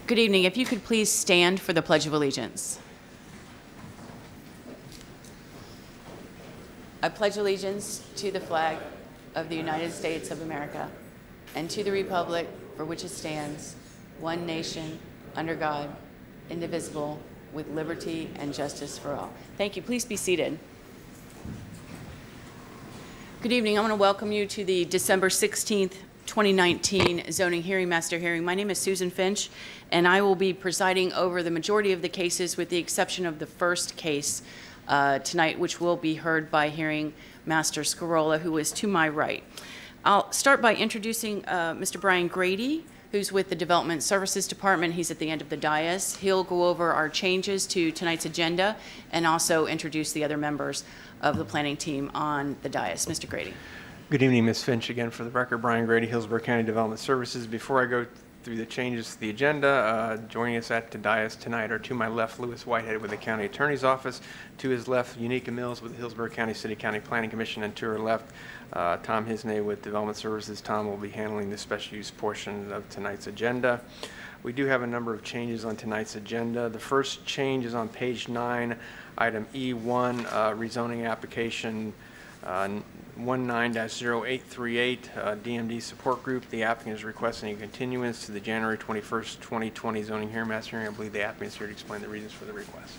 Good evening. If you could please stand for the Pledge of Allegiance. I pledge allegiance to the flag of the United States of America and to the republic for which it stands, one nation, under God, indivisible, with liberty and justice for all. Thank you. Please be seated. Good evening. I want to welcome you to the December 16th, 2019 zoning hearing, master hearing. My name is Susan Finch, and I will be presiding over the majority of the cases with the exception of the first case tonight, which will be heard by hearing Master Scarola, who is to my right. I'll start by introducing Mr. Brian Grady, who's with the Development Services Department. He's at the end of the dais. He'll go over our changes to tonight's agenda and also introduce the other members of the planning team on the dais. Mr. Grady. Good evening, Ms. Finch. Again, for the record, Brian Grady, Hillsborough County Development Services. Before I go through the changes to the agenda, joining us at the dais tonight are to my left, Lewis Whitehead with the County Attorney's Office. To his left, Unica Mills with the Hillsborough County City County Planning Commission. And to her left, Tom Hisney with Development Services. Tom will be handling the special use portion of tonight's agenda. We do have a number of changes on tonight's agenda. The first change is on page 9, item E1, rezoning application 19-0838, DMD support group. The applicant is requesting a continuance to the January 21st, 2020 zoning hearing, master hearing. I believe the applicant is here to explain the reasons for the request.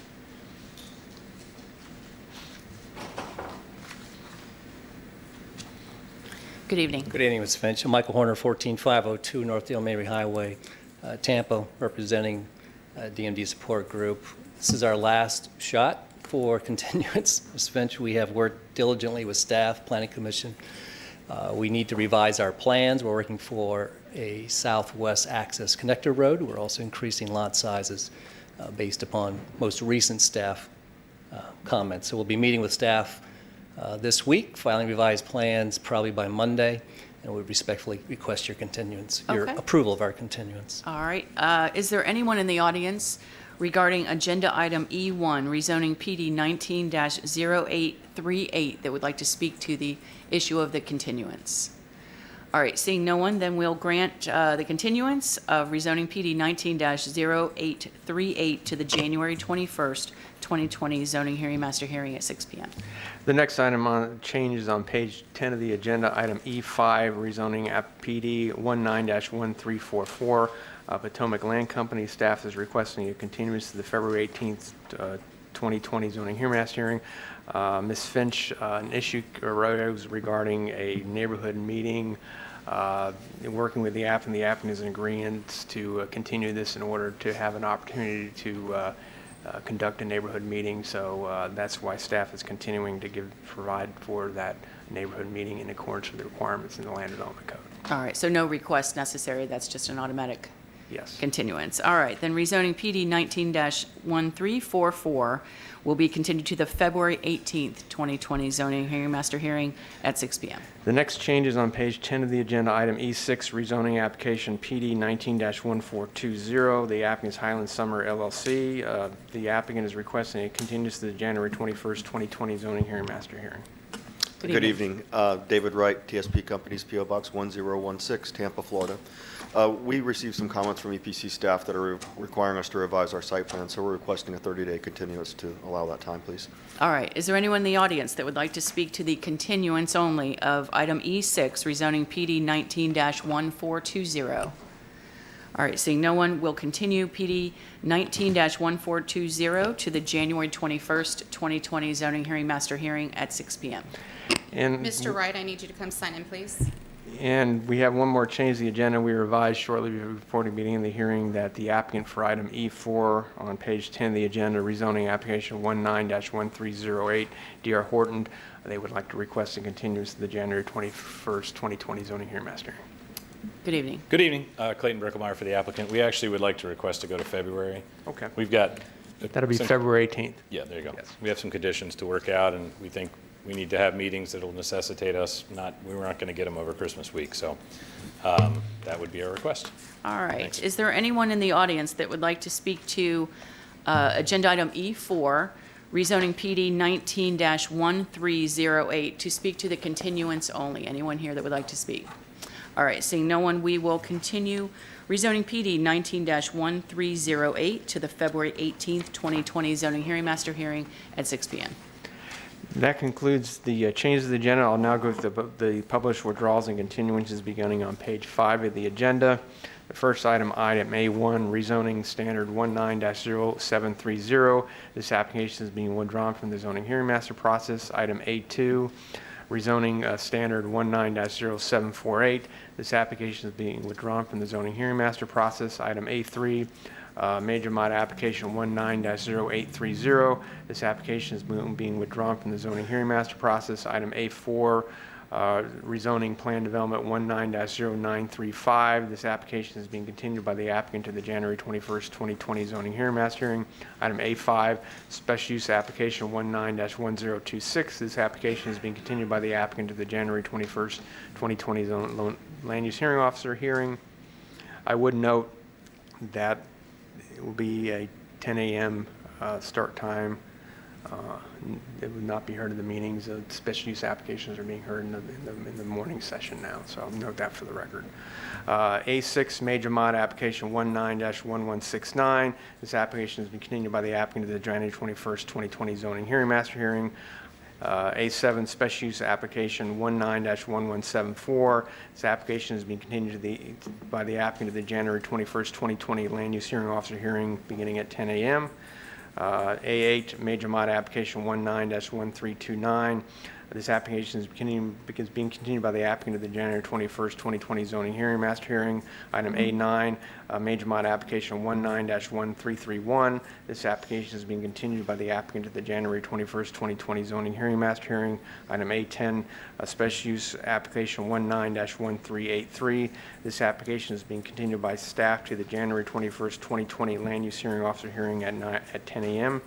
Good evening. Good evening, Ms. Finch. I'm Michael Horner, 14502 North Dale Mabry Highway, Tampa, representing DMD support group. This is our last shot for continuance. Ms. Finch, we have worked diligently with staff, Planning Commission. We need to revise our plans. We're working for a southwest access connector road. We're also increasing lot sizes based upon most recent staff comments. So we'll be meeting with staff this week, filing revised plans probably by Monday, and we respectfully request your continuance, your approval of our continuance. All right. Is there anyone in the audience regarding agenda item E1, rezoning PD 19-0838, that would like to speak to the issue of the continuance? All right, seeing no one, then we'll grant the continuance of rezoning PD 19-0838 to the January 21st, 2020 zoning hearing, master hearing at 6 p.m. The next item on change is on page 10 of the agenda, item E5, rezoning app PD 19-1344. Potomac Land Company staff is requesting a continuance to the February 18th, 2020 zoning hearing, master hearing. Ms. Finch, an issue arose regarding a neighborhood meeting. Working with the applicant, the applicant is in agreement to continue this in order to have an opportunity to conduct a neighborhood meeting. So that's why staff is continuing to provide for that neighborhood meeting in accordance with the requirements in the Land Development Code. All right, so no request necessary. That's just an automatic Yes. continuance. All right, then rezoning PD 19-1344 will be continued to the February 18th, 2020 zoning hearing, master hearing at 6 p.m. The next change is on page 10 of the agenda, item E6, rezoning application PD 19-1420. The applicant is Highland Summer LLC. The applicant is requesting a continuance to the January 21st, 2020 zoning hearing, master hearing. Good evening. David Wright, TSP Companies, P.O. Box 1016, Tampa, Florida. We received some comments from EPC staff that are requiring us to revise our site plan, so we're requesting a 30-day continuance to allow that time, please. All right, is there anyone in the audience that would like to speak to the continuance only of item E6, rezoning PD 19-1420? All right, seeing no one, we'll continue PD 19-1420 to the January 21st, 2020 zoning hearing, master hearing at 6 p.m. And Mr. Wright, I need you to come sign in, please. And we have one more change to the agenda. We revised shortly before the beginning of the hearing that the applicant for item E4 on page 10 of the agenda, rezoning application 19-1308, D.R. Horton, they would like to request a continuance to the January 21st, 2020 zoning hearing, master hearing. Good evening. Good evening. Clayton Brickelmeyer for the applicant. We actually would like to request to go to February. Okay. We've got... That'll be February 18th. Yeah, there you go. Yes. We have some conditions to work out, and we think we need to have meetings that will necessitate us we're not going to get them over Christmas week, so that would be our request. All right. Thanks. Is there anyone in the audience that would like to speak to agenda item E4, rezoning PD 19-1308, to speak to the continuance only? Anyone here that would like to speak? All right, seeing no one, we will continue rezoning PD 19-1308 to the February 18th, 2020 zoning hearing master hearing at 6 p.m. That concludes the changes of the agenda. I'll now go through the published withdrawals and continuances beginning on page 5 of the agenda. The first item A1, rezoning standard 19-0730. This application is being withdrawn from the zoning hearing master process. Item A2, rezoning standard 19-0748. This application is being withdrawn from the zoning hearing master process. Item A3, major mod application 19-0830. This application is being withdrawn from the zoning hearing master process. Item A4, rezoning plan development 19-0935. This application is being continued by the applicant to the January 21st, 2020 zoning hearing master hearing. Item A5, special use application 19-1026. This application is being continued by the applicant to the January 21st, 2020 land use hearing officer hearing. I would note that it will be a 10 a.m. Start time. It would not be heard in the meetings. Special use applications are being heard in the morning session now, so I'll note that for the record. A6, major mod application 19-1169. This application has been continued by the applicant to the January 21st, 2020 zoning hearing master hearing. A7, special use application 19-1174. This application has been continued by the applicant to the January 21st, 2020 land use hearing officer hearing beginning at 10 a.m. A8, major mod application 19-1329. This application is being continued by the applicant to the January 21st, 2020 zoning hearing master hearing. Item A9, major mod application 19-1331. This application is being continued by the applicant to the January 21st, 2020 zoning hearing master hearing. Item A10, special use application 19-1383. This application is being continued by staff to the January 21st, 2020 land use hearing officer hearing at 10 a.m.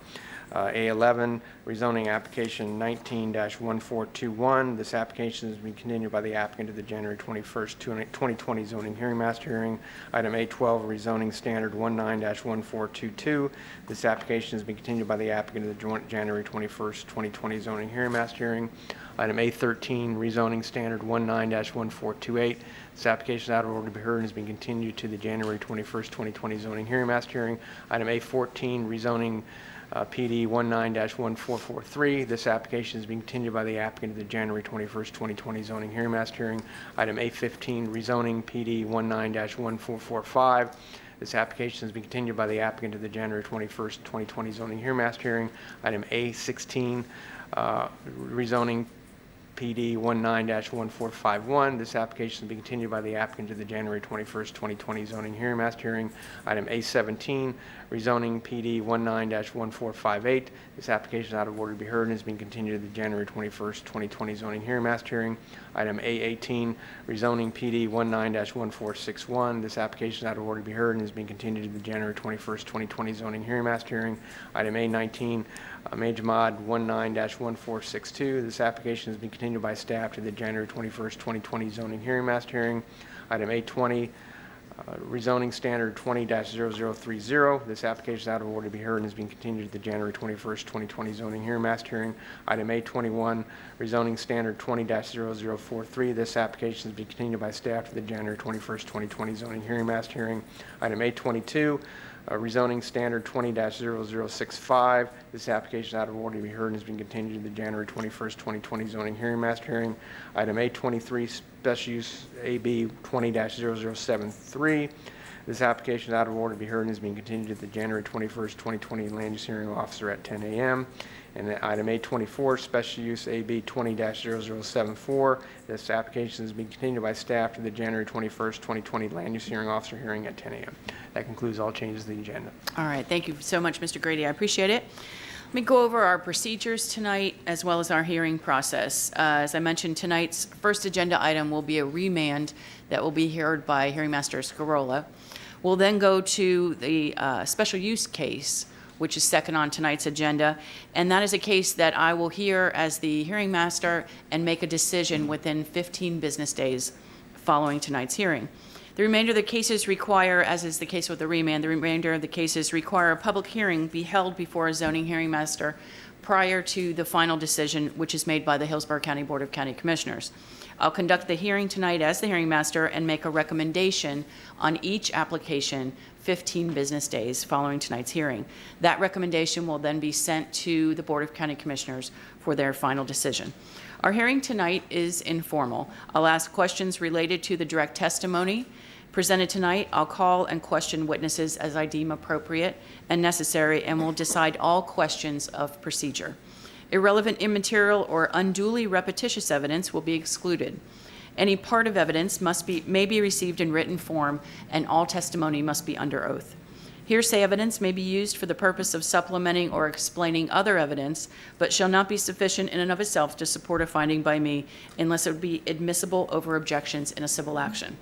A11, rezoning application 19-1421. This application has been continued by the applicant to the January 21st, 2020 zoning hearing master hearing. Item A12, rezoning standard 19-1422. This application has been continued by the applicant to the January 21st, 2020 zoning hearing master hearing. Item A13, rezoning standard 19-1428. This application is out of order to be heard and has been continued to the January 21st, 2020 zoning hearing master hearing. Item A14, rezoning PD 19-1443. This application is being continued by the applicant to the January 21st, 2020 zoning hearing master hearing. Item A15, rezoning PD 19-1445. This application has been continued by the applicant to the January 21st, 2020 zoning hearing master hearing. Item A16, rezoning PD 19-1451. This application has been continued by the applicant to the January 21st, 2020 zoning hearing master hearing. Item A17, rezoning PD 19-1458. This application is out of order to be heard and has been continued to the January 21st, 2020 zoning hearing master hearing. Item A18, rezoning PD 19-1461. This application is out of order to be heard and has been continued to the January 21st, 2020 zoning hearing master hearing. Item A19, major mod 19-1462. This application has been continued by staff to the January 21st, 2020 zoning hearing master hearing. Item A20, rezoning standard 20-0030. This application is out of order to be heard and has been continued to the January 21st, 2020 zoning hearing master hearing. Item A21, rezoning standard 20-0043. This application has been continued by staff to the January 21st, 2020 zoning hearing master hearing. Item A22, rezoning standard 20-0065. This application is out of order to be heard and has been continued to the January 21st, 2020 zoning hearing master hearing. Item A23, special use AB 20-0073. This application is out of order to be heard and has been continued to the January 21st, 2020 land use hearing officer at 10 a.m. And then item A24, special use AB 20-0074. This application has been continued by staff to the January 21st, 2020 land use hearing officer hearing at 10 a.m. That concludes all changes to the agenda. All right, thank you so much, Mr. Grady. I appreciate it. Let me go over our procedures tonight as well as our hearing process. As I mentioned, tonight's first agenda item will be a remand that will be heard by Hearing Master Scarola. We'll then go to the special use case, which is second on tonight's agenda, and that is a case that I will hear as the hearing master and make a decision within 15 business days following tonight's hearing. The remainder of the cases require, as is the case with the remand, the remainder of the cases require a public hearing be held before a zoning hearing master prior to the final decision, which is made by the Hillsborough County Board of County Commissioners. I'll conduct the hearing tonight as the hearing master and make a recommendation on each application 15 business days following tonight's hearing. That recommendation will then be sent to the Board of County Commissioners for their final decision. Our hearing tonight is informal. I'll ask questions related to the direct testimony presented tonight. I'll call and question witnesses as I deem appropriate and necessary, and will decide all questions of procedure. Irrelevant, immaterial, or unduly repetitious evidence will be excluded. Any part of evidence may be received in written form, and all testimony must be under oath. Hearsay evidence may be used for the purpose of supplementing or explaining other evidence, but shall not be sufficient in and of itself to support a finding by me unless it would be admissible over objections in a civil action.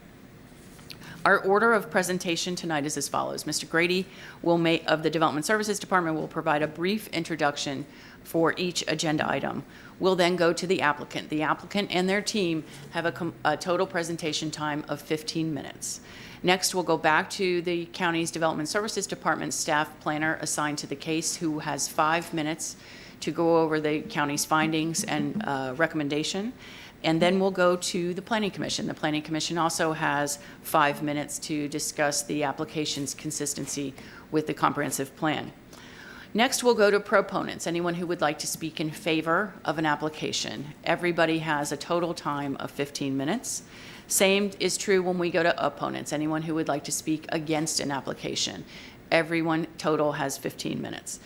Our order of presentation tonight is as follows. Mr. Grady of the Development Services Department will provide a brief introduction for each agenda item. We'll then go to the applicant. The applicant and their team have a total presentation time of 15 minutes. Next, we'll go back to the county's Development Services Department staff planner assigned to the case, who has 5 minutes to go over the county's findings and recommendation. And then we'll go to the Planning Commission. The Planning Commission also has 5 minutes to discuss the application's consistency with the comprehensive plan. Next, we'll go to proponents, anyone who would like to speak in favor of an application. Everybody has a total time of 15 minutes. Same is true when we go to opponents, anyone who would like to speak against an application. Everyone total has 15 minutes.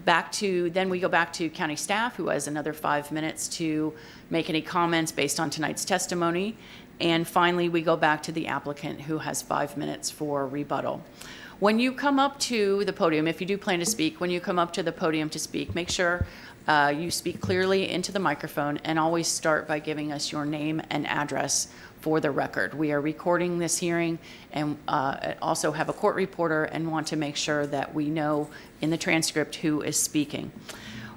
Then we go back to county staff, who has another 5 minutes to make any comments based on tonight's testimony. And finally, we go back to the applicant, who has 5 minutes for rebuttal. When you come up to the podium, if you do plan to speak, when you come up to the podium to speak, make sure you speak clearly into the microphone, and always start by giving us your name and address for the record. We are recording this hearing and also have a court reporter, and want to make sure that we know in the transcript who is speaking.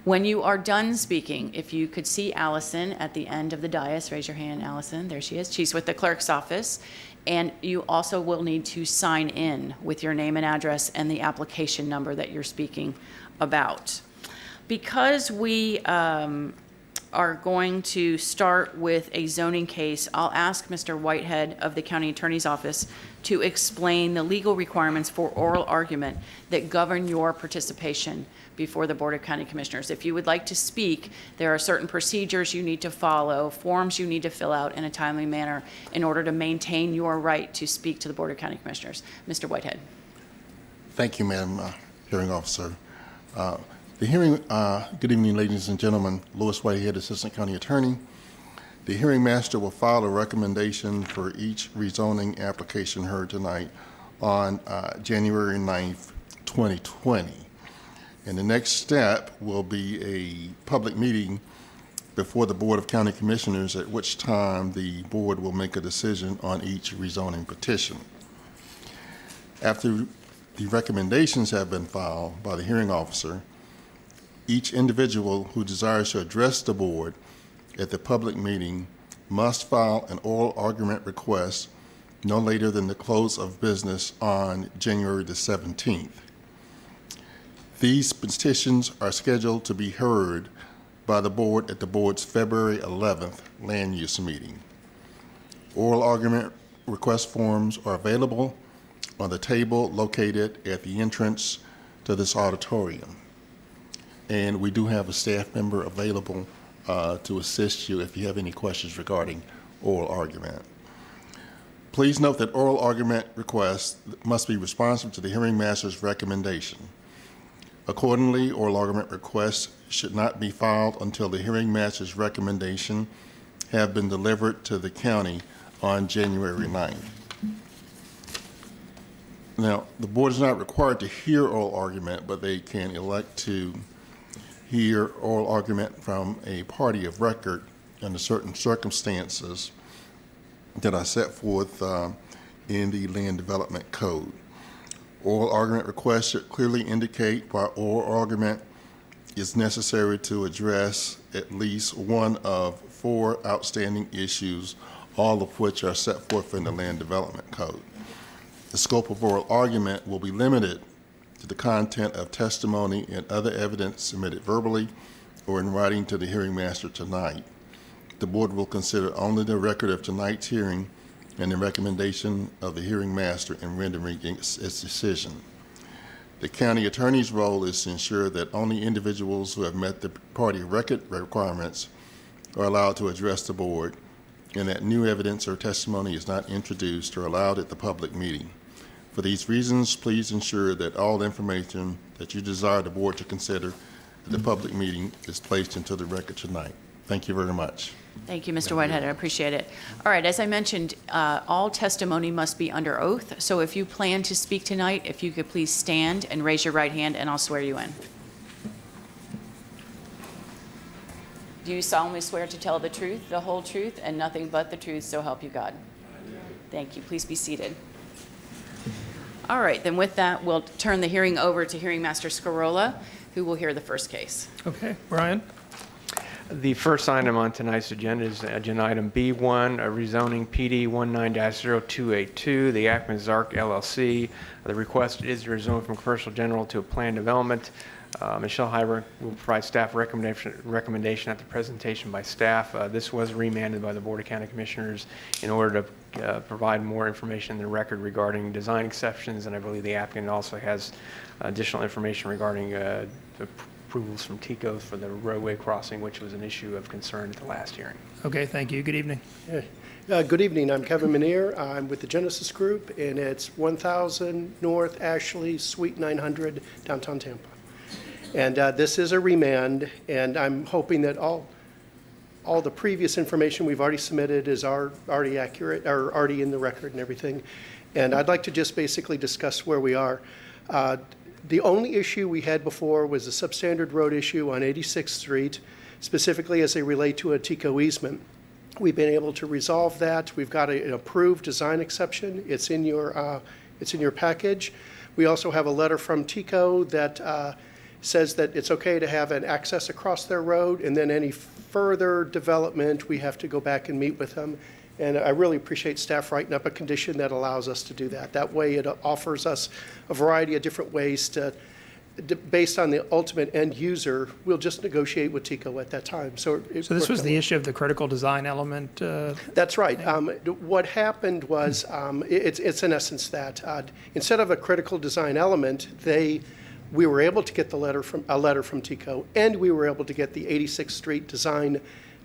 When you are done speaking, if you could see Allison at the end of the dais, raise your hand, Allison. There she is. She's with the clerk's office. And you also will need to sign in with your name and address and the application number that you're speaking about. Because we are going to start with a zoning case, I'll ask Mr. Whitehead of the County Attorney's Office to explain the legal requirements for oral argument that govern your participation before the Board of County Commissioners. If you would like to speak, there are certain procedures you need to follow, forms you need to fill out in a timely manner in order to maintain your right to speak to the Board of County Commissioners. Mr. Whitehead. Thank you, Madam Hearing Officer. The hearing, good evening, ladies and gentlemen. Louis Whitehead, Assistant County Attorney. The hearing master will file a recommendation for each rezoning application heard tonight on January 9th, 2020. And the next step will be a public meeting before the Board of County Commissioners, at which time the board will make a decision on each rezoning petition. After the recommendations have been filed by the hearing officer, each individual who desires to address the board at the public meeting must file an oral argument request no later than the close of business on January the 17th. These petitions are scheduled to be heard by the board at the board's February 11th land use meeting. Oral argument request forms are available on the table located at the entrance to this auditorium. And we do have a staff member available to assist you if you have any questions regarding oral argument. Please note that oral argument requests must be responsive to the hearing master's recommendation. Accordingly, oral argument requests should not be filed until the hearing master's recommendation have been delivered to the county on January 9th. Now, the board is not required to hear oral argument, but they can elect to hear oral argument from a party of record under certain circumstances that are set forth in the Land Development Code. Oral argument requests should clearly indicate why oral argument is necessary to address at least one of 4 outstanding issues, all of which are set forth in the Land Development Code. The scope of oral argument will be limited to the content of testimony and other evidence submitted verbally or in writing to the hearing master tonight. The board will consider only the record of tonight's hearing and the recommendation of the hearing master in rendering its decision. The county attorney's role is to ensure that only individuals who have met the party record requirements are allowed to address the board, and that new evidence or testimony is not introduced or allowed at the public meeting. For these reasons, please ensure that all information that you desire the board to consider at the public meeting is placed into the record tonight. Thank you very much. Thank you, Mr. Whitehead. I appreciate it. All right, as I mentioned, all testimony must be under oath. So if you plan to speak tonight, if you could please stand and raise your right hand, and I'll swear you in. Do you solemnly swear to tell the truth, the whole truth, and nothing but the truth, so help you God? Thank you. Please be seated. All right, then with that, we'll turn the hearing over to Hearing Master Scarola, who will hear the first case. Okay, Brian? The first item on tonight's agenda is agenda item B1, rezoning PD 19-0282, the Ackman Zark LLC. The request is to rezone from commercial general to a planned development. Michelle Hyber will provide staff recommendation at the presentation by staff. This was remanded by the Board of County Commissioners in order to provide more information in the record regarding design exceptions, and I believe the applicant also has additional information regarding approvals from TICO for the roadway crossing, which was an issue of concern at the last hearing. Okay, thank you. Good evening. Good evening. I'm Kevin Minier. I'm with the Genesis Group, and it's 1000 North Ashley, Suite 900, downtown Tampa. And this is a remand, and I'm hoping that all the previous information we've already submitted is already accurate, or already in the record and everything. And I'd like to just basically discuss where we are. The only issue we had before was a substandard road issue on 86th Street, specifically as they relate to a TICO easement. We've been able to resolve that. We've got an approved design exception. It's in your package. We also have a letter from TICO that says that it's okay to have an access across their road, and then any further development, we have to go back and meet with them. And I really appreciate staff writing up a condition that allows us to do that. That way it offers us a variety of different ways to, based on the ultimate end user, we'll just negotiate with TICO at that time. So this was the issue of the critical design element? That's right. What happened was, it's in essence that instead of a critical design element, we were able to get a letter from TICO, and we were able to get the 86th Street design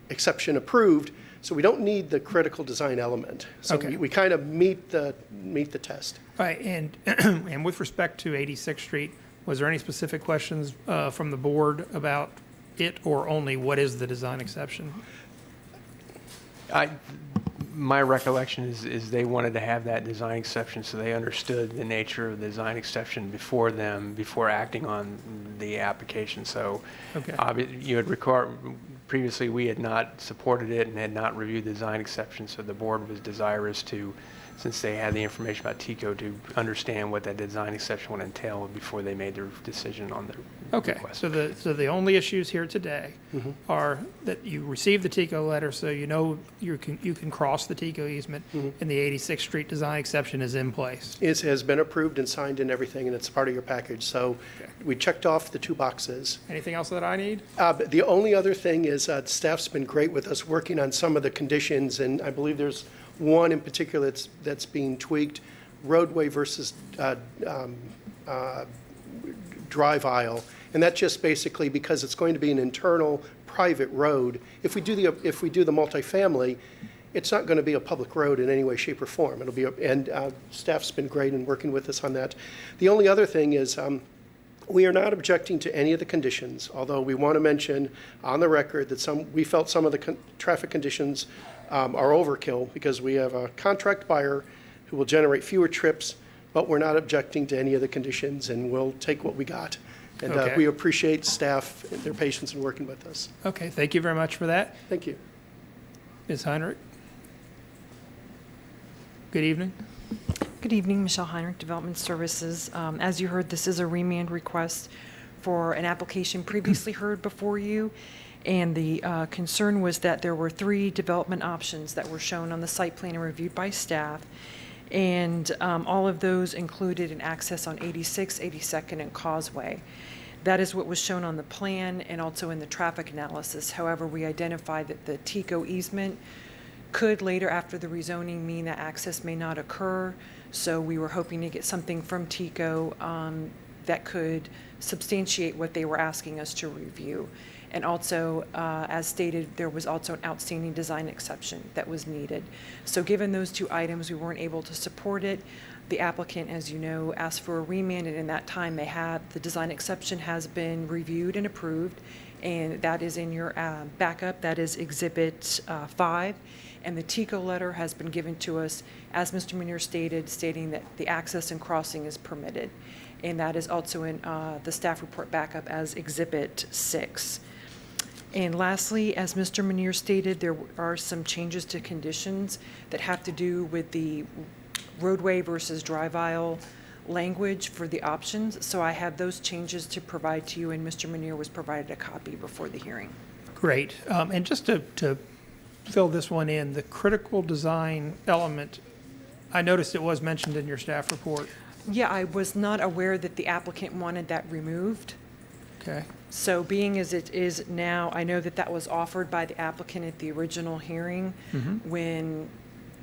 exception approved. So we don't need the critical design element. So Okay. we kind of meet the test. Right, and and with respect to 86th Street, was there any specific questions from the board about it, or only what is the design exception? My recollection is they wanted to have that design exception so they understood the nature of the design exception before acting on the application. So Okay. you had previously we had not supported it and had not reviewed the design exception, so the board was desirous to, since they had the information about TICO, to understand what that design exception would entail before they made their decision on the Okay, request. so the only issues here today are that you received the TICO letter, so you know you can cross the TICO easement, and the 86th Street design exception is in place. It has been approved and signed and everything, and it's part of your package. So we checked off the 2 boxes. Anything else that I need? But the only other thing is staff's been great with us working on some of the conditions, and I believe there's one in particular that's being tweaked, roadway versus drive aisle. And that's just basically because it's going to be an internal private road. If we do the multifamily, it's not going to be a public road in any way, shape, or form. It'll be, and staff's been great in working with us on that. The only other thing is we are not objecting to any of the conditions, although we want to mention on the record that we felt some of the traffic conditions are overkill because we have a contract buyer who will generate fewer trips, but we're not objecting to any of the conditions, and we'll take what we got. And Okay. we appreciate staff and their patience in working with us. Okay, thank you very much for that. Thank you. Ms. Heinrich? Good evening. Good evening, Michelle Heinrich, Development Services. As you heard, this is a remand request for an application previously heard before you, and the concern was that there were 3 development options that were shown on the site plan and reviewed by staff, And all of those included an access on 86, 82nd, and Causeway. That is what was shown on the plan and also in the traffic analysis. However, we identified that the TICO easement could later, after the rezoning, mean that access may not occur. So we were hoping to get something from TICO that could substantiate what they were asking us to review. And also, as stated, there was also an outstanding design exception that was needed. So given those two items, we weren't able to support it. The applicant, as you know, asked for a remand, and in that time the design exception has been reviewed and approved, and that is in your backup. That is Exhibit 5. And the TICO letter has been given to us, as Mr. Menear stated, stating that the access and crossing is permitted. And that is also in the staff report backup as Exhibit 6. And lastly, as Mr. Menear stated, there are some changes to conditions that have to do with the roadway versus drive aisle language for the options. So I have those changes to provide to you, and Mr. Menear was provided a copy before the hearing. Great. And just to fill this one in, the critical design element, I noticed it was mentioned in your staff report. Yeah, I was not aware that the applicant wanted that removed. Okay. So being as it is now, I know that that was offered by the applicant at the original hearing when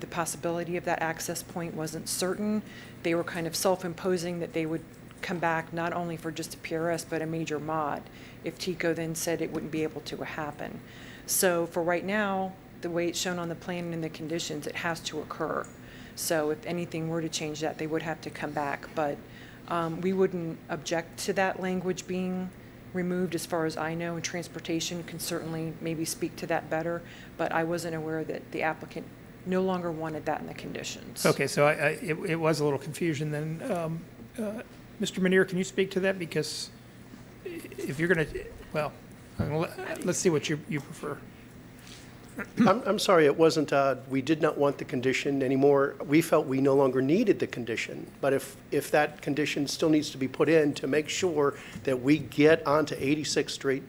the possibility of that access point wasn't certain. They were kind of self-imposing that they would come back not only for just a PRS, but a major mod if TICO then said it wouldn't be able to happen. So for right now, the way it's shown on the plan and the conditions, it has to occur. So if anything were to change that, they would have to come back. But we wouldn't object to that language being removed as far as I know, and transportation can certainly maybe speak to that better, but I wasn't aware that the applicant no longer wanted that in the conditions. Okay, so it was a little confusion then. Mr. Menear, can you speak to that? Because if you're going to, well, let's see what you prefer. I'm sorry, it wasn't, we did not want the condition anymore. We felt we no longer needed the condition. But if that condition still needs to be put in to make sure that we get onto 86th Street,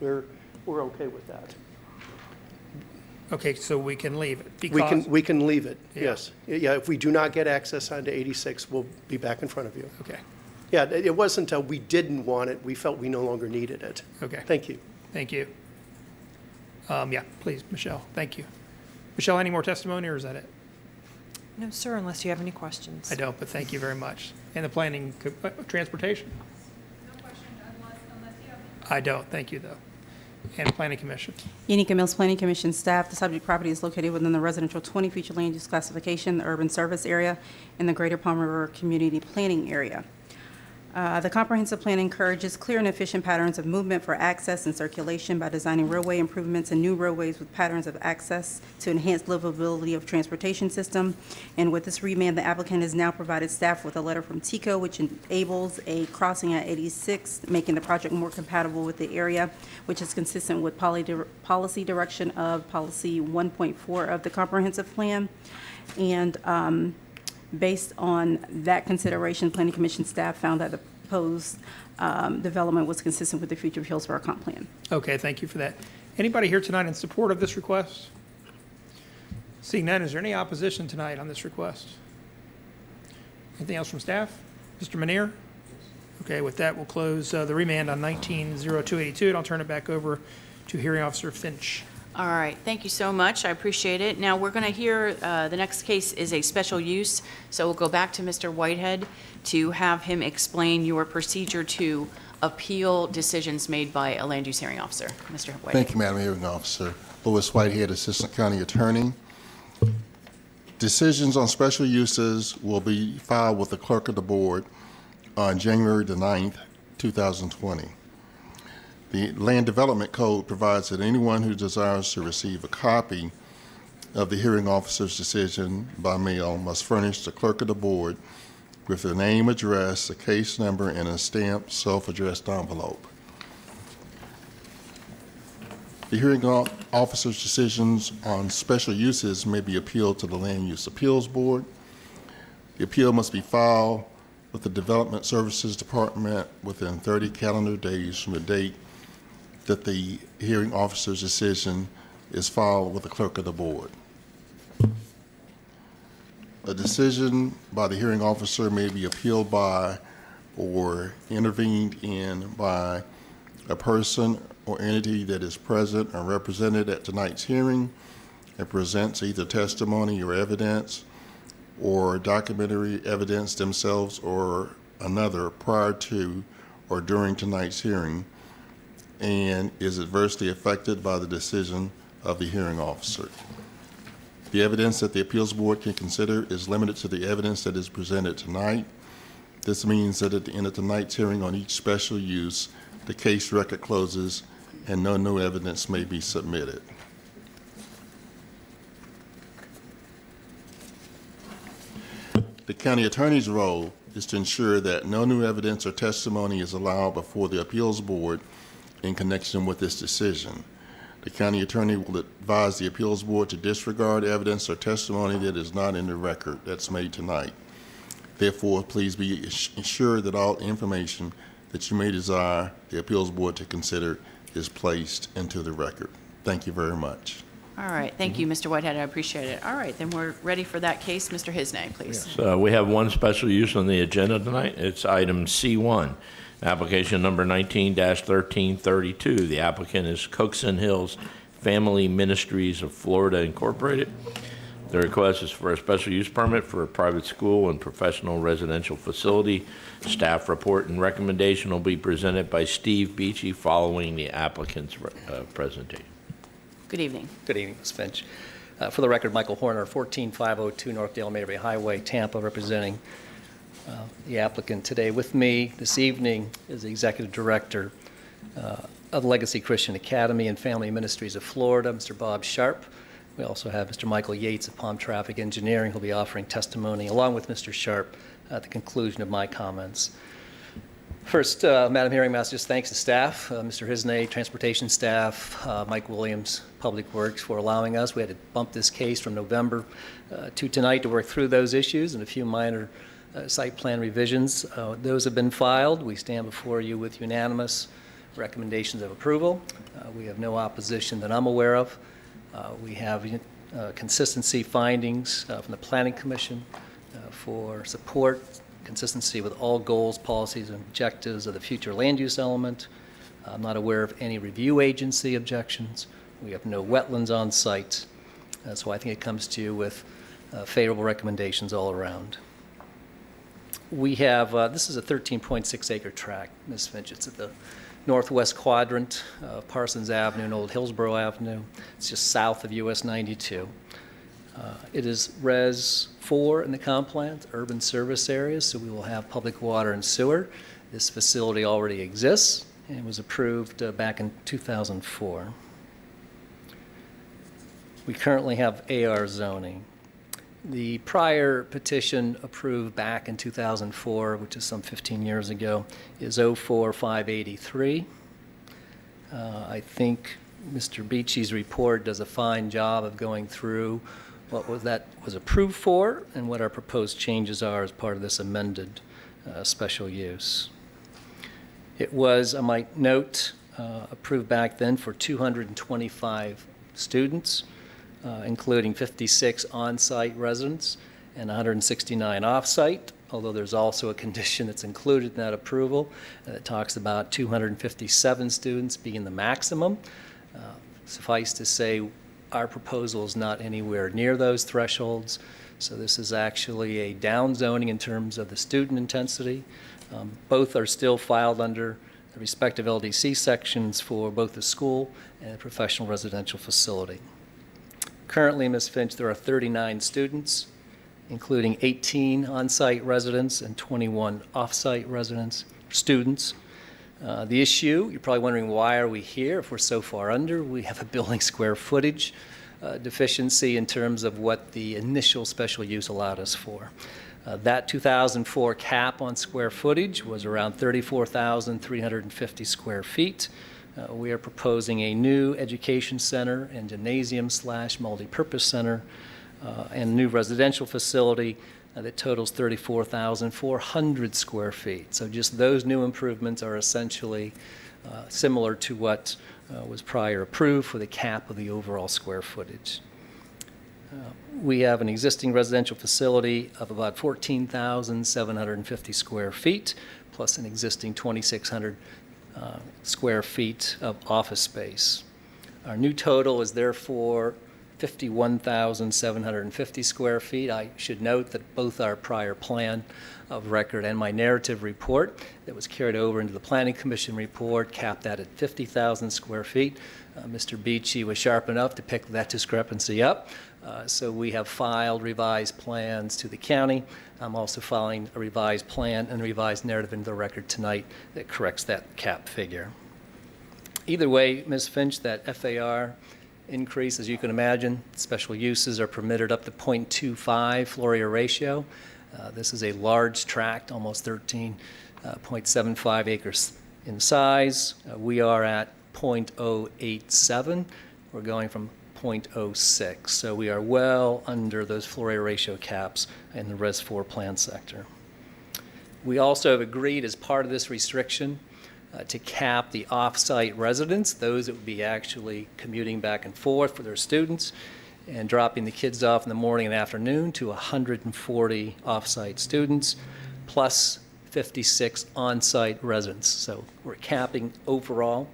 we're okay with that. Okay, so we can leave it because. We can leave it, Yeah. yes. Yeah, if we do not get access onto 86, we'll be back in front of you. Okay, Yeah, it wasn't, we didn't want it, we felt we no longer needed it. okay. Thank you. Thank you. Yeah, please, Michelle, thank you. Michelle, any more testimony, or is that it? No, sir, unless you have any questions. I don't, but thank you very much. And the planning, transportation? No question unless you have. I don't, thank you, though. And planning commission? Unica Mills Planning Commission staff, the subject property is located within the residential 20 future land use classification, the urban service area, and the Greater Palm River Community Planning Area. The comprehensive plan encourages clear and efficient patterns of movement for access and circulation by designing roadway improvements and new roadways with patterns of access to enhance livability of transportation system. And with this remand, the applicant has now provided staff with a letter from TICO, which enables a crossing at 86, making the project more compatible with the area, which is consistent with policy direction of policy 1.4 of the comprehensive plan. And based on that consideration, Planning Commission staff found that the proposed development was consistent with the future of Hillsborough comp plan. Okay, thank you for that. Anybody here tonight in support of this request? Seeing none, is there any opposition tonight on this request? Anything else from staff? Mr. Menear? Okay, with that, we'll close the remand on 19-0282, and I'll turn it back over to Hearing Officer Finch. All right, thank you so much. I appreciate it. Now, we're going to hear, the next case is a special use, so we'll go back to Mr. Whitehead to have him explain your procedure to appeal decisions made by a land use hearing officer. Mr. Whitehead. Thank you, Madam Hearing Officer. Louis Whitehead, Assistant County Attorney. Decisions on special uses will be filed with the clerk of the board on January the 9th, 2020. The Land Development Code provides that anyone who desires to receive a copy of the hearing officer's decision by mail must furnish the clerk of the board with the name, address, a case number, and a stamped self-addressed envelope. The hearing officer's decisions on special uses may be appealed to the Land Use Appeals Board. The appeal must be filed with the Development Services Department within 30 calendar days from the date that the hearing officer's decision is filed with the clerk of the board. A decision by the hearing officer may be appealed by or intervened in by a person or entity that is present or represented at tonight's hearing and presents either testimony or evidence or documentary evidence themselves or another prior to or during tonight's hearing and is adversely affected by the decision of the hearing officer. The evidence that the appeals board can consider is limited to the evidence that is presented tonight. This means that at the end of tonight's hearing on each special use, the case record closes and no new evidence may be submitted. The county attorney's role is to ensure that no new evidence or testimony is allowed before the appeals board in connection with this decision. The county attorney will advise the appeals board to disregard evidence or testimony that is not in the record that's made tonight. Therefore, please be assured that all information that you may desire the appeals board to consider is placed into the record. Thank you very much. All right, thank you, Mr. Whitehead, I appreciate it. All right, then we're ready for that case. Mr. Hisnay, please. So we have one special use on the agenda tonight. It's item C1, application number 19-1332. The applicant is Cookson Hills Family Ministries of Florida Incorporated. The request is for a special use permit for a private school and professional residential facility. Staff report and recommendation will be presented by Steve Beachy following the applicant's presentation. Good evening. Good evening, Ms. Finch. For the record, Michael Horner, 14502 North Dale Mabry Highway, Tampa, representing the applicant today. With me this evening is the Executive Director of Legacy Christian Academy and Family Ministries of Florida, Mr. Bob Sharp. We also have Mr. Michael Yates of Palm Traffic Engineering, who'll be offering testimony along with Mr. Sharp at the conclusion of my comments. First, Madam Hearing Master, just thanks to staff, Mr. Hisnay, transportation staff, Mike Williams, Public Works, for allowing us. We had to bump this case from November to tonight to work through those issues and a few minor site plan revisions. Those have been filed. We stand before you with unanimous recommendations of approval. We have no opposition that I'm aware of. We have consistency findings from the Planning Commission for support, consistency with all goals, policies, and objectives of the future land use element. I'm not aware of any review agency objections. We have no wetlands on site. So I think it comes to you with favorable recommendations all around. We have, this is a 13.6 acre tract, Ms. Finch. It's at the northwest quadrant of Parsons Avenue and Old Hillsborough Avenue. It's just south of US 92. It is Res 4 in the comp plan, urban service areas, so we will have public water and sewer. This facility already exists and was approved back in 2004. We currently have AR zoning. The prior petition approved back in 2004, which is some 15 years ago, is 04583. I think Mr. Beachy's report does a fine job of going through what was approved for and what our proposed changes are as part of this amended special use. It was, I might note, approved back then for 225 students, including 56 on-site residents and 169 off-site, although there's also a condition that's included in that approval that talks about 257 students being the maximum. Suffice to say, our proposal is not anywhere near those thresholds, so this is actually a down zoning in terms of the student intensity. Both are still filed under the respective LDC sections for both the school and the professional residential facility. Currently, Ms. Finch, there are 39 students, including 18 on-site residents and 21 off-site students. The issue, you're probably wondering, why are we here if we're so far under? We have a building square footage deficiency in terms of what the initial special use allowed us for. That 2004 cap on square footage was around 34,350 square feet. We are proposing a new education center and gymnasium/multipurpose center and new residential facility that totals 34,400 square feet. So just those new improvements are essentially similar to what was prior approved for the cap of the overall square footage. We have an existing residential facility of about 14,750 square feet, plus an existing 2,600 square feet of office space. Our new total is therefore 51,750 square feet. I should note that both our prior plan of record and my narrative report that was carried over into the Planning Commission report capped that at 50,000 square feet. Mr. Beachy was sharp enough to pick that discrepancy up. So we have filed revised plans to the county. I'm also filing a revised plan and a revised narrative into the record tonight that corrects that cap figure. Either way, Ms. Finch, that FAR increase, as you can imagine, special uses are permitted up to 0.25 floor area ratio. This is a large tract, almost 13.75 acres in size. We are at 0.087. We're going from 0.06. So we are well under those floor area ratio caps in the Res 4 plan sector. We also have agreed as part of this restriction to cap the off-site residents, those that would be actually commuting back and forth for their students and dropping the kids off in the morning and afternoon, to 140 off-site students plus 56 on-site residents. So we're capping overall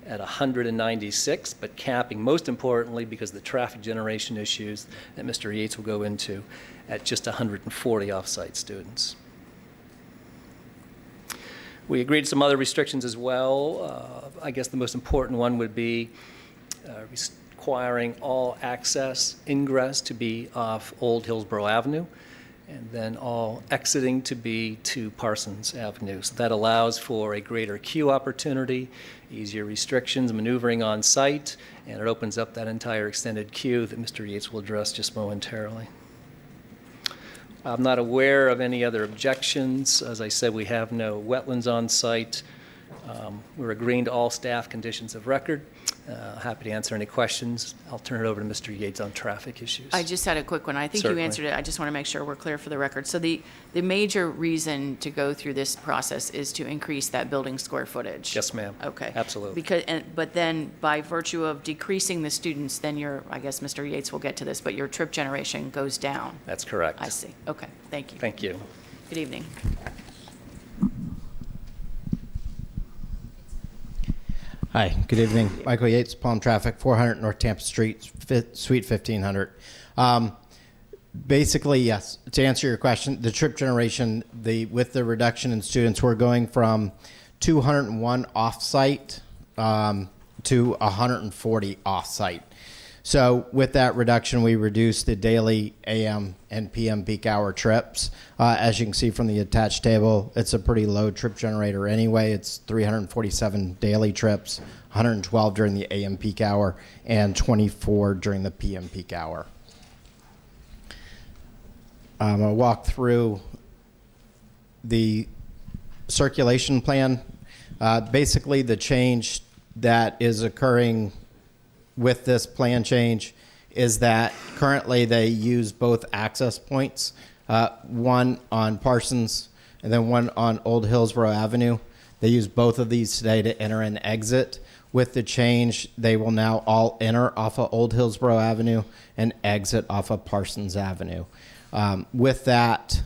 at 196, but capping most importantly, because of the traffic generation issues that Mr. Yates will go into, at just 140 off-site students. We agreed to some other restrictions as well. I guess the most important one would be requiring all access, ingress to be off Old Hillsborough Avenue, and then all exiting to be to Parsons Avenue. So that allows for a greater queue opportunity, easier restrictions, maneuvering on site, and it opens up that entire extended queue that Mr. Yates will address just momentarily. I'm not aware of any other objections. As I said, we have no wetlands on site. We're agreeing to all staff conditions of record. Happy to answer any questions. I'll turn it over to Mr. Yates on traffic issues. I just had a quick one. I think Certainly. you answered it. I just want to make sure we're clear for the record. So the major reason to go through this process is to increase that building square footage? Yes, ma'am. Okay. Absolutely. But then by virtue of decreasing the students, then I guess Mr. Yates will get to this, but your trip generation goes down. That's correct. I see. Okay. Thank you. Thank you. Good evening. Hi, good evening. Michael Yates, Palm Traffic, 400 North Tampa Street, Suite 1500. Basically, yes, to answer your question, the trip generation, with the reduction in students, we're going from 201 off-site to 140 off-site. So with that reduction, we reduced the daily AM and PM peak hour trips. As you can see from the attached table, it's a pretty low trip generator anyway. It's 347 daily trips, 112 during the AM peak hour, and 24 during the PM peak hour. I'll walk through the circulation plan. Basically, the change that is occurring with this plan change is that currently they use both access points, one on Parsons and then one on Old Hillsborough Avenue. They use both of these today to enter and exit. With the change, they will now all enter off of Old Hillsborough Avenue and exit off of Parsons Avenue. With that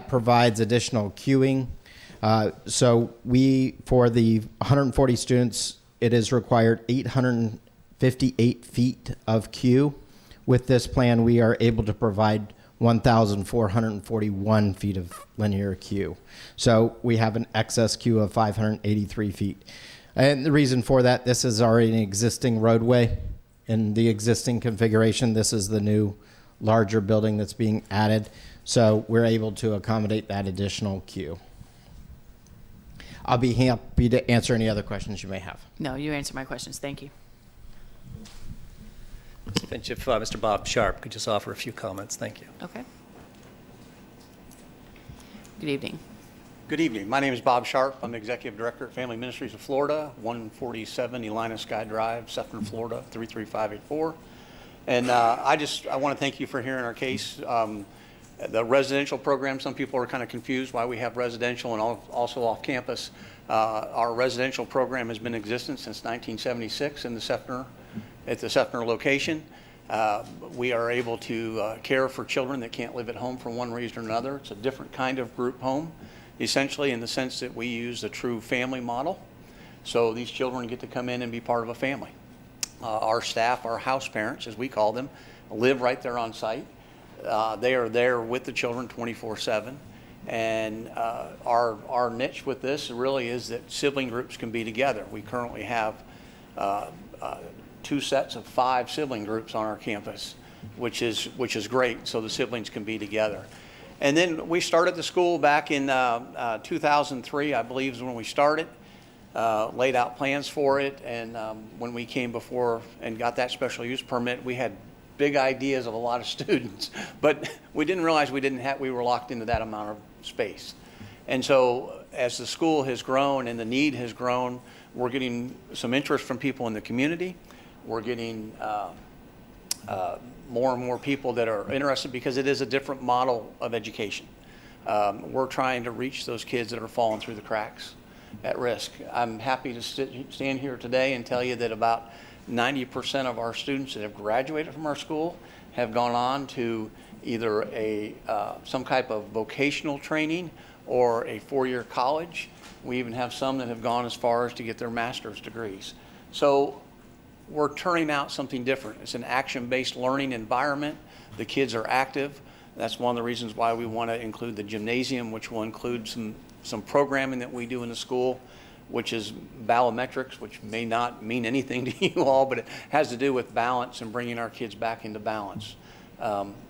provides additional queuing. So for the 140 students, it is required 858 feet of queue. With this plan, we are able to provide 1,441 feet of linear queue. So we have an excess queue of 583 feet. And the reason for that, this is already an existing roadway in the existing configuration. This is the new larger building that's being added. So we're able to accommodate that additional queue. I'll be happy to answer any other questions you may have. No, you answered my questions. Thank you. Finch, if Mr. Bob Sharp could just offer a few comments. Thank you. Okay. Good evening. Good evening. My name is Bob Sharp. I'm the Executive Director at Family Ministries of Florida, 147 Elina Sky Drive, Sefton, Florida, 33584. And I want to thank you for hearing our case. The residential program, some people are kind of confused why we have residential and also off campus. Our residential program has been in existence since 1976 in the Sefner, at the Sefner location. We are able to care for children that can't live at home for one reason or another. It's a different kind of group home, essentially in the sense that we use the true family model. So these children get to come in and be part of a family. Our staff, our house parents, as we call them, live right there on site. They are there with the children 24/7. And our niche with this really is that sibling groups can be together. We currently have 2 sets of 5 sibling groups on our campus, which is great, so the siblings can be together. And then we started the school back in 2003, I believe is when we started, laid out plans for it, and when we came before and got that special use permit, we had big ideas of a lot of students, but we didn't realize we were locked into that amount of space. And so as the school has grown and the need has grown, we're getting some interest from people in the community. We're getting more and more people that are interested because it is a different model of education. We're trying to reach those kids that are falling through the cracks at risk. I'm happy to stand here today and tell you that about 90% of our students that have graduated from our school have gone on to either some type of vocational training or a 4-year college. We even have some that have gone as far as to get their master's degrees. So we're turning out something different. It's an action-based learning environment. The kids are active. That's one of the reasons why we want to include the gymnasium, which will include some programming that we do in the school, which is balometrics, which may not mean anything to you all, but it has to do with balance and bringing our kids back into balance.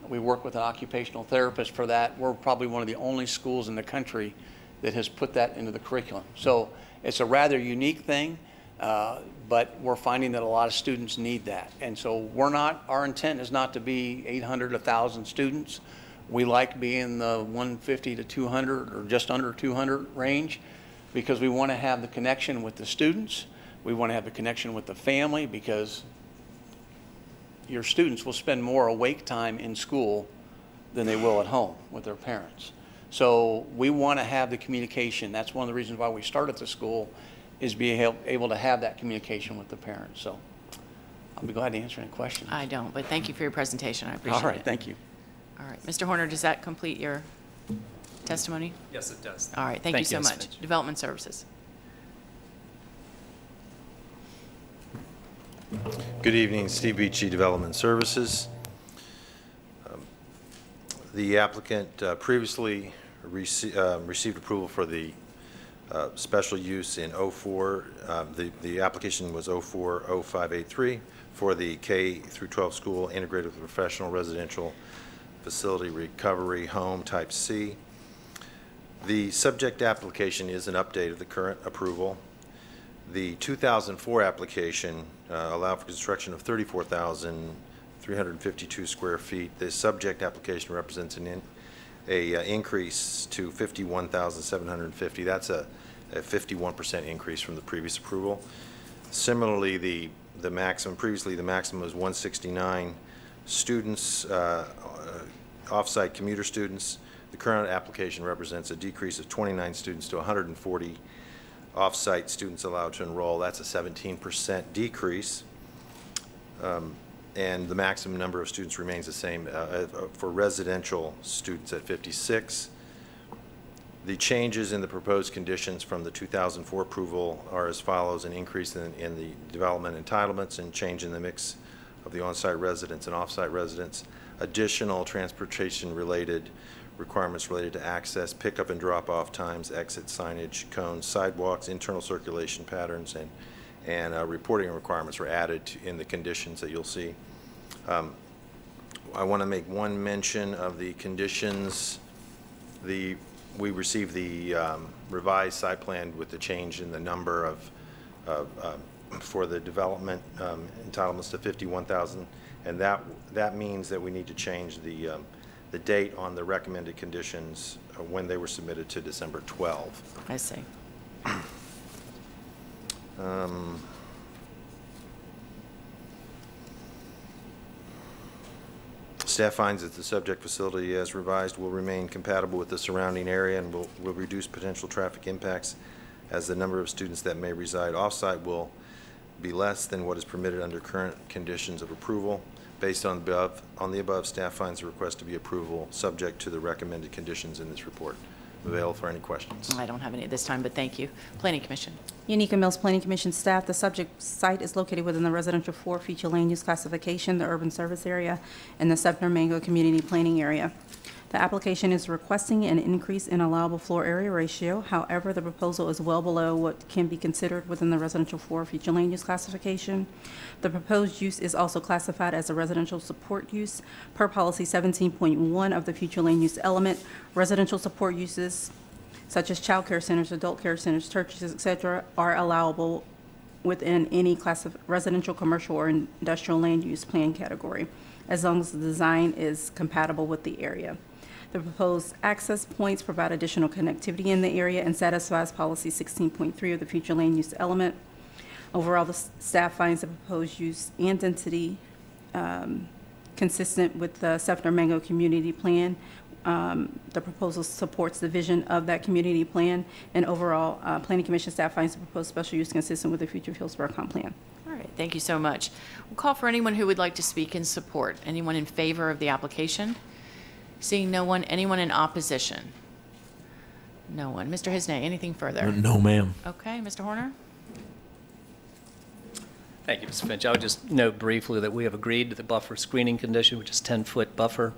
We work with an occupational therapist for that. We're probably one of the only schools in the country that has put that into the curriculum. So it's a rather unique thing, but we're finding that a lot of students need that. And so our intent is not to be 800, 1,000 students. We like being the 150 to 200 or just under 200 range, because we want to have the connection with the students. We want to have the connection with the family, because your students will spend more awake time in school than they will at home with their parents. So we want to have the communication. That's one of the reasons why we started the school, is being able to have that communication with the parents. So I'll be glad to answer any questions. I don't, but thank you for your presentation. I appreciate it. All right, thank you. All right. Mr. Horner, does that complete your testimony? Yes, it does. All right. Thank you so Ms. much. Finch. Development Services. Good evening, Steve Beachy, Development Services. The applicant previously received approval for the special use in 04. The application was 040583 for the K through 12 school integrated with professional residential facility recovery home type C. The subject application is an update of the current approval. The 2004 application allowed for construction of 34,352 square feet. The subject application represents an increase to 51,750. That's a 51% increase from the previous approval. Similarly, the maximum was 169 students, off-site commuter students. The current application represents a decrease of 29 students to 140 off-site students allowed to enroll. That's a 17% decrease. And the maximum number of students remains the same for residential students at 56. The changes in the proposed conditions from the 2004 approval are as follows: an increase in the development entitlements and change in the mix of the on-site residents and off-site residents, additional transportation-related requirements related to access, pickup and drop-off times, exit signage, cones, sidewalks, internal circulation patterns, and reporting requirements were added in the conditions that you'll see. I want to make one mention of the conditions. We received the revised site plan with the change in the number of for the development entitlements to 51,000, and that means that we need to change the date on the recommended conditions when they were submitted to December 12. I see. Staff finds that the subject facility as revised will remain compatible with the surrounding area and will reduce potential traffic impacts, as the number of students that may reside off-site will be less than what is permitted under current conditions of approval. Based on the above, staff finds the request to be approval, subject to the recommended conditions in this report. I'm available for any questions. I don't have any at this time, but thank you. Planning Commission. Unica Mills Planning Commission staff, the subject site is located within the residential 4 future land use classification, the urban service area, and the Sefner Mango Community Planning Area. The application is requesting an increase in allowable floor area ratio. However, the proposal is well below what can be considered within the residential 4 future land use classification. The proposed use is also classified as a residential support use per policy 17.1 of the future land use element. Residential support uses such as child care centers, adult care centers, churches, etc., are allowable within any class of residential, commercial, or industrial land use plan category, as long as the design is compatible with the area. The proposed access points provide additional connectivity in the area and satisfies policy 16.3 of the future land use element. Overall, the staff finds the proposed use and density consistent with the Sefner Mango Community Plan. The proposal supports the vision of that community plan, and overall, Planning Commission staff finds the proposed special use consistent with the future Hillsborough Comp Plan. All right, thank you so much. We'll call for anyone who would like to speak in support. Anyone in favor of the application? Seeing no one, anyone in opposition? No one. Mr. Hisney, anything further? No, ma'am. Okay, Mr. Horner? Thank you, Mr. Finch. I would just note briefly that we have agreed to the buffer screening condition, which is 10-foot buffer,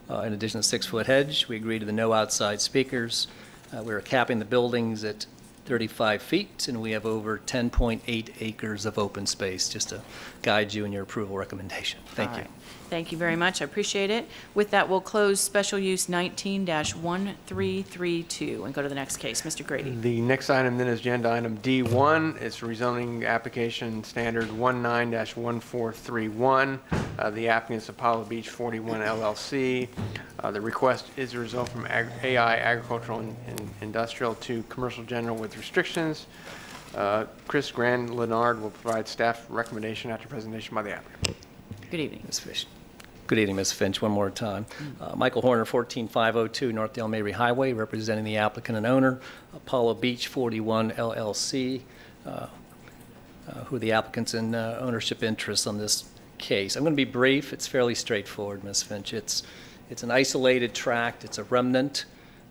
in addition to 6-foot hedge. We agreed to the no outside speakers. We're capping the buildings at 35 feet, and we have over 10.8 acres of open space, just to guide you in your approval recommendation. Thank All you. right. Thank you very much. I appreciate it. With that, we'll close special use 19-1332 and go to the next case. Mr. Grady. The next item then is agenda item D1. It's rezoning application standard 19-1431. The applicant is Apollo Beach 41 LLC. The request is a result from AI Agricultural and Industrial to Commercial General with restrictions. Chris Grand-Leonard will provide staff recommendation after presentation by the applicant. Good evening. Ms. Finch. Good evening, Ms. Finch, one more time. Michael Horner, 14502 North Dale Mabry Highway, representing the applicant and owner, Apollo Beach 41 LLC, who are the applicants and ownership interests on this case. I'm going to be brief. It's fairly straightforward, Ms. Finch. It's an isolated tract. It's a remnant.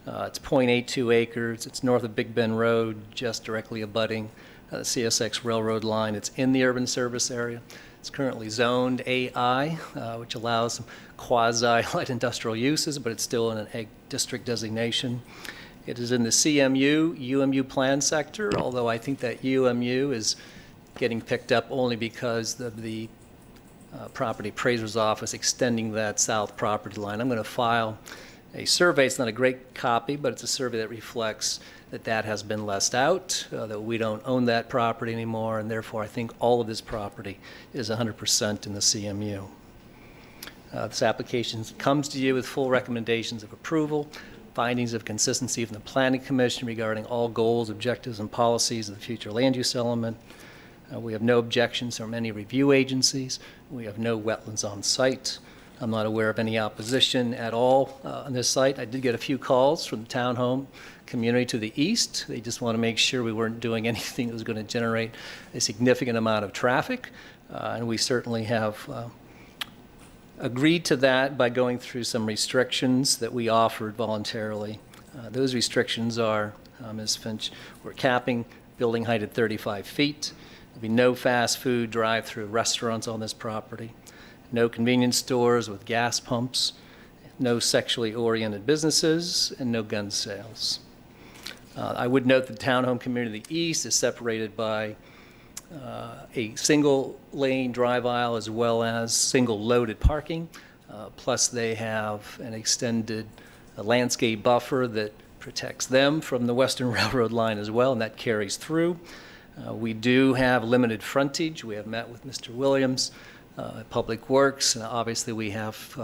It's 0.82 acres. It's north of Big Bend Road, just directly abutting the CSX railroad line. It's in the urban service area. It's currently zoned AI, which allows some quasi-light industrial uses, but it's still in an egg district designation. It is in the CMU, UMU plan sector, although I think that UMU is getting picked up only because of the property appraiser's office extending that south property line. I'm going to file a survey. It's not a great copy, but it's a survey that reflects that has been lessed out, that we don't own that property anymore, and therefore I think all of this property is 100% in the CMU. This application comes to you with full recommendations of approval, findings of consistency from the Planning Commission regarding all goals, objectives, and policies of the future land use element. We have no objections from any review agencies. We have no wetlands on site. I'm not aware of any opposition at all on this site. I did get a few calls from the townhome community to the east. They just want to make sure we weren't doing anything that was going to generate a significant amount of traffic. And we certainly have agreed to that by going through some restrictions that we offered voluntarily. Those restrictions are, Ms. Finch, we're capping building height at 35 feet. There'll be no fast food drive-through restaurants on this property, no convenience stores with gas pumps, no sexually oriented businesses, and no gun sales. I would note the townhome community to the east is separated by a single lane drive aisle as well as single loaded parking. Plus they have an extended landscape buffer that protects them from the Western Railroad line as well, and that carries through. We do have limited frontage. We have met with Mr. Williams at Public Works, and obviously we have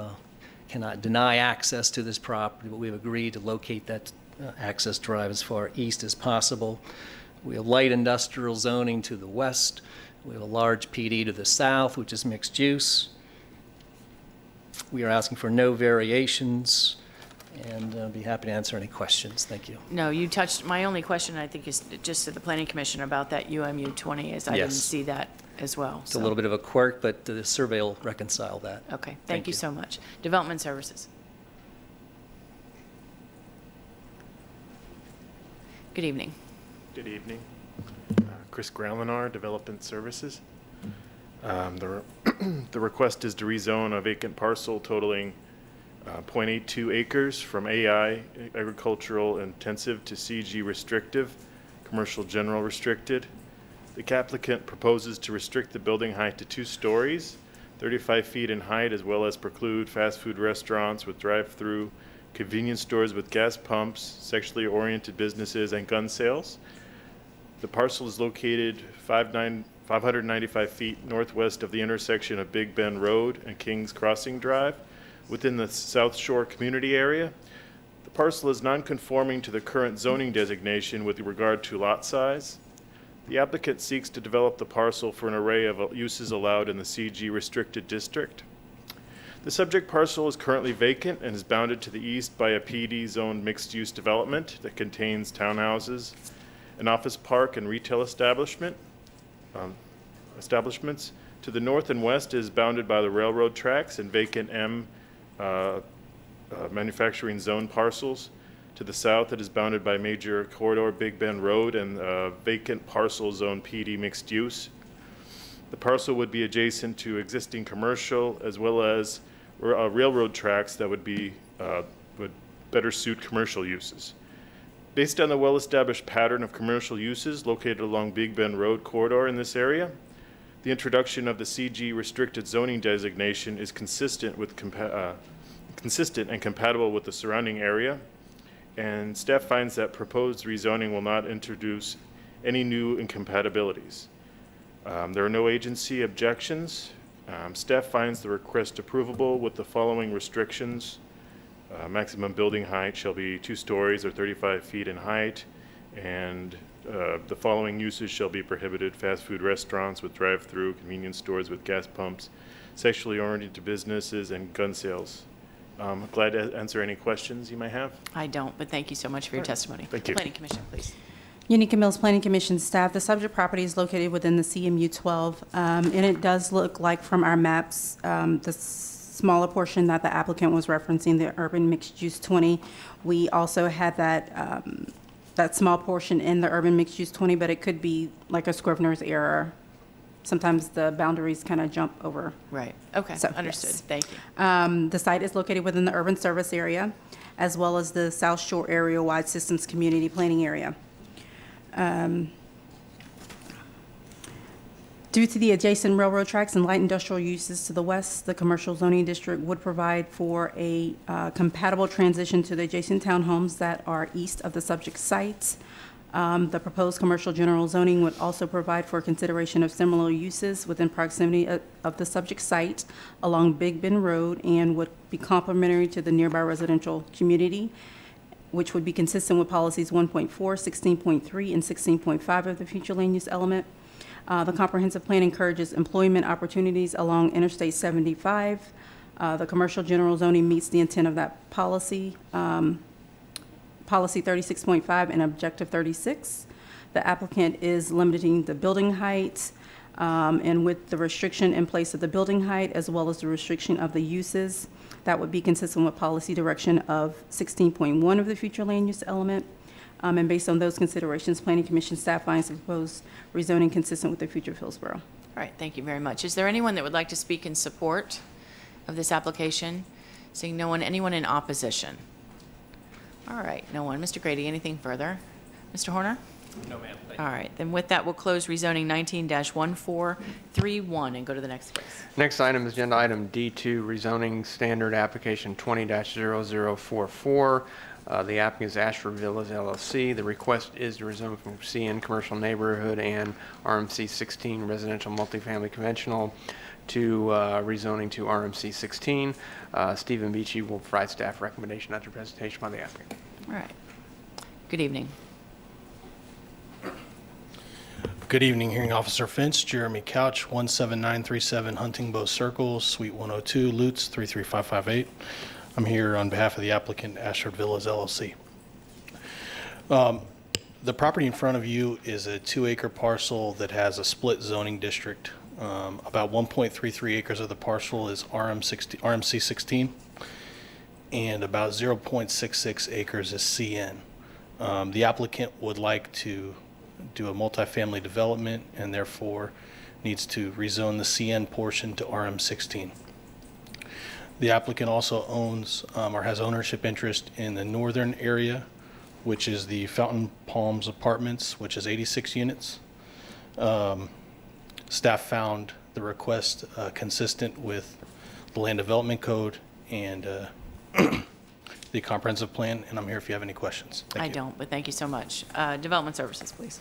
cannot deny access to this property, but we've agreed to locate that access drive as far east as possible. We have light industrial zoning to the west. We have a large PD to the south, which is mixed use. We are asking for no variations and I'll be happy to answer any questions. Thank you. No, you touched, my only question, I think, is just to the planning commission about that UMU 20, as I didn't Yes. see that as well. It's a little bit of a quirk, but the survey will reconcile that. Okay, thank you so much. Development services. Good evening. Good evening. Chris Graulinar, Development Services. The request is to rezone a vacant parcel totaling .82 acres from AI, agricultural intensive, to CG restrictive, commercial general restricted. The applicant proposes to restrict the building height to 2 stories, 35 feet in height, as well as preclude fast food restaurants with drive-through, convenience stores with gas pumps, sexually oriented businesses, and gun sales. The parcel is located 595 feet northwest of the intersection of Big Bend Road and Kings Crossing Drive within the South Shore community area. The parcel is non-conforming to the current zoning designation with regard to lot size. The applicant seeks to develop the parcel for an array of uses allowed in the CG restricted district. The subject parcel is currently vacant and is bounded to the east by a PD-zoned mixed-use development that contains townhouses, an office park, and retail establishments. To the north and west is bounded by the railroad tracks and vacant M manufacturing zone parcels. To the south, it is bounded by major corridor Big Bend Road and vacant parcel zone PD mixed use. The parcel would be adjacent to existing commercial as well as railroad tracks that would better suit commercial uses. Based on the well-established pattern of commercial uses located along Big Bend Road corridor in this area, the introduction of the CG restricted zoning designation is consistent and compatible with the surrounding area, and staff finds that proposed rezoning will not introduce any new incompatibilities. There are no agency objections. Staff finds the request approvable with the following restrictions. Maximum building height shall be 2 stories or 35 feet in height, and the following uses shall be prohibited: fast food restaurants with drive-through, convenience stores with gas pumps, sexually oriented businesses, and gun sales. Glad to answer any questions you may have. I don't, but thank you so much for your testimony. Thank you. Planning commission, please. Unica Mills Planning Commission staff, the subject property is located within the CMU 12, and it does look like from our maps, the smaller portion that the applicant was referencing, the urban mixed use 20. We also had that that small portion in the urban mixed use 20, but it could be like a Scrivener's error. Sometimes the boundaries kind of jump over. Right, okay, So, understood, yes. thank you. The site is located within the urban service area, as well as the South Shore Area-Wide Systems Community Planning Area. Due to the adjacent railroad tracks and light industrial uses to the west, the commercial zoning district would provide for a compatible transition to the adjacent townhomes that are east of the subject site. The proposed commercial general zoning would also provide for consideration of similar uses within proximity of the subject site along Big Bend Road, and would be complementary to the nearby residential community, which would be consistent with policies 1.4, 16.3, and 16.5 of the future land use element. The comprehensive plan encourages employment opportunities along Interstate 75. The commercial general zoning meets the intent of that policy. Policy 36.5 and Objective 36. The applicant is limiting the building height, and with the restriction in place of the building height, as well as the restriction of the uses, that would be consistent with policy direction of 16.1 of the future land use element. And based on those considerations, Planning Commission staff finds the proposed rezoning consistent with the future of Hillsborough. All right, thank you very much. Is there anyone that would like to speak in support of this application? Seeing no one, anyone in opposition? All right, no one. Mr. Grady, anything further? Mr. Horner? No, ma'am. All right, then with that, we'll close rezoning 19-1431 and go to the next place. Next item is agenda item D2, rezoning standard application 20-0044. The applicant is Ashford Villas LLC. The request is to rezone from CN Commercial Neighborhood and RMC 16 Residential Multifamily Conventional to rezoning to RMC 16. Stephen Beachy will provide staff recommendation after presentation by the applicant. All right. Good evening. Good evening, Hearing Officer Finch, Jeremy Couch, 17937 Hunting Bow Circle, Suite 102, Lutz 33558. I'm here on behalf of the applicant, Ashford Villas LLC. The property in front of you is a 2-acre parcel that has a split zoning district. About 1.33 acres of the parcel is RMC 16, and about 0.66 acres is CN. The applicant would like to do a multifamily development and therefore needs to rezone the CN portion to RM16. The applicant also owns or has ownership interest in the northern area, which is the Fountain Palms Apartments, which is 86 units. Staff found the request consistent with the Land Development Code and the comprehensive plan, and I'm here if you have any questions. Thank I you. don't, but thank you so much. Development Services, please.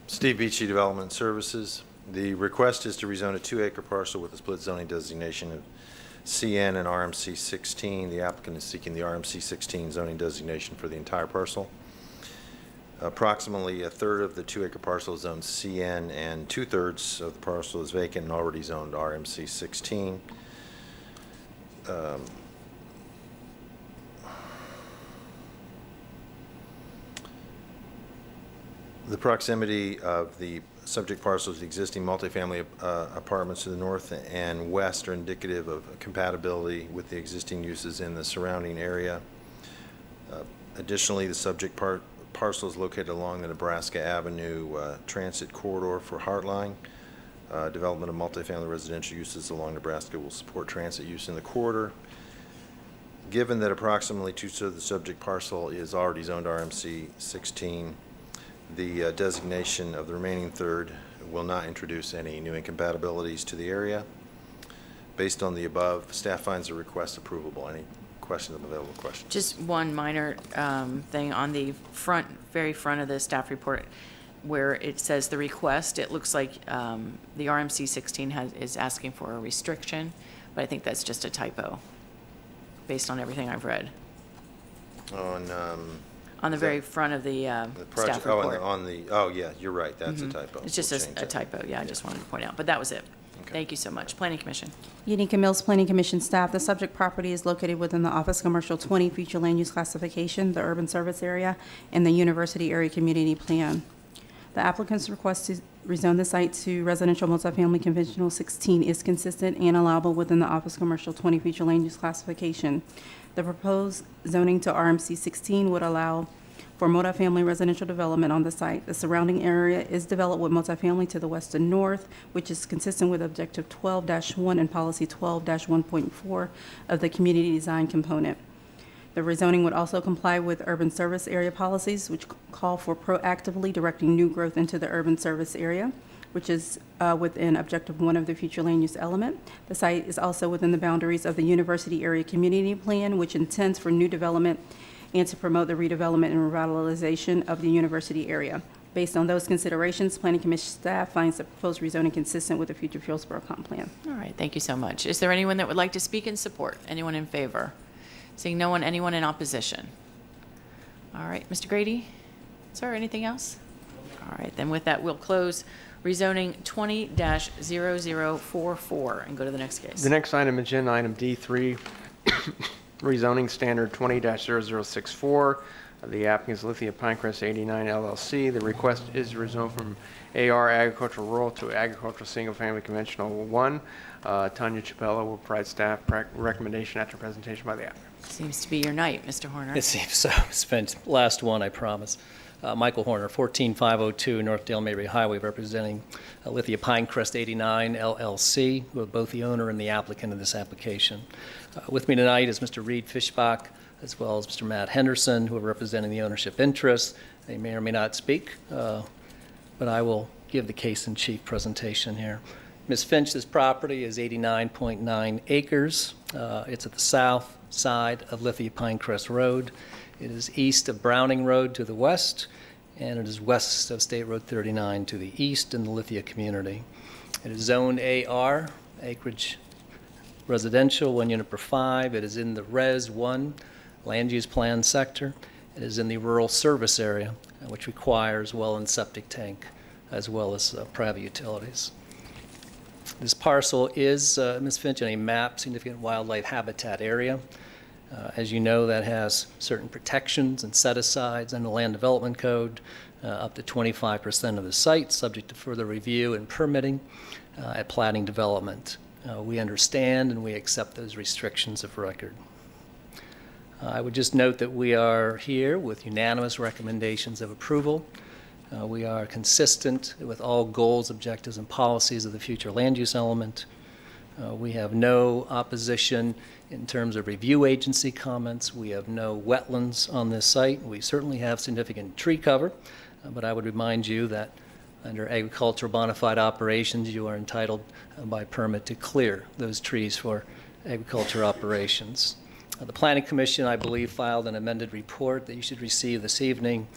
Steve Beachy, Development Services. The request is to rezone a 2-acre parcel with a split zoning designation of CN and RMC 16. The applicant is seeking the RMC 16 zoning designation for the entire parcel. Approximately a third of the 2-acre parcel is zoned CN, and 2/3 of the parcel is vacant and already zoned RMC 16. The proximity of the subject parcels, the existing multifamily apartments to the north and west, are indicative of compatibility with the existing uses in the surrounding area. Additionally, the subject parcel is located along the Nebraska Avenue transit corridor for Heartline. Development of multifamily residential uses along Nebraska will support transit use in the corridor. Given that approximately 2/3 of the subject parcel is already zoned RMC 16, the designation of the remaining third will not introduce any new incompatibilities to the area. Based on the above, staff finds the request approvable. Any questions, available questions? Just one minor thing on the very front of the staff report where it says the request, it looks like the RMC 16 is asking for a restriction, but I think that's just a typo based on everything I've read. On the very front of the staff report. Oh, yeah, you're right, that's a typo. It's just We'll change a that. typo, yeah, I just wanted to point out, but that was it. Thank you so much. Planning Commission. Unica Mills Planning Commission staff, the subject property is located within the Office Commercial 20 Future Land Use Classification, the Urban Service Area, and the University Area Community Plan. The applicant's request to rezone the site to residential multifamily conventional 16 is consistent and allowable within the Office Commercial 20 Future Land Use Classification. The proposed zoning to RMC 16 would allow for multifamily residential development on the site. The surrounding area is developed with multifamily to the west and north, which is consistent with Objective 12-1 and Policy 12-1.4 of the Community Design Component. The rezoning would also comply with urban service area policies, which call for proactively directing new growth into the urban service area, which is within Objective 1 of the future land use element. The site is also within the boundaries of the University Area Community Plan, which intends for new development and to promote the redevelopment and revitalization of the university area. Based on those considerations, Planning Commission staff finds the proposed rezoning consistent with the future Hillsborough Comp Plan. All right, thank you so much. Is there anyone that would like to speak in support? Anyone in favor? Seeing no one, anyone in opposition? All right, Mr. Grady? Sir, anything else? All right, then with that, we'll close rezoning 20-0044 and go to the next case. The next item, agenda item D3, rezoning standard 20-0064. The applicant is Lithia Pinecrest 89 LLC. The request is to rezone from AR agricultural rural to agricultural single-family conventional 1. Tanya Chapello will provide staff recommendation after presentation by the applicant. Seems to be your night, Mr. Horner. It seems so. Spent last one, I promise. Michael Horner, 14502 North Dale Mabry Highway, representing Lithia Pinecrest 89 LLC, who are both the owner and the applicant of this application. With me tonight is Mr. Reed Fishbach, as well as Mr. Matt Henderson, who are representing the ownership interests. They may or may not speak, but I will give the case-in-chief presentation here. Ms. Finch's property is 89.9 acres. It's at the south side of Lithia Pinecrest Road. It is east of Browning Road to the west, and it is west of State Road 39 to the east in the Lithia community. It is zoned AR, acreage residential, 1 unit per 5. It is in the Res 1 land use plan sector. It is in the rural service area, which requires well and septic tank as well as private utilities. This parcel is, Ms. Finch, in a MAP significant wildlife habitat area. As you know, that has certain protections and set-asides in the Land Development Code, up to 25% of the site, subject to further review and permitting at plating development. We understand and we accept those restrictions of record. I would just note that we are here with unanimous recommendations of approval. We are consistent with all goals, objectives, and policies of the future land use element. We have no opposition in terms of review agency comments. We have no wetlands on this site. We certainly have significant tree cover, but I would remind you that under agricultural bona fide operations, you are entitled by permit to clear those trees for agriculture operations. The Planning Commission, I believe, filed an amended report that you should receive this evening.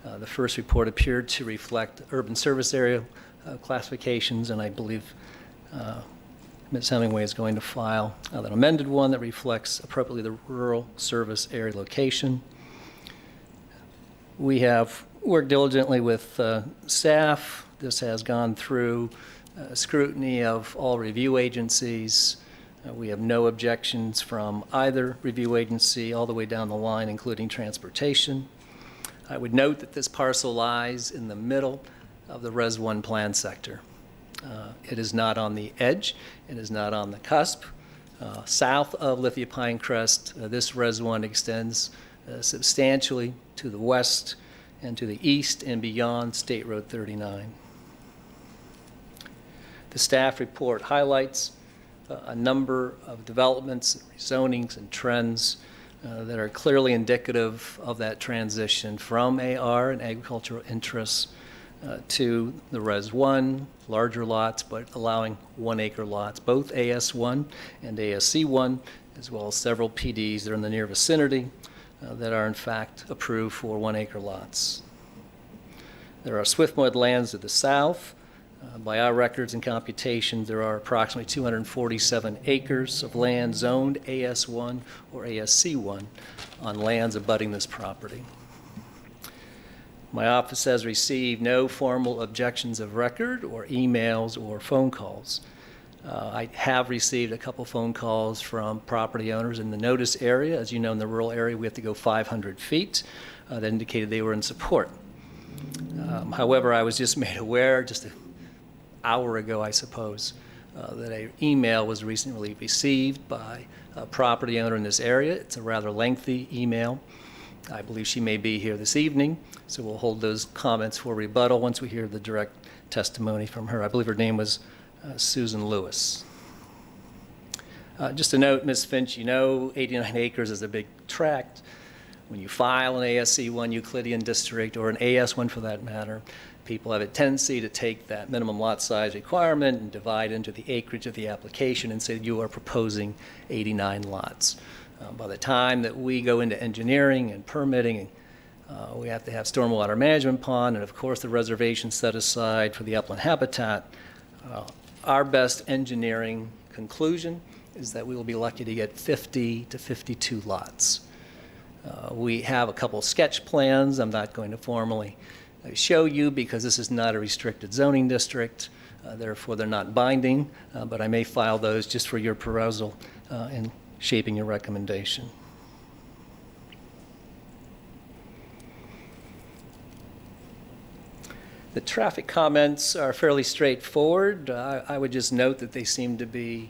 The first report appeared to reflect urban service area classifications, and I believe Ms. Hemingway is going to file an amended one that reflects appropriately the rural service area location. We have worked diligently with staff. This has gone through scrutiny of all review agencies. We have no objections from either review agency all the way down the line, including transportation. I would note that this parcel lies in the middle of the Res 1 plan sector. It is not on the edge. It is not on the cusp. South of Lithia Pinecrest, this Res 1 extends substantially to the west and to the east and beyond State Road 39. The staff report highlights a number of developments, rezonings, and trends that are clearly indicative of that transition from AR and agricultural interests to the Res 1, larger lots, but allowing 1 acre lots, both AS1 and ASC1, as well as several PDs that are in the near vicinity that are in fact approved for 1 acre lots. There are Swiftmud lands to the south. By our records and computations, there are approximately 247 acres of land zoned AS1 or ASC1 on lands abutting this property. My office has received no formal objections of record or emails or phone calls. I have received a couple phone calls from property owners in the notice area. As you know, in the rural area, we have to go 500 feet. That indicated they were in support. However, I was just made aware just an hour ago, I suppose, that an email was recently received by a property owner in this area. It's a rather lengthy email. I believe she may be here this evening, so we'll hold those comments for rebuttal once we hear the direct testimony from her. I believe her name was Susan Lewis. Just a note, Ms. Finch, you know 89 acres is a big tract. When you file an ASC1 Euclidean district, or an AS1 for that matter, people have a tendency to take that minimum lot size requirement and divide into the acreage of the application and say you are proposing 89 lots. By the time that we go into engineering and permitting, we have to have stormwater management pond and of course the reservation set aside for the upland habitat. Our best engineering conclusion is that we will be lucky to get 50 to 52 lots. We have a couple sketch plans I'm not going to formally show you because this is not a restricted zoning district, therefore they're not binding, but I may file those just for your perusal in shaping your recommendation. The traffic comments are fairly straightforward. I would just note that they seem to be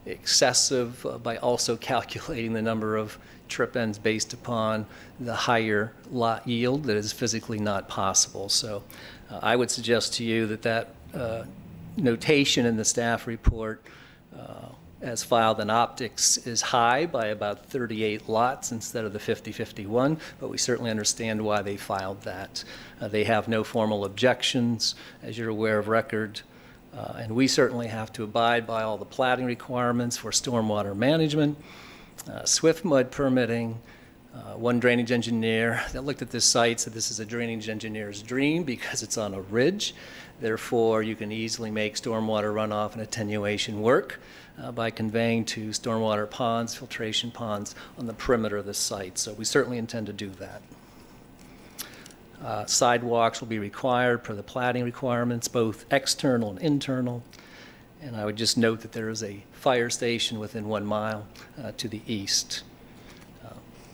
excessive by also calculating the number of trip ends based upon the higher lot yield that is physically not possible. So I would suggest to you that that notation in the staff report as filed in optics is high by about 38 lots instead of the 50-51, but we certainly understand why they filed that. They have no formal objections, as you're aware of record, and we certainly have to abide by all the platting requirements for stormwater management, Swiftmud permitting. One drainage engineer that looked at this site said this is a drainage engineer's dream because it's on a ridge. Therefore, you can easily make stormwater runoff and attenuation work by conveying to stormwater ponds, filtration ponds on the perimeter of the site. So we certainly intend to do that. Sidewalks will be required per the plating requirements, both external and internal. And I would just note that there is a fire station within 1 mile to the east.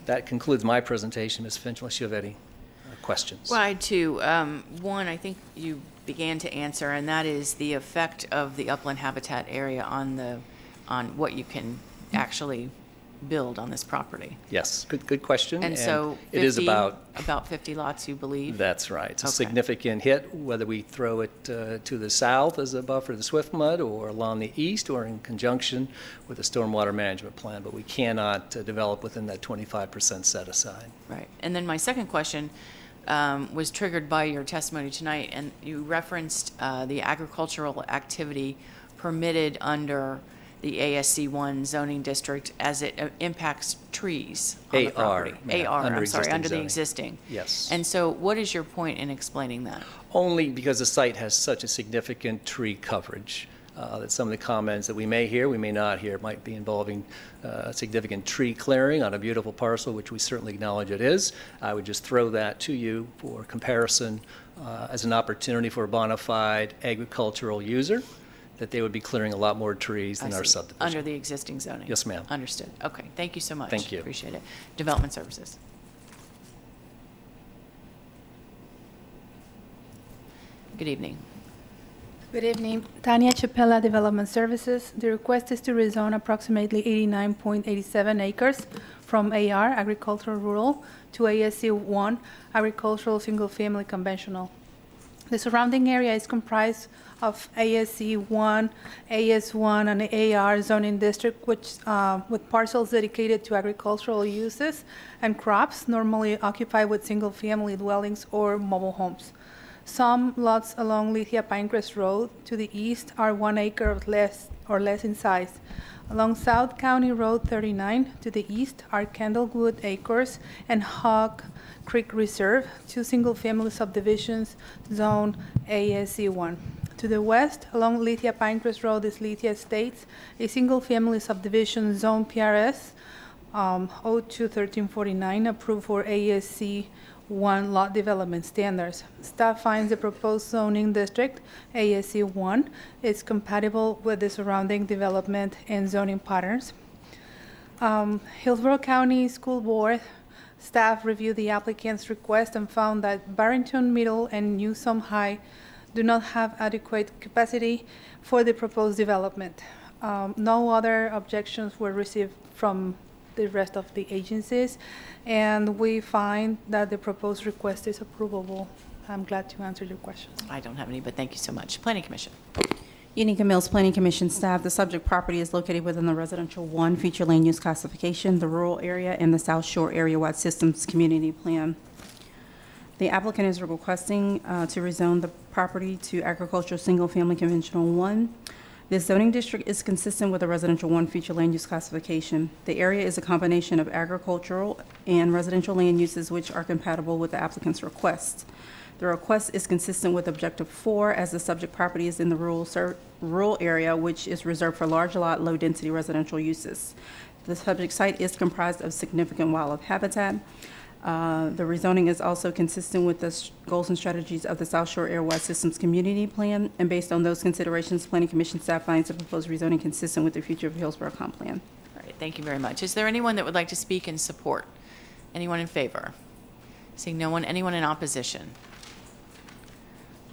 That concludes my presentation, Ms. Finch, unless you have any questions. Well, I had two. One, I think you began to answer, and that is the effect of the upland habitat area on what you can actually build on this property. Yes, good question. And so it is about 50 lots, you believe? That's right. It's a Okay. significant hit, whether we throw it to the south as a buffer to the swift mud, or along the east, or in conjunction with a stormwater management plan. But we cannot develop within that 25% set aside. Right. And then my second question was triggered by your testimony tonight, and you referenced the agricultural activity permitted under the ASC1 zoning district as it impacts trees on the property. ma'am, AR, under I'm sorry, existing under the zoning. existing. Yes. And so what is your point in explaining that? Only because the site has such a significant tree coverage that some of the comments that we may hear, we may not hear, might be involving significant tree clearing on a beautiful parcel, which we certainly acknowledge it is. I would just throw that to you for comparison as an opportunity for a bona fide agricultural user, that they would be clearing a lot more trees than I our see. subdivision. Under the existing zoning? Yes, ma'am. Understood. Okay, thank you so much. Thank you. Appreciate it. Development Services. Good evening. Good evening. Tanya Chapella, Development Services. The request is to rezone approximately 89.87 acres from AR, Agricultural Rural, to ASC 1, Agricultural Single Family Conventional. The surrounding area is comprised of ASC 1, AS1, and AR zoning district, which with parcels dedicated to agricultural uses and crops normally occupied with single-family dwellings or mobile homes. Some lots along Lithia Pinecrest Road to the east are 1 acre or less in size. Along South County Road 39 to the east are Candlewood Acres and Hog Creek Reserve, 2 single-family subdivisions, zone ASC1. To the west, along Lithia Pinecrest Road is Lithia Estates, a single-family subdivision, zone PRS, 02-1349, approved for ASC 1 lot development standards. Staff finds the proposed zoning district, ASC 1, is compatible with the surrounding development and zoning patterns. Hillsborough County School Board staff reviewed the applicant's request and found that Barrington Middle and Newsom High do not have adequate capacity for the proposed development. No other objections were received from the rest of the agencies, and we find that the proposed request is approvable. I'm glad to answer your questions. I don't have any, but thank you so much. Planning Commission. Unica Mills Planning Commission staff, the subject property is located within the Residential 1 Future Land Use Classification, the rural area, and the South Shore Area-Wide Systems Community Plan. The applicant is requesting to rezone the property to Agricultural Single Family Conventional 1. This zoning district is consistent with the Residential 1 Future Land Use Classification. The area is a combination of agricultural and residential land uses which are compatible with the applicant's request. The request is consistent with Objective 4 as the subject property is in the rural area, which is reserved for large lot, low-density residential uses. The subject site is comprised of significant wildlife habitat. The rezoning is also consistent with the goals and strategies of the South Shore Area-Wide Systems Community Plan, and based on those considerations, Planning Commission staff finds the proposed rezoning consistent with the future of Hillsborough Comp Plan. All right, thank you very much. Is there anyone that would like to speak in support? Anyone in favor? Seeing no one, anyone in opposition?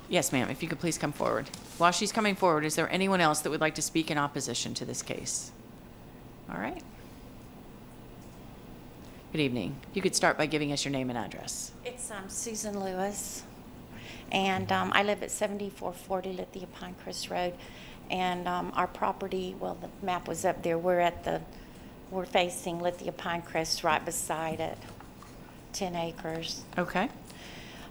Yes, ma'am, if you could please come forward. While she's coming forward, is there anyone else that would like to speak in opposition to this case? All right. Good evening. You could start by giving us your name and address. It's Susan Lewis, and I live at 7440 Lithia Pinecrest Road, and our property, well, the map was up there. We're facing Lithia Pinecrest right beside it, 10 acres. Okay.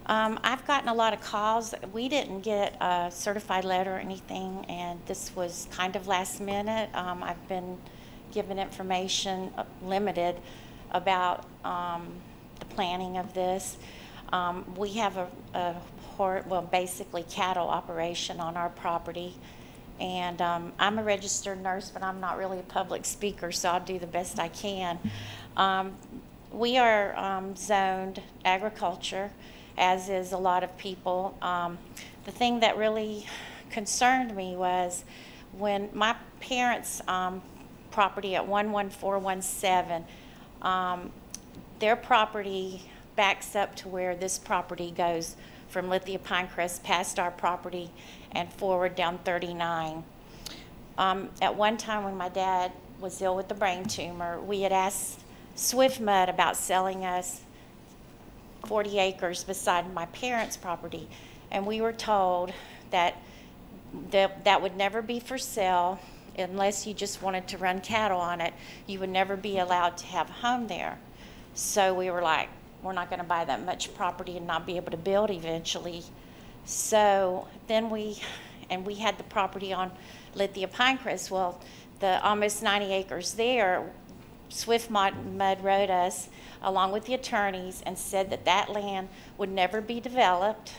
I've gotten a lot of calls. We didn't get a certified letter or anything, and this was kind of last minute. I've been given information, limited, about the planning of this. We have basically cattle operation on our property, and I'm a registered nurse, but I'm not really a public speaker, so I'll do the best I can. We are zoned agriculture, as is a lot of people. The thing that really concerned me was when my parents' property at 11417, their property backs up to where this property goes from Lithia Pinecrest past our property and forward down 39. At one time when my dad was ill with a brain tumor, we had asked Swift Mud about selling us 40 acres beside my parents' property, and we were told that that would never be for sale unless you just wanted to run cattle on it. You would never be allowed to have a home there. So we were like, we're not going to buy that much property and not be able to build eventually. So then we had the property on Lithia Pinecrest. Well, the almost 90 acres there, Swift Mud wrote us, along with the attorneys, and said that that land would never be developed,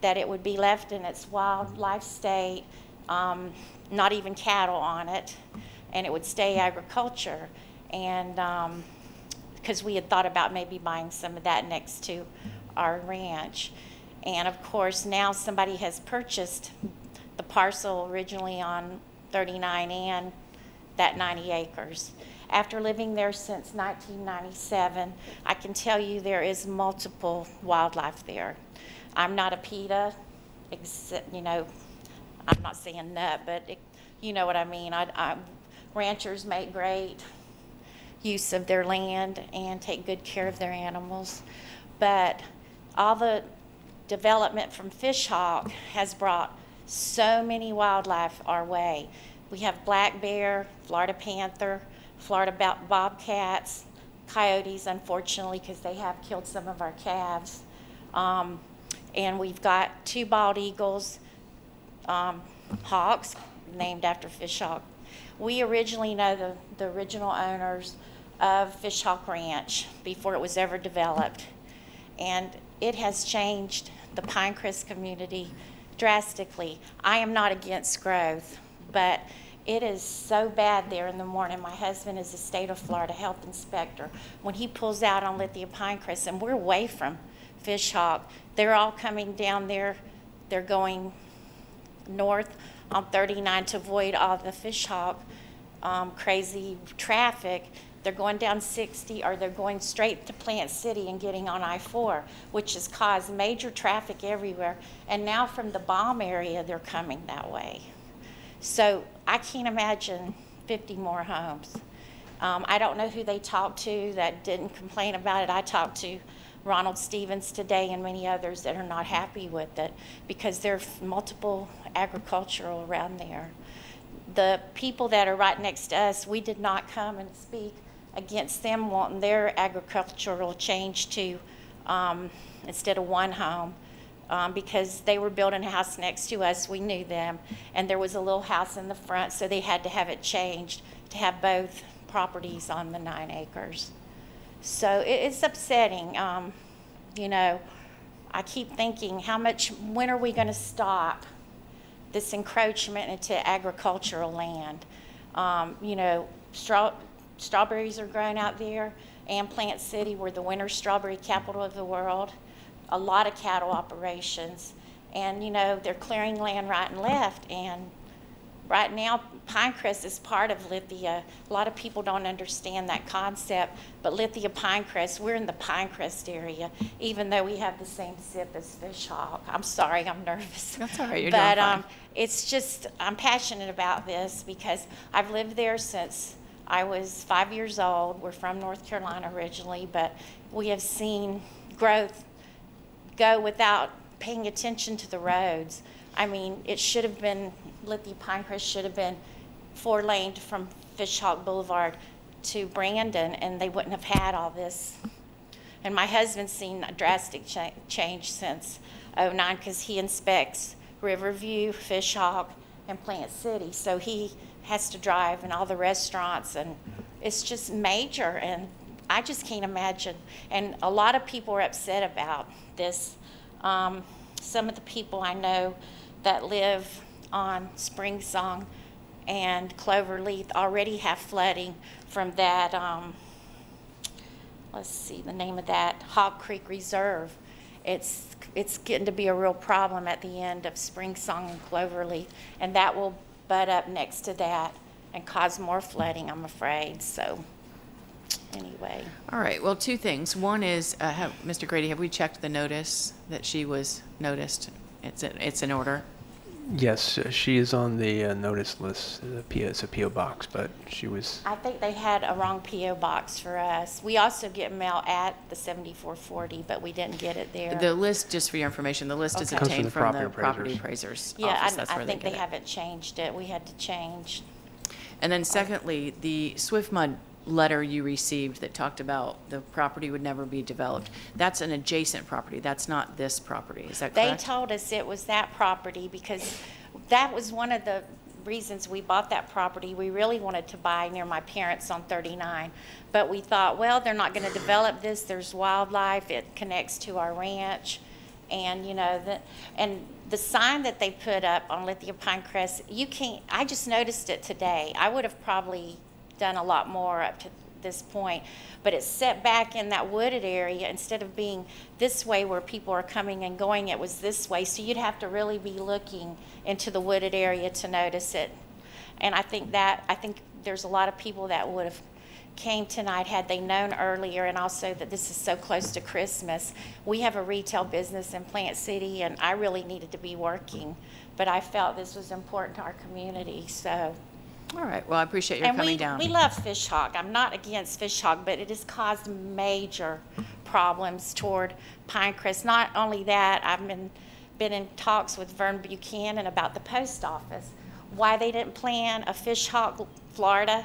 that it would be left in its wildlife state, not even cattle on it, and it would stay agriculture. And because we had thought about maybe buying some of that next to our ranch. And of course, now somebody has purchased the parcel originally on 39 and that 90 acres. After living there since 1997, I can tell you there is multiple wildlife there. I'm not a PETA, except, I'm not saying nut, but you know what I mean. Ranchers make great use of their land and take good care of their animals. But all the development from fish hawk has brought so many wildlife our way. We have black bear, Florida panther, Florida bobcats, coyotes, unfortunately, because they have killed some of our calves. And we've got 2 bald eagles, hawks, named after fish hawk. We originally know the original owners of Fish Hawk Ranch before it was ever developed. And it has changed the Pinecrest community drastically. I am not against growth, but it is so bad there in the morning. My husband is a state of Florida health inspector. When he pulls out on Lithia Pinecrest, and we're away from Fish Hawk, they're all coming down there. They're going north on 39 to avoid all the Fish Hawk crazy traffic. They're going down 60, or they're going straight to Plant City and getting on I-4, which has caused major traffic everywhere. And now from the bomb area, they're coming that way. So I can't imagine 50 more homes. I don't know who they talked to that didn't complain about it. I talked to Ronald Stevens today and many others that are not happy with it because there are multiple agricultural around there. The people that are right next to us, we did not come and speak against them wanting their agricultural change to instead of one home because they were building a house next to us. We knew them, and there was a little house in the front, so they had to have it changed to have both properties on the 9 acres. So it's upsetting. I keep thinking, when are we going to stop this encroachment into agricultural land? Strawberries are grown out there, and Plant City, we're the winter strawberry capital of the world. A lot of cattle operations, and they're clearing land right and left. And right now, Pinecrest is part of Lithia. A lot of people don't understand that concept, but Lithia Pinecrest, we're in the Pinecrest area, even though we have the same zip as Fish Hawk. I'm sorry, I'm nervous. That's all right, you're doing fine. It's just, I'm passionate about this because I've lived there since I was 5 years old. We're from North Carolina originally, but we have seen growth go without paying attention to the roads. I mean, it should have been, Lithia Pinecrest should have been 4-laned from Fish Hawk Boulevard to Brandon, and they wouldn't have had all this. And my husband's seen a drastic change since '09 because he inspects Riverview, Fish Hawk, and Plant City. So he has to drive and all the restaurants, and it's just major, and I just can't imagine. And a lot of people are upset about this. Some of the people I know that live on Spring Song and Cloverleaf already have flooding from that, let's see the name of that, Hog Creek Reserve. it's getting to be a real problem at the end of Spring Song and Cloverleaf, and that will butt up next to that and cause more flooding, I'm afraid. So anyway. All right, well, two things. One is, Mr. Grady, have we checked the notice that she was noticed? It's in order? Yes, she is on the notice list. It's a P.O. box, but she was... I think they had a wrong P.O. box for us. We also get mail at the 7440, but we didn't get it there. The list, just for your information, the list is Okay. obtained Comes from from the the property property appraiser's Yeah, office. That's I where think they they get it. haven't changed it. We had to change. And then secondly, the SwiftMud letter you received that talked about the property would never be developed, that's an adjacent property. That's not this property. Is that They correct? told us it was that property because that was one of the reasons we bought that property. We really wanted to buy near my parents on 39, but we thought, well, they're not going to develop this. There's wildlife. It connects to our ranch. And, you know, the sign that they put up on Lithia Pinecrest, you can't, I just noticed it today. I would have probably done a lot more up to this point, but it's set back in that wooded area instead of being this way where people are coming and going. It was this way, so you'd have to really be looking into the wooded area to notice it. And I think there's a lot of people that would have came tonight had they known earlier, and also that this is so close to Christmas. We have a retail business in Plant City, and I really needed to be working, but I felt this was important to our community. So. All right, well, I appreciate your coming down. We love fish hawk. I'm not against fish hawk, but it has caused major problems toward Pinecrest. Not only that, I've been in talks with Vern Buchanan about the post office, why they didn't plan a fish hawk, Florida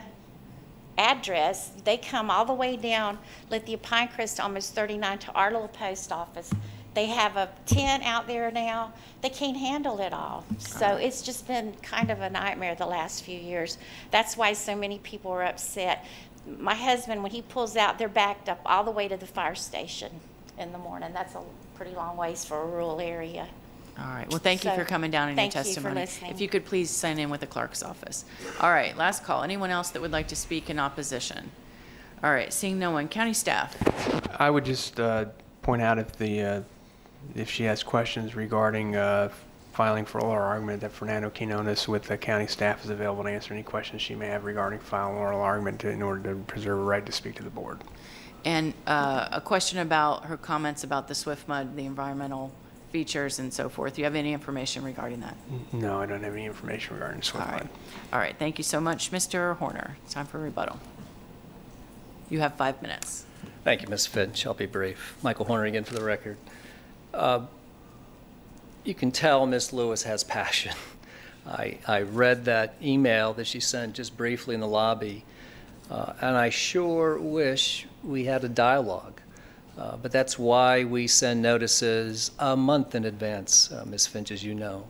address. They come all the way down Lithia Pinecrest, almost 39, to our little post office. They have a 10 out there now. They can't handle it all. So it's just been kind of a nightmare the last few years. That's why so many people are upset. My husband, when he pulls out, they're backed up all the way to the fire station in the morning. That's a pretty long ways for a rural area. All right, well, thank you So, for coming down and your thank you for testimony. listening. If you could please sign in with the clerk's office. All right, last call. Anyone else that would like to speak in opposition? All right, seeing no one. County staff. I would just point out if she has questions regarding filing for oral argument, that Fernando Quinones with the county staff is available to answer any questions she may have regarding filing oral argument in order to preserve a right to speak to the board. And a question about her comments about the SwiftMud, the environmental features and so forth. Do you have any information regarding that? No, I don't have any information regarding SwiftMud. All right, thank you so much. Mr. Horner, it's time for rebuttal. You have 5 minutes. Thank you, Ms. Finch. I'll be brief. Michael Horner again for the record. You can tell Ms. Lewis has passion. I read that email that she sent just briefly in the lobby, and I sure wish we had a dialogue. But that's why we send notices a month in advance, Ms. Finch, as you know.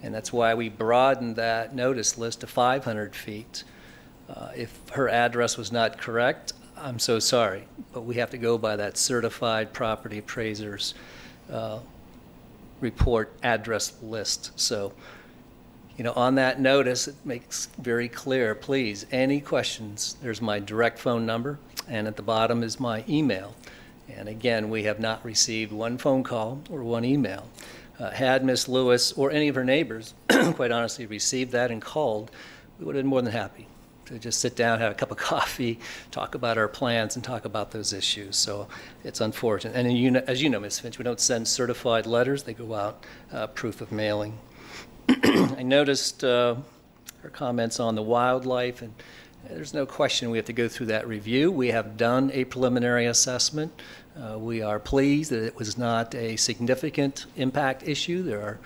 And that's why we broadened that notice list to 500 feet. If her address was not correct, I'm so sorry, but we have to go by that certified property appraiser's report address list. So, you know, on that notice, it makes very clear, please, any questions, there's my direct phone number, and at the bottom is my email. And again, we have not received one phone call or one email. Had Ms. Lewis or any of her neighbors, quite honestly, received that and called, we would have been more than happy to just sit down, have a cup of coffee, talk about our plans, and talk about those issues. So it's unfortunate. And you know, as you know, Ms. Finch, we don't send certified letters. They go out proof of mailing. I noticed her comments on the wildlife, and there's no question we have to go through that review. We have done a preliminary assessment. We are pleased that it was not a significant impact issue. There are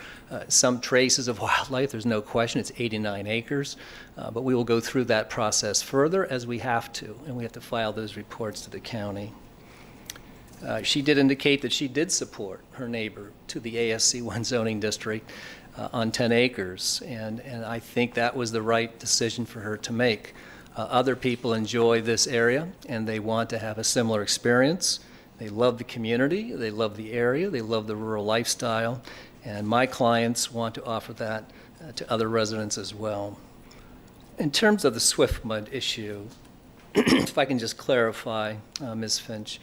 some traces of wildlife. There's no question. It's 89 acres. But we will go through that process further as we have to, and we have to file those reports to the county. She did indicate that she did support her neighbor to the ASC 1 zoning district on 10 acres, and I think that was the right decision for her to make. Other people enjoy this area, and they want to have a similar experience. They love the community, they love the area, they love the rural lifestyle, and my clients want to offer that to other residents as well. In terms of the SwiftMud issue, if I can just clarify, Ms. Finch,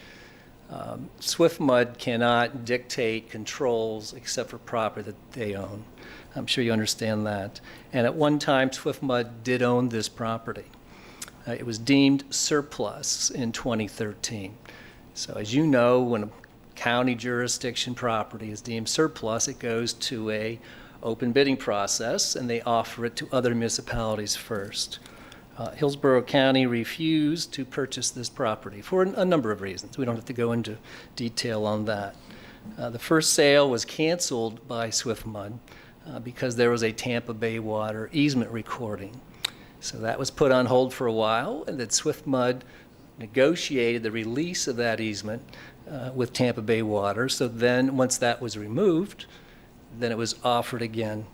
Swift Mud cannot dictate controls except for property that they own. I'm sure you understand that. And at one time, Swift Mud did own this property. It was deemed surplus in 2013. So as you know, when a county jurisdiction property is deemed surplus, it goes to a open bidding process, and they offer it to other municipalities first. Hillsborough County refused to purchase this property for a number of reasons. We don't have to go into detail on that. The first sale was canceled by Swift Mud because there was a Tampa Bay Water easement recording. So that was put on hold for a while, and then Swift Mud negotiated the release of that easement with Tampa Bay Water. So then, once that was removed, then it was offered again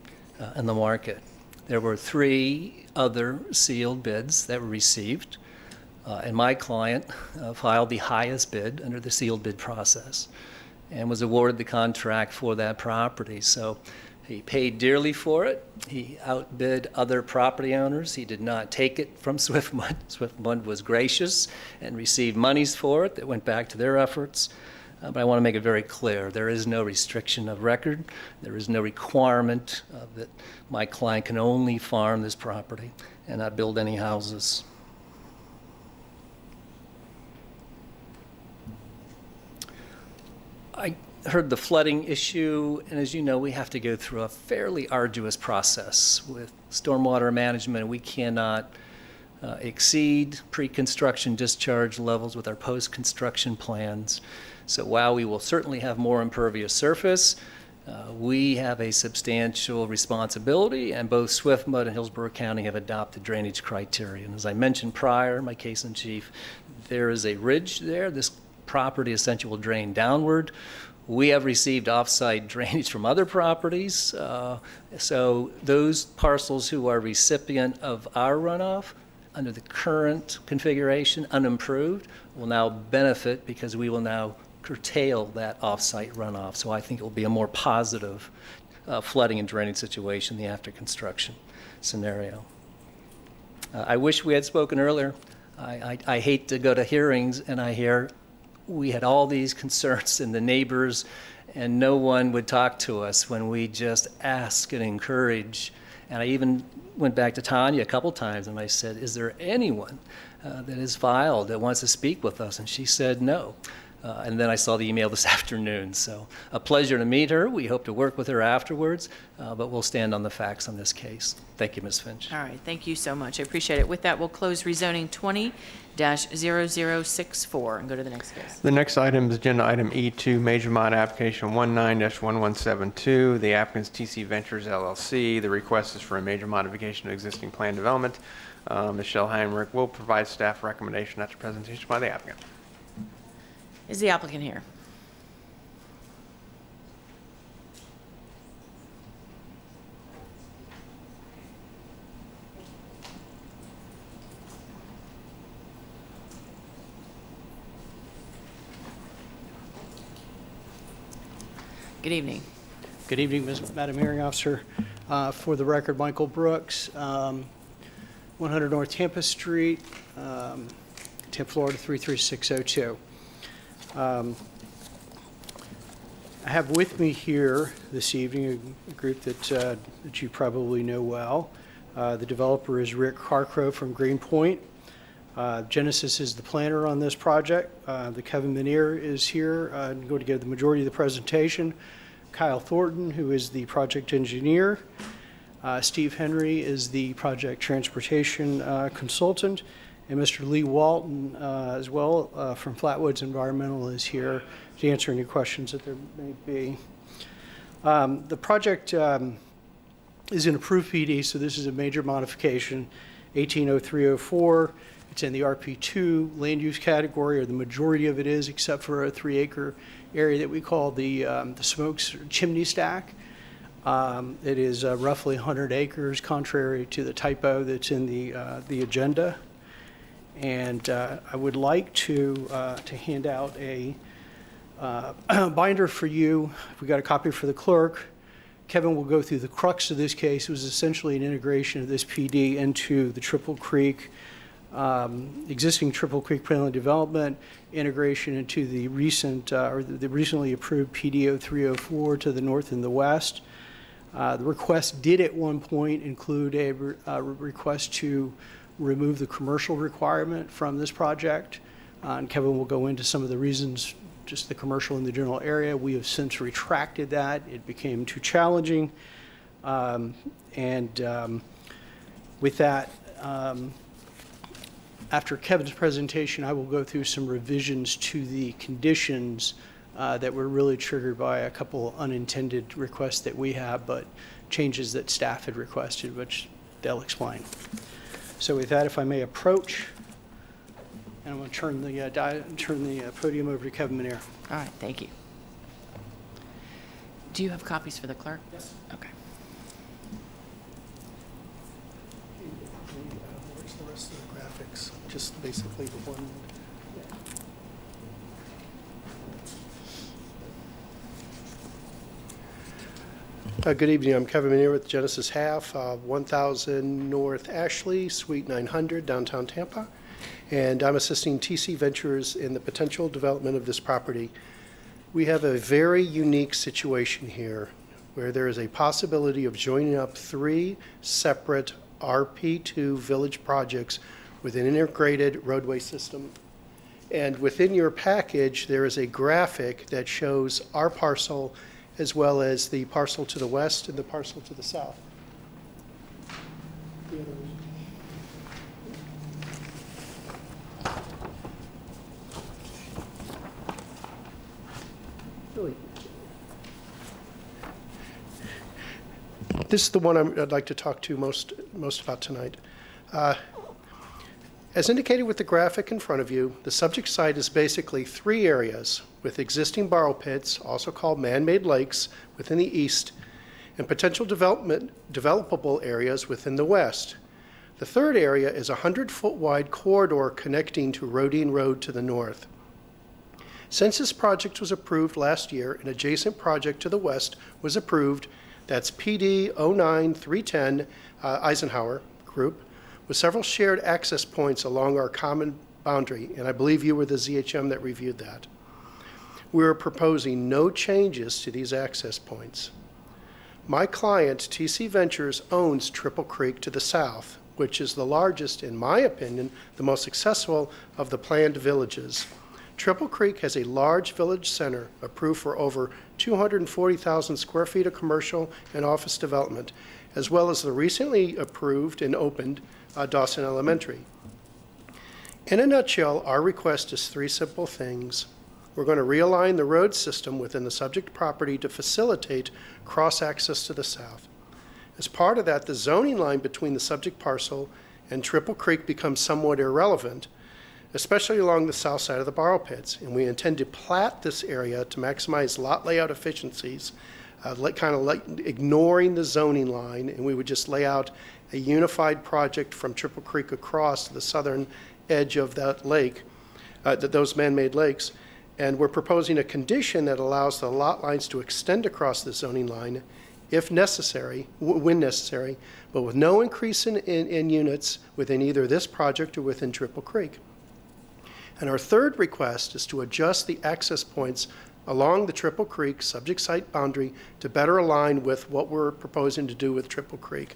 in the market. There were 3 other sealed bids that were received, and my client filed the highest bid under the sealed bid process and was awarded the contract for that property. So he paid dearly for it. He outbid other property owners. He did not take it from Swift Mud. Swift Mud was gracious and received monies for it that went back to their efforts. But I want to make it very clear, there is no restriction of record. There is no requirement that my client can only farm this property and not build any houses. I heard the flooding issue, and as you know, we have to go through a fairly arduous process with stormwater management. We cannot exceed pre-construction discharge levels with our post-construction plans. So while we will certainly have more impervious surface, we have a substantial responsibility, and both Swift Mud and Hillsborough County have adopted drainage criteria. And as I mentioned prior, my case in chief, there is a ridge there. This property essentially will drain downward. We have received off-site drainage from other properties. So those parcels who are recipient of our runoff under the current configuration, unimproved, will now benefit because we will now curtail that off-site runoff. So I think it will be a more positive flooding and drainage situation in the after-construction scenario. I wish we had spoken earlier. I hate to go to hearings and I hear we had all these concerns and the neighbors, and no one would talk to us when we just ask and encourage. And I even went back to Tanya a couple times and I said, is there anyone that has filed that wants to speak with us? And she said no. And then I saw the email this afternoon. So a pleasure to meet her. We hope to work with her afterwards, but we'll stand on the facts on this case. Thank you, Ms. Finch. All right, thank you so much. I appreciate it. With that, we'll close rezoning 20-0064 and go to the next case. The next item is agenda item E2, major mod application 19-1172. The applicant's TC Ventures LLC. The request is for a major modification of existing plan development. Michelle Heinrich will provide staff recommendation after presentation by the applicant. Is the applicant here? Good evening. Good evening, Madam Hearing Officer. For the record, Michael Brooks, 100 North Tampa Street, Tampa, Florida 33602. I have with me here this evening a group that you probably know well. The developer is Rick Harcrow from Greenpoint. Genesis is the planner on this project. The Kevin Minier is here going to give the majority of the presentation. Kyle Thornton, who is the project engineer. Steve Henry is the project transportation consultant. And Mr. Lee Walton as well from Flatwoods Environmental is here to answer any questions that there may be. The project is an approved PD, so this is a major modification, 180304. It's in the RP2 land use category, or the majority of it is, except for a 3-acre area that we call the smokes chimney stack. It is roughly 100 acres, contrary to the typo that's in the agenda. And I would like to hand out a binder for you. We got a copy for the clerk. Kevin will go through the crux of this case. It was essentially an integration of this PD into the Triple Creek existing Triple Creek Planning Development, integration into the recent, or the recently approved PDO 304 to the north and the west. The request did at one point include a request to remove the commercial requirement from this project. And Kevin will go into some of the reasons, just the commercial in the general area. We have since retracted that. It became too challenging. With that, after Kevin's presentation, I will go through some revisions to the conditions that were really triggered by a couple unintended requests that we have, but changes that staff had requested, which they'll explain. So with that, if I may approach, and I'm going to turn the podium over to Kevin Menier. All right, thank you. Do you have copies for the clerk? Yes. Okay. Where's the rest of the graphics? Just basically the one. Good evening. I'm Kevin Menier with Genesis Half, 1000 North Ashley, Suite 900, downtown Tampa. And I'm assisting TC Ventures in the potential development of this property. We have a very unique situation here where there is a possibility of joining up 3 separate RP2 village projects with an integrated roadway system. And within your package, there is a graphic that shows our parcel as well as the parcel to the west and the parcel to the south. This is the one I'd like to talk to most about tonight. As indicated with the graphic in front of you, the subject site is basically 3 areas with existing borrow pits, also called man-made lakes, within the east, and potential developable areas within the west. The third area is a 100-foot wide corridor connecting to Rodine Road to the north. Since this project was approved last year, an adjacent project to the west was approved. That's PD 09310 Eisenhower Group, with several shared access points along our common boundary, and I believe you were the ZHM that reviewed that. We are proposing no changes to these access points. My client, TC Ventures, owns Triple Creek to the south, which is the largest, in my opinion, the most successful of the planned villages. Triple Creek has a large village center approved for over 240,000 square feet of commercial and office development, as well as the recently approved and opened Dawson Elementary. In a nutshell, our request is 3 simple things. We're going to realign the road system within the subject property to facilitate cross-access to the south. As part of that, the zoning line between the subject parcel and Triple Creek becomes somewhat irrelevant, especially along the south side of the borrow pits, and we intend to plat this area to maximize lot layout efficiencies, ignoring the zoning line, and we would just lay out a unified project from Triple Creek across to the southern edge of that lake, those man-made lakes. And we're proposing a condition that allows the lot lines to extend across the zoning line if necessary, when necessary, but with no increase in units within either this project or within Triple Creek. And our third request is to adjust the access points along the Triple Creek subject site boundary to better align with what we're proposing to do with Triple Creek.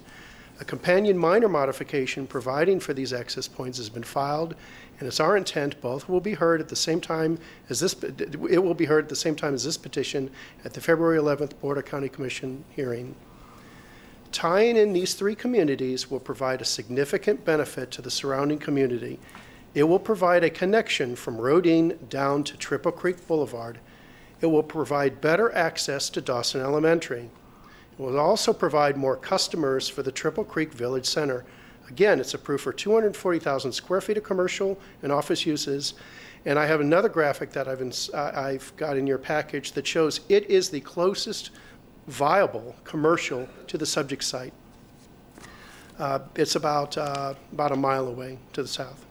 A companion minor modification providing for these access points has been filed, and it's our intent both will be heard at the same time as this, it will be heard at the same time as this petition at the February 11th Board of County Commission hearing. Tying in these 3 communities will provide a significant benefit to the surrounding community. It will provide a connection from Rodine down to Triple Creek Boulevard. It will provide better access to Dawson Elementary. It will also provide more customers for the Triple Creek Village Center. Again, it's approved for 240,000 square feet of commercial and office uses. And I have another graphic that I've got in your package that shows it is the closest viable commercial to the subject site. It's about a mile away to the south.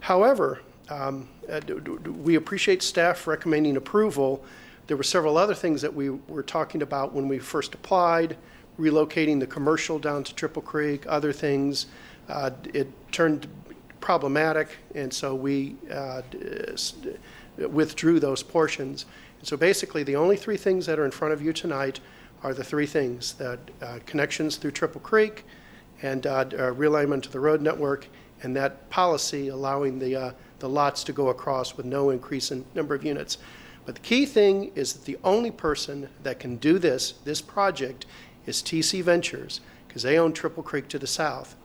However, we appreciate staff recommending approval. There were several other things that we were talking about when we first applied, relocating the commercial down to Triple Creek, other things. It turned problematic, and so we withdrew those portions. And so basically, the only three things that are in front of you tonight are the three things, that connections through Triple Creek, and realignment to the road network, and that policy allowing the lots to go across with no increase in number of units. But the key thing is that the only person that can do this project is TC Ventures, because they own Triple Creek to the south.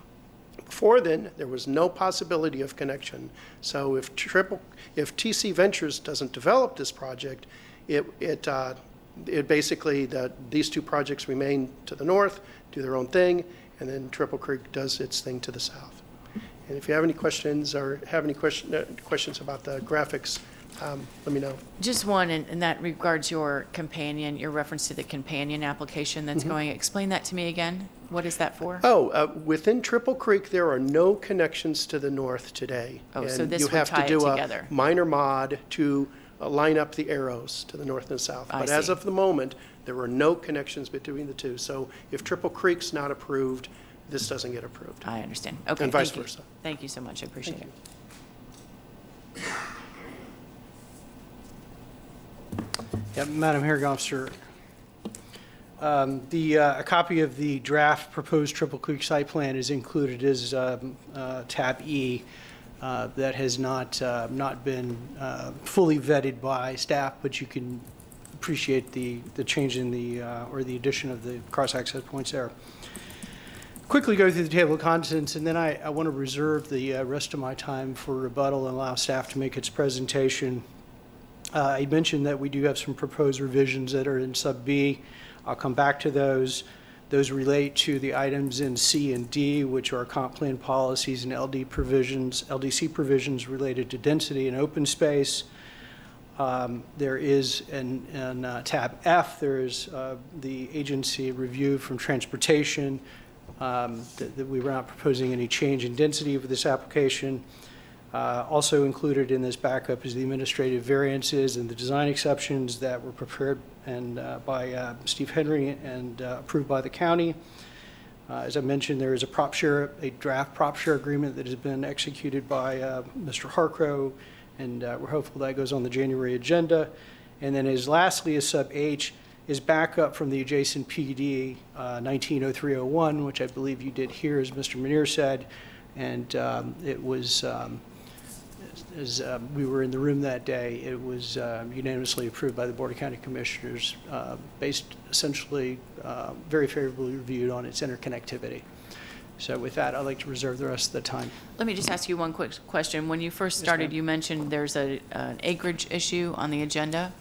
Before then, there was no possibility of connection. So if TC Ventures doesn't develop this project, it basically, these two projects remain to the north, do their own thing, and then Triple Creek does its thing to the south. And if you have any questions or have any questions about the graphics, let me know. Just one, and that regards your reference to the companion application that's going. Explain that to me again. What is that for? Within Triple Creek, there are no connections to the north today. Oh, so this you would have tie to do it together. a minor mod to line up the arrows to the north and south. I But as see. of the moment, there are no connections between the two. So if Triple Creek's not approved, this doesn't get approved. I understand. Okay. And vice thank you. versa. Thank you so much. I appreciate it. Madam Hearing Officer, a copy of the draft proposed Triple Creek site plan is included as tab E. That has not been fully vetted by staff, but you can appreciate the change in or the addition of the cross-access points there. Quickly go through the table of contents, and then I want to reserve the rest of my time for rebuttal and allow staff to make its presentation. I mentioned that we do have some proposed revisions that are in sub B. I'll come back to those. Those relate to the items in C and D, which are comp plan policies and LDC provisions related to density and open space. There is in tab F, there is the agency review from transportation, that we were not proposing any change in density for this application. Also included in this backup is the administrative variances and the design exceptions that were prepared by Steve Henry and approved by the county. As I mentioned, there is a draft prop share agreement that has been executed by Mr. Harcrow, and we're hopeful that goes on the January agenda. And then lastly, as sub H, is backup from the adjacent PD 190301, which I believe you did hear, as Mr. Muneer said, and it was, as we were in the room that day, it was unanimously approved by the Board of County Commissioners, based essentially very favorably reviewed on its interconnectivity. So with that, I'd like to reserve the rest of the time. Let me just ask you one quick question. When you first started, you mentioned there's an acreage issue on the agenda.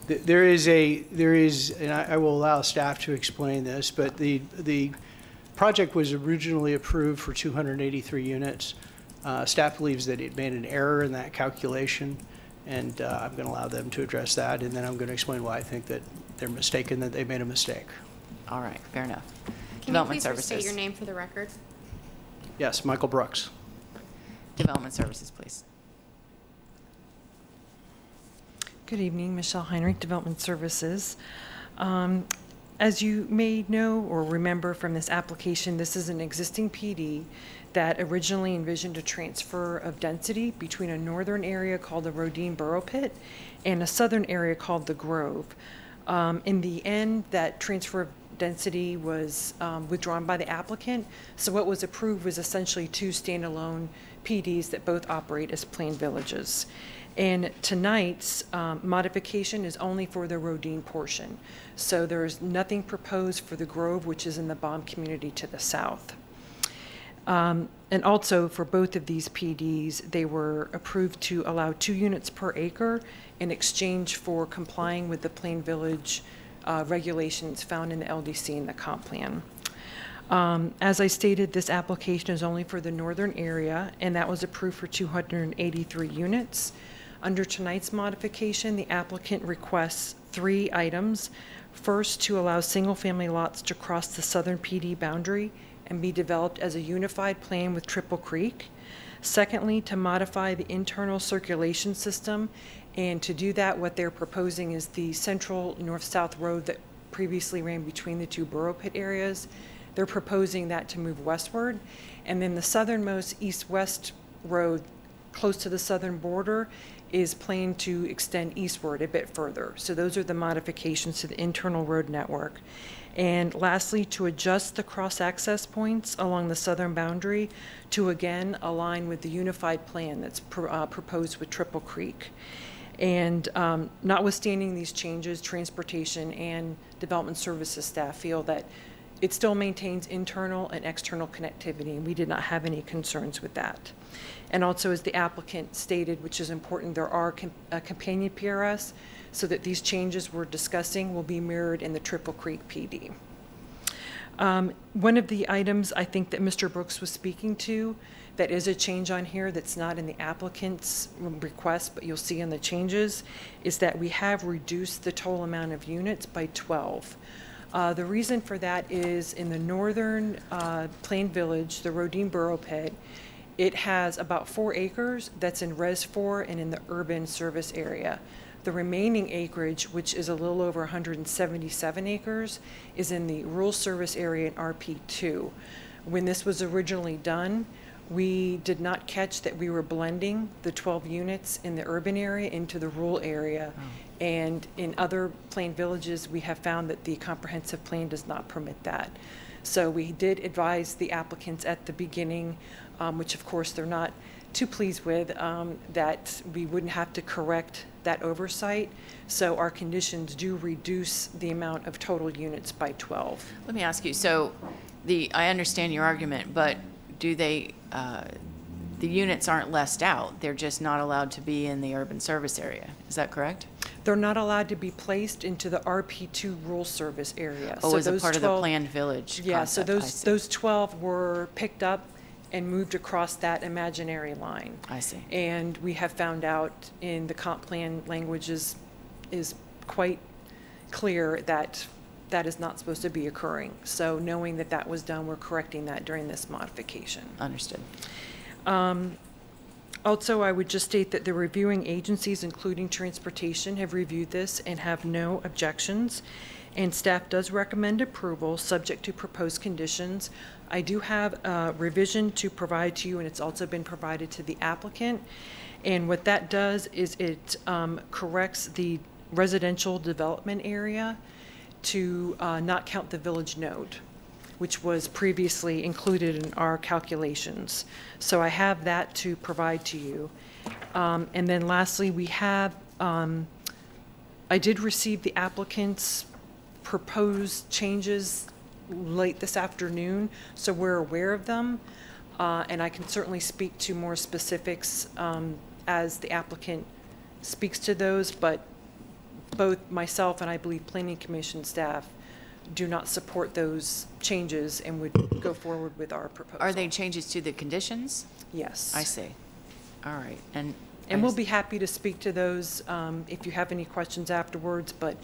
There is, and I will allow staff to explain this, but the project was originally approved for 283 units. Staff believes that it made an error in that calculation, and I'm going to allow them to address that, and then I'm going to explain why I think that they're mistaken, that they made a mistake. All right, fair enough. Can you please restate your name for the record? Yes, Michael Brooks. Development Services, please. Good evening, Michelle Heinrich, Development Services. As you may know or remember from this application, this is an existing PD that originally envisioned a transfer of density between a northern area called the Rodine Borough Pit and a southern area called the Grove. In the end, that transfer of density was withdrawn by the applicant, so what was approved was essentially two standalone PDs that both operate as planned villages. And tonight's modification is only for the Rodine portion. So there's nothing proposed for the Grove, which is in the Baum community to the south. And also for both of these PDs, they were approved to allow 2 units per acre in exchange for complying with the Plain Village regulations found in the LDC and the comp plan. As I stated, this application is only for the northern area, and that was approved for 283 units. Under tonight's modification, the applicant requests 3 items. First, to allow single-family lots to cross the southern PD boundary and be developed as a unified plan with Triple Creek. Secondly, to modify the internal circulation system, and to do that, what they're proposing is the central north-south road that previously ran between the 2 Borough Pit areas They're proposing that to move westward. And then the southernmost east-west road close to the southern border is planned to extend eastward a bit further. So those are the modifications to the internal road network. And lastly, to adjust the cross-access points along the southern boundary to again align with the unified plan that's proposed with Triple Creek. And notwithstanding these changes, transportation and development services staff feel that it still maintains internal and external connectivity, and we did not have any concerns with that. And also, as the applicant stated, which is important, there are a companion PRS, so that these changes we're discussing will be mirrored in the Triple Creek PD. One of the items I think that Mr. Brooks was speaking to, that is a change on here that's not in the applicant's request, but you'll see in the changes, is that we have reduced the total amount of units by 12. The reason for that is in the northern Plain Village, the Rodine Borough Pit, it has about 4 acres that's in Res 4 and in the urban service area. The remaining acreage, which is a little over 177 acres, is in the rural service area in RP2. When this was originally done, we did not catch that we were blending the 12 units in the urban area into the rural area. And in other Plain villages, we have found that the comprehensive plan does not permit that. So we did advise the applicants at the beginning, which of course they're not too pleased with, that we wouldn't have to correct that oversight. So our conditions do reduce the amount of total units by 12. Let me ask you, so I understand your argument, but do they, the units aren't lessed out, they're just not allowed to be in the urban service area, is that correct? They're not allowed to be placed into the RP2 rural service area. Oh, So as a those part of the 12 planned village Yeah, so concept, I see. those 12 were picked up and moved across that imaginary line. I see. And we have found out in the comp plan language is quite clear that that is not supposed to be occurring. So knowing that that was done, we're correcting that during this modification. Understood. Also, I would just state that the reviewing agencies, including transportation, have reviewed this and have no objections. And staff does recommend approval, subject to proposed conditions. I do have a revision to provide to you, and it's also been provided to the applicant. And what that does is it corrects the residential development area to not count the village node, which was previously included in our calculations. So I have that to provide to you. And then lastly, we have, I did receive the applicant's proposed changes late this afternoon, so we're aware of them. And I can certainly speak to more specifics as the applicant speaks to those, but both myself and I believe Planning Commission staff do not support those changes and would go forward with our proposal. Are they changes to the conditions? Yes. I see. All right. And we'll be happy to speak to those if you have any questions afterwards, but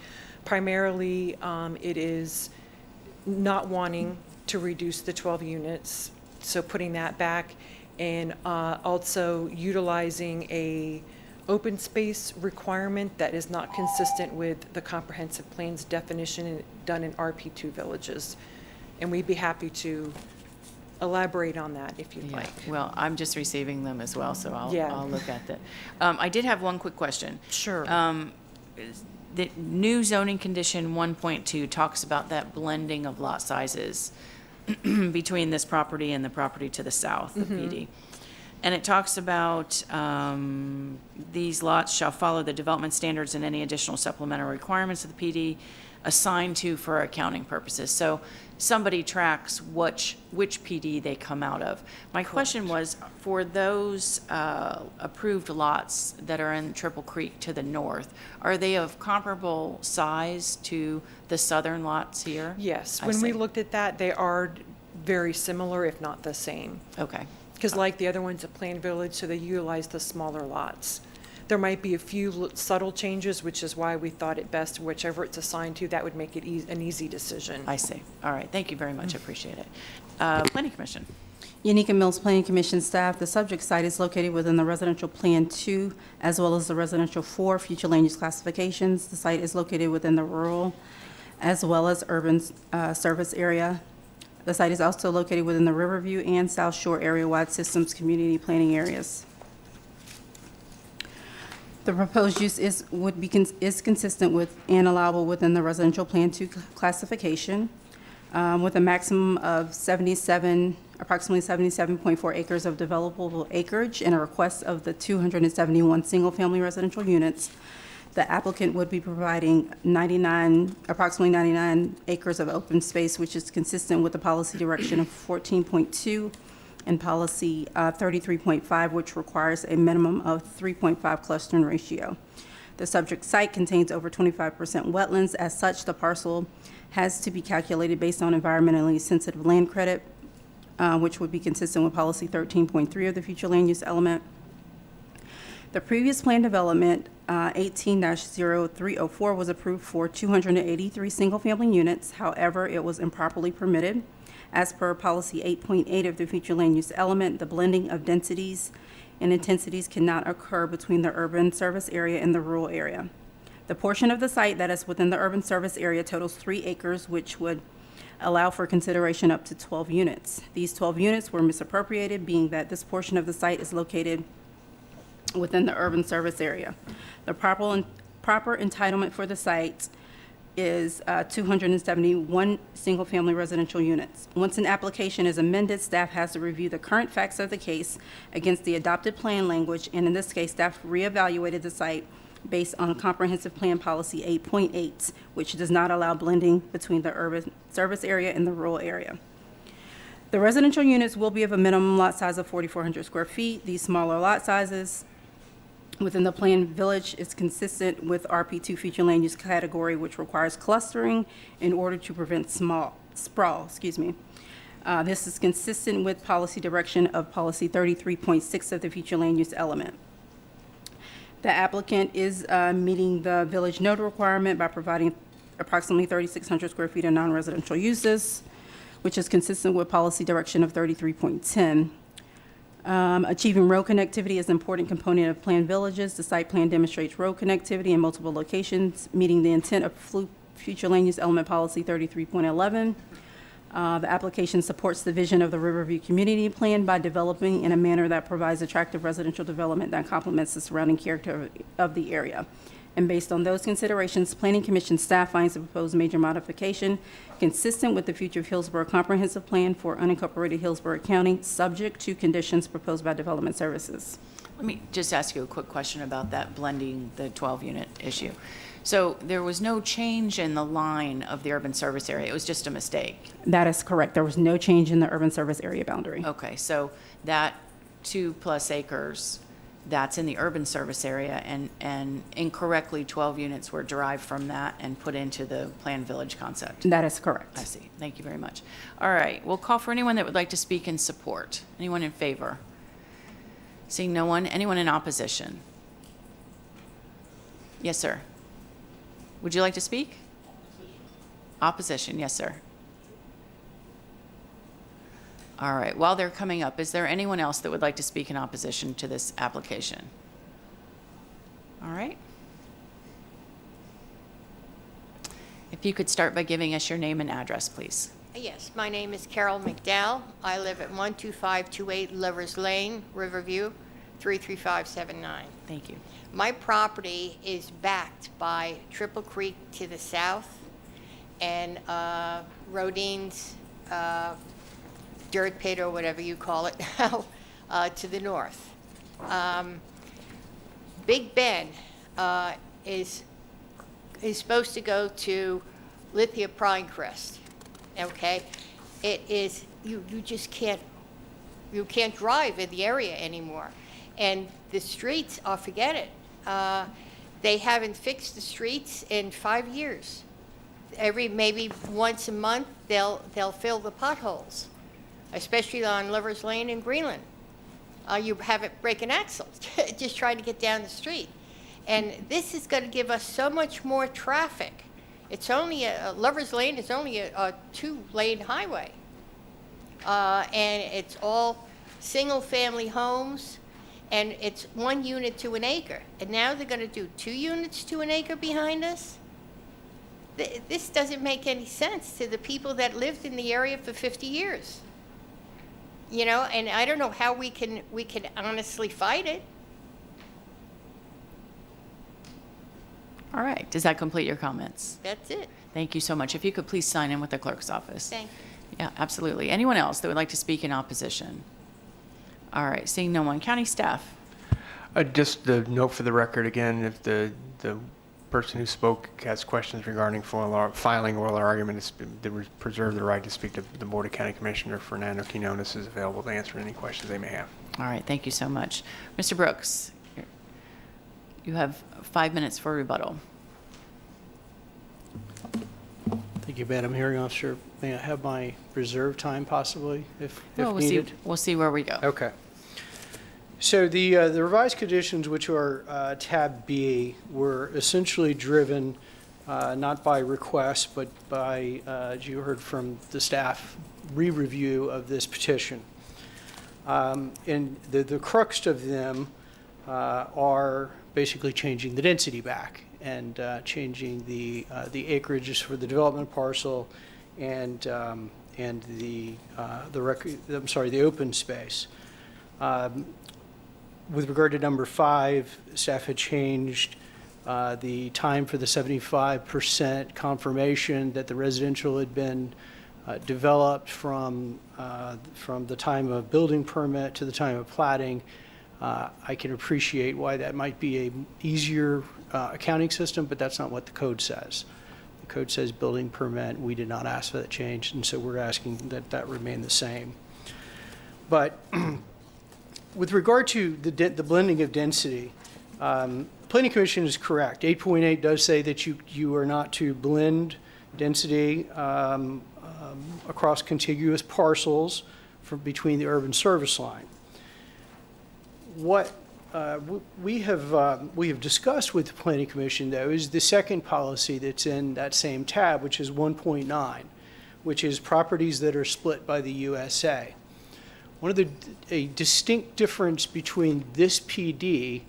primarily it is not wanting to reduce the 12 units, so putting that back, and also utilizing a open space requirement that is not consistent with the comprehensive plan's definition done in RP2 villages. And we'd be happy to elaborate on that if you'd like. Well, I'm just receiving them as well, so I'll Yeah. I'll look at that. I did have one quick question. Sure. The new zoning condition 1.2 talks about that blending of lot sizes between this property and the property to the south, the PD. And it talks about these lots shall follow the development standards and any additional supplemental requirements of the PD assigned to for accounting purposes. So somebody tracks which PD they come out of. My question was, for those approved lots that are in Triple Creek to the north, are they of comparable size to the southern lots here? Yes, I when we see. looked at that, they are very similar, if not the same. Okay. Because like the other ones at Plain Village, so they utilize the smaller lots. There might be a few subtle changes, which is why we thought it best, whichever it's assigned to, that would make it an easy decision. I see. All right. Thank you very much. I appreciate it. Planning Commission. Unica Mills Planning Commission staff, the subject site is located within the Residential Plan 2 as well as the Residential 4 future land use classifications. The site is located within the rural as well as urban service area. The site is also located within the Riverview and South Shore area-wide systems community planning areas. The proposed use is consistent with and allowable within the residential Plan 2 classification, with a maximum of approximately 77.4 acres of developable acreage and a request of the 271 single-family residential units. The applicant would be providing approximately 99 acres of open space, which is consistent with the policy direction of 14.2 and policy 33.5, which requires a minimum of 3.5 clustering ratio. The subject site contains over 25% wetlands. As such, the parcel has to be calculated based on environmentally sensitive land credit, which would be consistent with policy 13.3 of the future land use element. The previous plan development, 18-0304, was approved for 283 single-family units. However, it was improperly permitted. As per policy 8.8 of the future land use element, the blending of densities and intensities cannot occur between the urban service area and the rural area. The portion of the site that is within the urban service area totals 3 acres, which would allow for consideration up to 12 units. These 12 units were misappropriated, being that this portion of the site is located within the urban service area. The proper entitlement for the site is 271 single-family residential units. Once an application is amended, staff has to review the current facts of the case against the adopted plan language, and in this case, staff reevaluated the site based on Comprehensive Plan Policy 8.8, which does not allow blending between the urban service area and the rural area. The residential units will be of a minimum lot size of 4,400 square feet. These smaller lot sizes within the planned village is consistent with RP2 future land use category, which requires clustering in order to prevent sprawl. This is consistent with policy direction of policy 33.6 of the future land use element. The applicant is meeting the village node requirement by providing approximately 3,600 square feet of non-residential uses, which is consistent with policy direction of 33.10. Achieving road connectivity is an important component of planned villages. The site plan demonstrates road connectivity in multiple locations, meeting the intent of future land use element policy 33.11. The application supports the vision of the Riverview Community Plan by developing in a manner that provides attractive residential development that complements the surrounding character of the area. And based on those considerations, Planning Commission staff finds the proposed major modification consistent with the future of Hillsborough Comprehensive Plan for unincorporated Hillsborough County, subject to conditions proposed by Development Services. Let me just ask you a quick question about that blending the 12-unit issue. So there was no change in the line of the urban service area. It was just a mistake. That is correct. There was no change in the urban service area boundary. Okay, so that 2+ acres, that's in the urban service area, and incorrectly 12 units were derived from that and put into the planned village concept. That is correct. I see. Thank you very much. All right, we'll call for anyone that would like to speak in support. Anyone in favor? Seeing no one. Anyone in opposition? Yes, sir. Would you like to speak? Opposition, yes, sir. All right, while they're coming up, is there anyone else that would like to speak in opposition to this application? All right. If you could start by giving us your name and address, please. Yes, my name is Carol McDowell. I live at 12528 Lovers Lane, Riverview, 33579. Thank you. My property is backed by Triple Creek to the south and Rodine's dirt pit, or whatever you call it now, to the north. Big Ben is supposed to go to Lithia Pinecrest. Okay, it is you just can't drive in the area anymore, and the streets, forget it. They haven't fixed the streets in 5 years. Maybe once a month they'll fill the potholes, especially on Lovers Lane and Greenland. You have it breaking axles just trying to get down the street, and this is going to give us so much more traffic. It's only Lovers Lane is only a 2-lane highway, and it's all single-family homes, and it's 1 unit to an acre. And now they're going to do 2 units to an acre behind us. This doesn't make any sense to the people that lived in the area for 50 years. You know, and I don't know how we can honestly fight it. All right, does that complete your comments? That's it. Thank you so much. If you could please sign in with the clerk's office. Thank you. Yeah, absolutely. Anyone else that would like to speak in opposition? All right, seeing no one. County staff. Just the note for the record again, if the person who spoke has questions regarding filing oral argument, they preserve the right to speak to the Board of County Commissioner. Fernando Quinones is available to answer any questions they may have. All right, thank you so much. Mr. Brooks, you have 5 minutes for rebuttal. Thank you, Madam Hearing Officer. May I have my reserve time possibly, if Well, needed? we'll see where we go. Okay. So the revised conditions, which are tab B, were essentially driven not by request, but by, as you heard from the staff, re-review of this petition. And the crux of them are basically changing the density back and changing the acreages for the development parcel and the open space. With regard to number 5, staff had changed the time for the 75% confirmation that the residential had been developed from the time of building permit to the time of platting. I can appreciate why that might be a easier accounting system, but that's not what the code says. The code says building permit. We did not ask for that change, and so we're asking that that remain the same. But with regard to the blending of density, Planning Commission is correct. 8.8 does say that you are not to blend density across contiguous parcels between the urban service line. What we have discussed with the Planning Commission, though, is the second policy that's in that same tab, which is 1.9, which is properties that are split by the USA. One of a distinct difference between this PD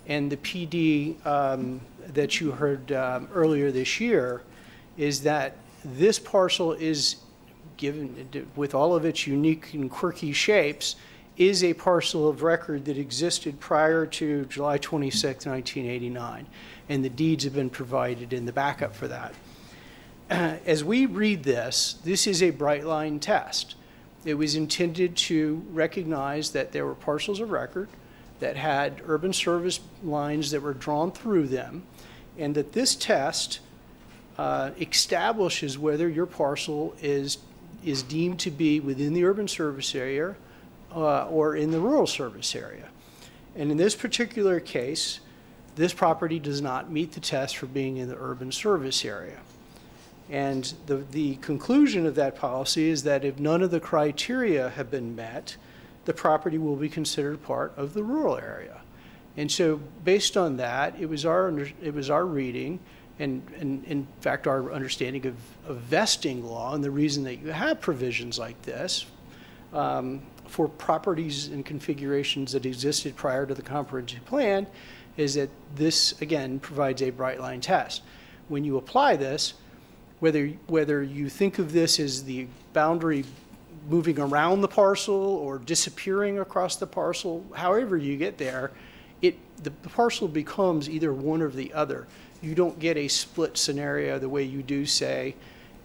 and the PD that you heard earlier this year is that this parcel is given, with all of its unique and quirky shapes, is a parcel of record that existed prior to July 26, 1989, and the deeds have been provided in the backup for that. As we read this, this is a bright line test. It was intended to recognize that there were parcels of record that had urban service lines that were drawn through them, and that this test establishes whether your parcel is deemed to be within the urban service area or in the rural service area. And in this particular case, this property does not meet the test for being in the urban service area. And the conclusion of that policy is that if none of the criteria have been met, the property will be considered part of the rural area. And so based on that, it was our reading and in fact our understanding of vesting law, and the reason that you have provisions like this for properties and configurations that existed prior to the comprehensive plan is that this, again, provides a bright line test. When you apply this, whether you think of this as the boundary moving around the parcel or disappearing across the parcel, however you get there, the parcel becomes either one or the other. You don't get a split scenario the way you do, say,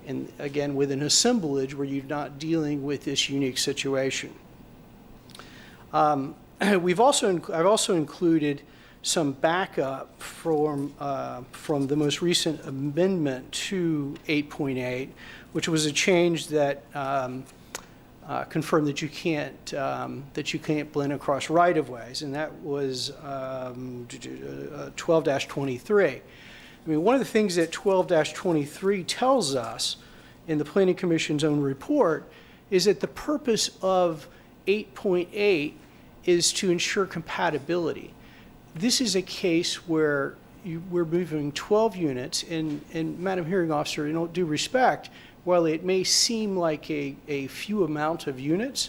and again, with an assemblage where you're not dealing with this unique situation. I've also included some backup from the most recent amendment to 8.8, which was a change that confirmed that you can't blend across right-of-ways, and that was 12-23. I mean, one of the things that 12-23 tells us in the Planning Commission's own report is that the purpose of 8.8 is to ensure compatibility. This is a case where we're moving 12 units, and Madam Hearing Officer, in all due respect, while it may seem like a few amount of units,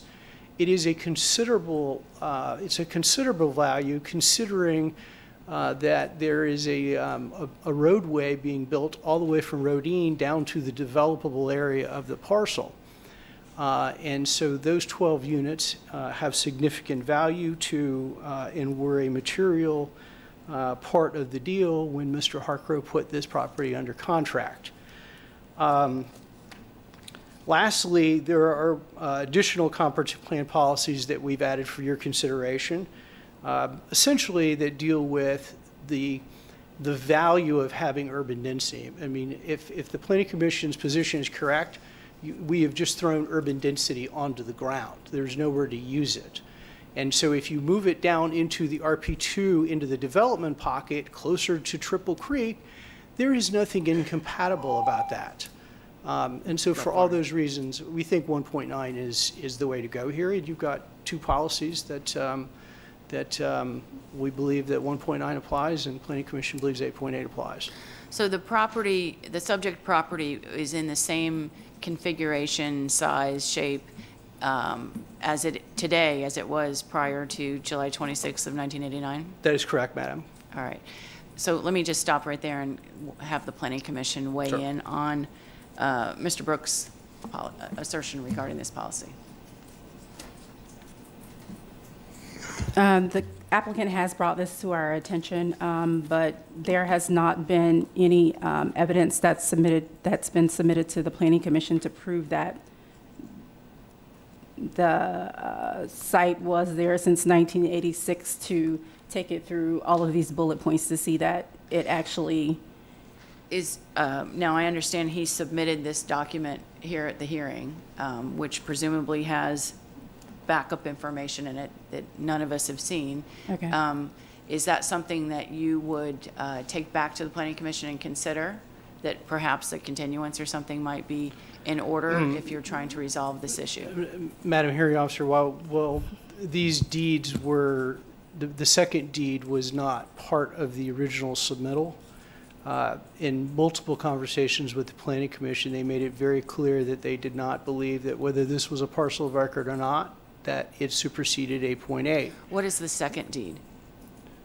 it is a considerable, it's a considerable value considering that there is a roadway being built all the way from Rodine down to the developable area of the parcel. And so those 12 units have significant value to, and were a material part of the deal when Mr. Harcrow put this property under contract. Lastly, there are additional comprehensive plan policies that we've added for your consideration, essentially that deal with the value of having urban density. I mean, if the Planning Commission's position is correct, we have just thrown urban density onto the ground. There's nowhere to use it. And so if you move it down into the RP2, into the development pocket, closer to Triple Creek, there is nothing incompatible about that. And so for all those reasons, we think 1.9 is the way to go here. And you've got two policies that we believe that 1.9 applies, and Planning Commission believes 8.8 applies. So the property, the subject property is in the same configuration, size, shape as it today as it was prior to July 26th of 1989? That is correct, Madam. All right. So let me just stop right there and have the Planning Commission weigh in on Mr. Brooks' assertion regarding this policy. The applicant has brought this to our attention, but there has not been any evidence that's been submitted to the Planning Commission to prove that the site was there since 1986, to take it through all of these bullet points to see that it actually is. Now, I understand he submitted this document here at the hearing, which presumably has backup information in it that none of us have seen. Okay. Is that something that you would take back to the Planning Commission and consider, that perhaps a continuance or something might be in order if you're trying to resolve this issue? Madam Hearing Officer, while these deeds were, the second deed was not part of the original submittal, in multiple conversations with the Planning Commission, they made it very clear that they did not believe that whether this was a parcel of record or not, that it superseded 8.8. What is the right deed?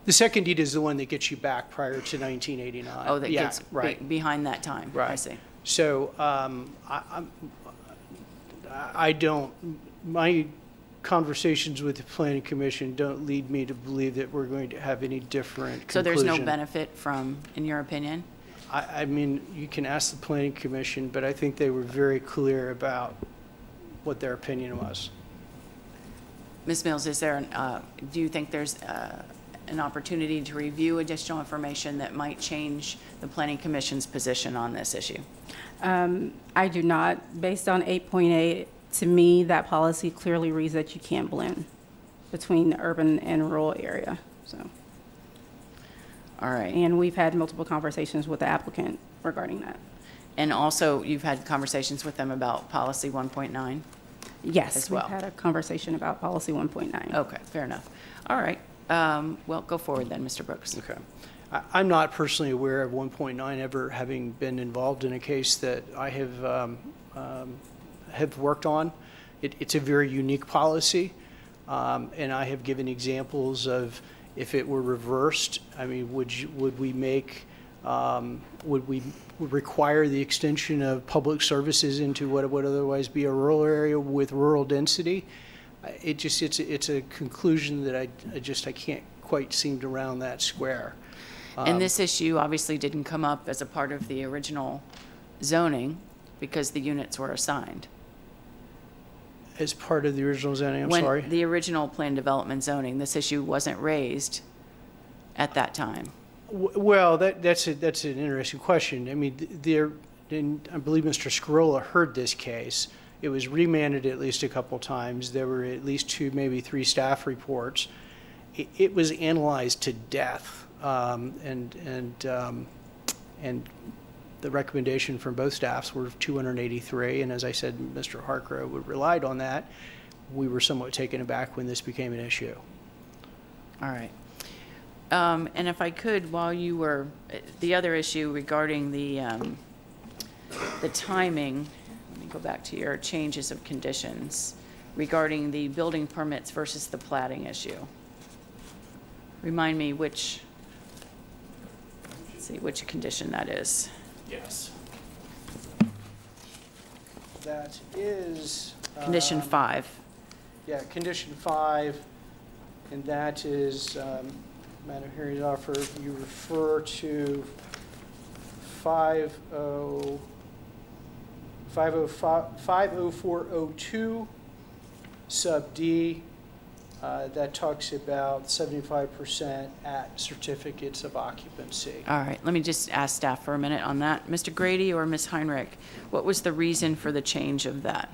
The second deed is the one that gets you back prior to 1989. Oh, that Yeah, gets right. behind that time. Right. I see. So I don't, my conversations with the Planning Commission don't lead me to believe that we're going to have any different conclusion. So there's no benefit from, in your opinion? I mean, you can ask the Planning Commission, but I think they were very clear about what their opinion was. Ms. Mills, is there, do you think there's an opportunity to review additional information that might change the Planning Commission's position on this issue? I do not. Based on 8.8, to me, that policy clearly reads that you can't blend between the urban and rural area. So, all right. And we've had multiple conversations with the applicant regarding that. And also, you've had conversations with them about policy 1.9? Yes, as well. We've had a conversation about policy 1.9. Okay, fair enough. All right. Well, go forward then, Mr. Brooks. Okay. I'm not personally aware of 1.9 ever having been involved in a case that I have worked on. It's a very unique policy, and I have given examples of if it were reversed. I mean, would we require the extension of public services into what would otherwise be a rural area with rural density? It's a conclusion that I can't quite seem to round that square. And this issue obviously didn't come up as a part of the original zoning because the units were assigned. As part of the original zoning, I'm When sorry? the original plan development zoning, this issue wasn't raised at that time. Well, that's an interesting question. I mean, I believe Mr. Scrolla heard this case. It was remanded at least a couple times. There were at least 2, maybe 3 staff reports. It was analyzed to death, and the recommendation from both staffs were 283. And as I said, Mr. Harcrow relied on that. We were somewhat taken aback when this became an issue. All right. And if I could, while you were, the other issue regarding the timing, let me go back to your changes of conditions regarding the building permits versus the plating issue. Remind me which. Let's see which condition that is. Yes. That is. Condition 5. Yeah, condition 5, and that is, Madam Hearing Officer, you refer to 50402 sub D, that talks about 75% at certificates of occupancy. All right, let me just ask staff for a minute on that. Mr. Grady or Ms. Heinrich, what was the reason for the change of that?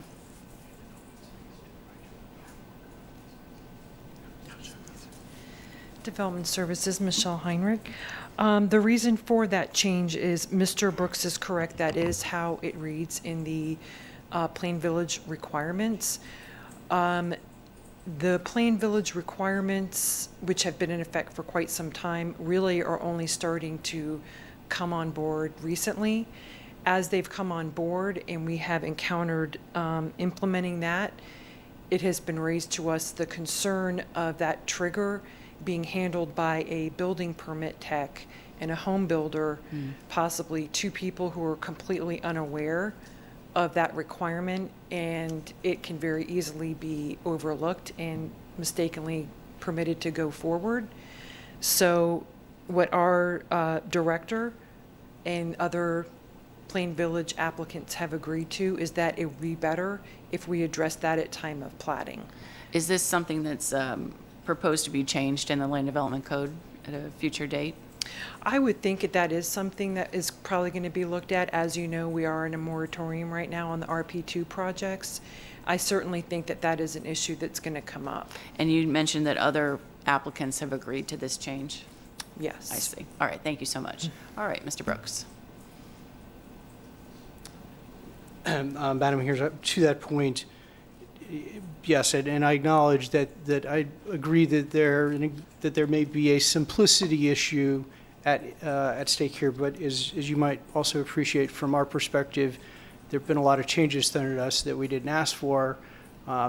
Development Services, Michelle Heinrich. The reason for that change is Mr. Brooks is correct. That is how it reads in the Plain Village requirements. The Plain Village requirements, which have been in effect for quite some time, really are only starting to come on board recently. As they've come on board and we have encountered implementing that, it has been raised to us the concern of that trigger being handled by a building permit tech and a home builder, possibly two people who are completely unaware of that requirement, and it can very easily be overlooked and mistakenly permitted to go forward. So what our director and other Plain Village applicants have agreed to is that it would be better if we address that at time of plating. Is this something that's proposed to be changed in the Land Development Code at a future date? I would think that is something that is probably going to be looked at. As you know, we are in a moratorium right now on the RP2 projects. I certainly think that is an issue that's going to come up. And you mentioned that other applicants have agreed to this change? Yes. I see. All right, thank you so much. All right, Mr. Brooks. Madam, here's to that point. Yes, and I acknowledge that I agree that there may be a simplicity issue at stake here, but as you might also appreciate from our perspective, there have been a lot of changes thrown at us that we didn't ask for.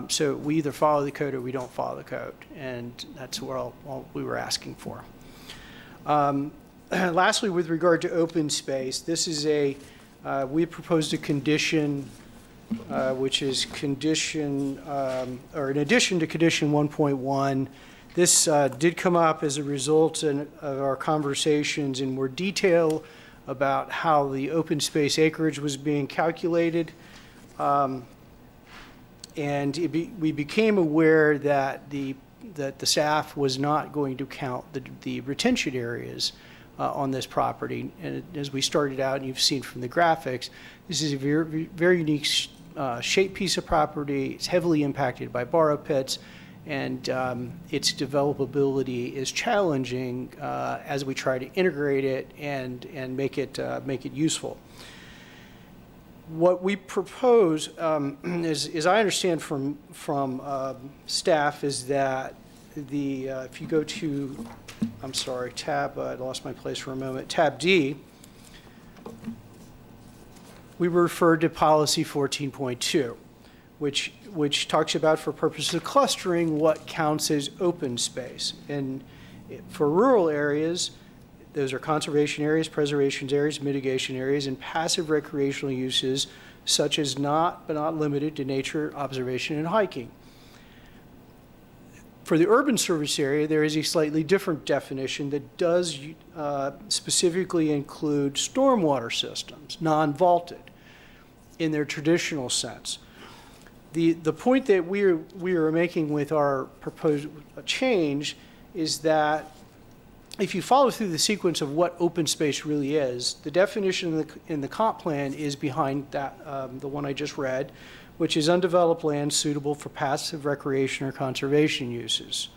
So we either follow the code or we don't follow the code, and that's what all we were asking for. Lastly, with regard to open space, this is we proposed a condition which is condition, or in addition to condition 1.1. This did come up as a result of our conversations in more detail about how the open space acreage was being calculated. And we became aware that the staff was not going to count the retention areas on this property. And as we started out, and you've seen from the graphics, this is a very, very unique shaped piece of property. It's heavily impacted by borrow pits, and its developability is challenging as we try to integrate it and make it useful. What we propose, as I understand from staff, is that if you go to, I'm sorry, tab, I lost my place for a moment, tab D, we referred to policy 14.2, which talks about, for purposes of clustering, what counts as open space. And for rural areas, those are conservation areas, preservation areas, mitigation areas, and passive recreational uses, such as not but not limited to nature, observation, and hiking. For the urban service area, there is a slightly different definition that does specifically include stormwater systems, non-vaulted, in their traditional sense. The point that we are making with our proposed change is that if you follow through the sequence of what open space really is, the definition in the comp plan is behind that, the one I just read, which is undeveloped land suitable for passive recreation or conservation uses.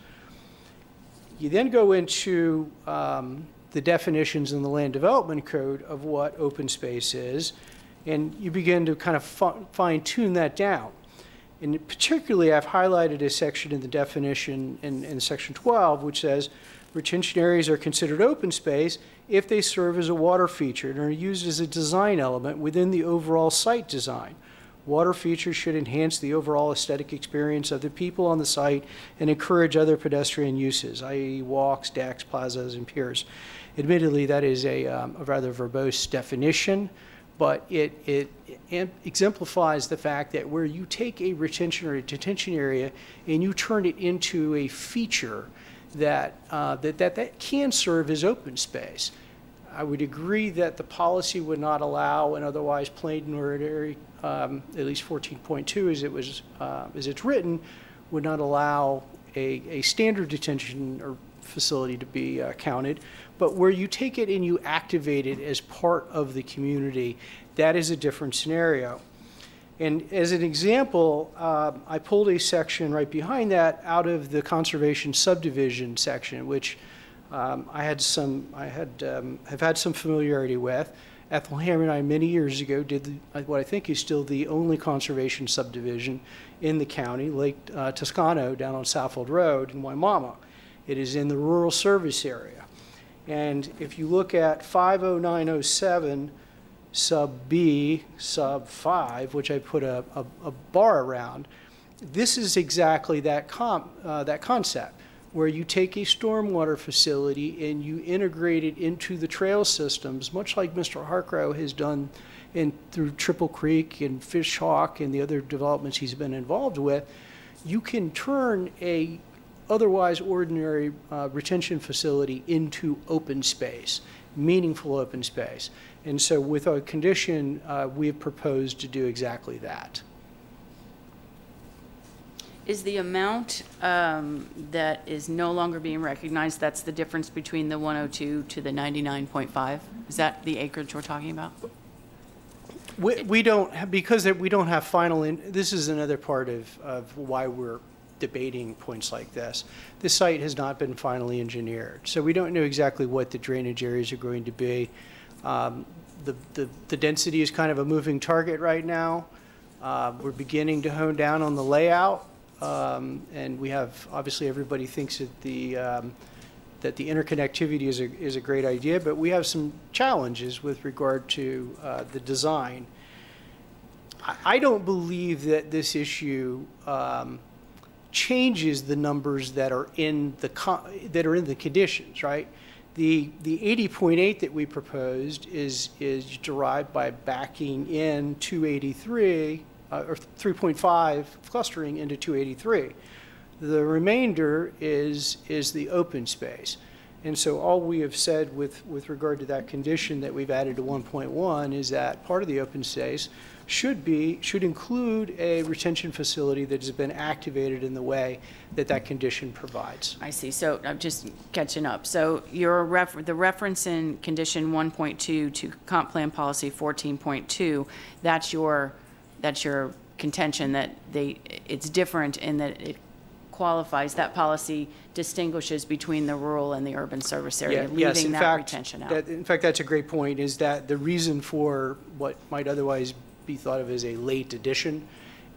You then go into the definitions in the Land Development Code of what open space is, and you begin to kind of fine-tune that down. And particularly, I've highlighted a section in the definition in section 12, which says retention areas are considered open space if they serve as a water feature and are used as a design element within the overall site design. Water features should enhance the overall aesthetic experience of the people on the site and encourage other pedestrian uses, i.e. walks, decks, plazas, and piers. Admittedly, that is a rather verbose definition, but it exemplifies the fact that where you take a retention or a detention area and you turn it into a feature that can serve as open space. I would agree that the policy would not allow an otherwise plain and ordinary, at least 14.2 as it's written, would not allow a standard detention or facility to be counted. But where you take it and you activate it as part of the community, that is a different scenario. And as an example, I pulled a section right behind that out of the conservation subdivision section, which have had some familiarity with. Ethel Hammer and I many years ago did what I think is still the only conservation subdivision in the county, Lake Toscano down on Southfield Road in Waimama. It is in the rural service area. And if you look at 50907 sub B sub 5, which I put a bar around, this is exactly that concept, where you take a stormwater facility and you integrate it into the trail systems, much like Mr. Harcrow has done through Triple Creek and Fish Hawk and the other developments he's been involved with. You can turn a otherwise ordinary retention facility into open space, meaningful open space. And so with our condition, we have proposed to do exactly that. Is the amount that is no longer being recognized, that's the difference between the 102 to the 99.5? Is that the acreage we're talking about? We don't have, because we don't have final, this is another part of why we're debating points like this. This site has not been finally engineered, so we don't know exactly what the drainage areas are going to be. The density is kind of a moving target right now. We're beginning to hone down on the layout, and we have, obviously everybody thinks that the interconnectivity is a great idea, but we have some challenges with regard to the design. I don't believe that this issue changes the numbers that are in the conditions, right? The 80.8 that we proposed is derived by backing in 283 or 3.5 clustering into 283. The remainder is the open space. And so all we have said with regard to that condition that we've added to 1.1 is that part of the open space should include a retention facility that has been activated in the way that condition provides. I see. So I'm just catching up. So the reference in condition 1.2 to comp plan policy 14.2, that's your contention that it's different in that it qualifies, that policy distinguishes between the rural and the urban service area, leaving that retention out. In fact, that's a great point, is that the reason for what might otherwise be thought of as a late addition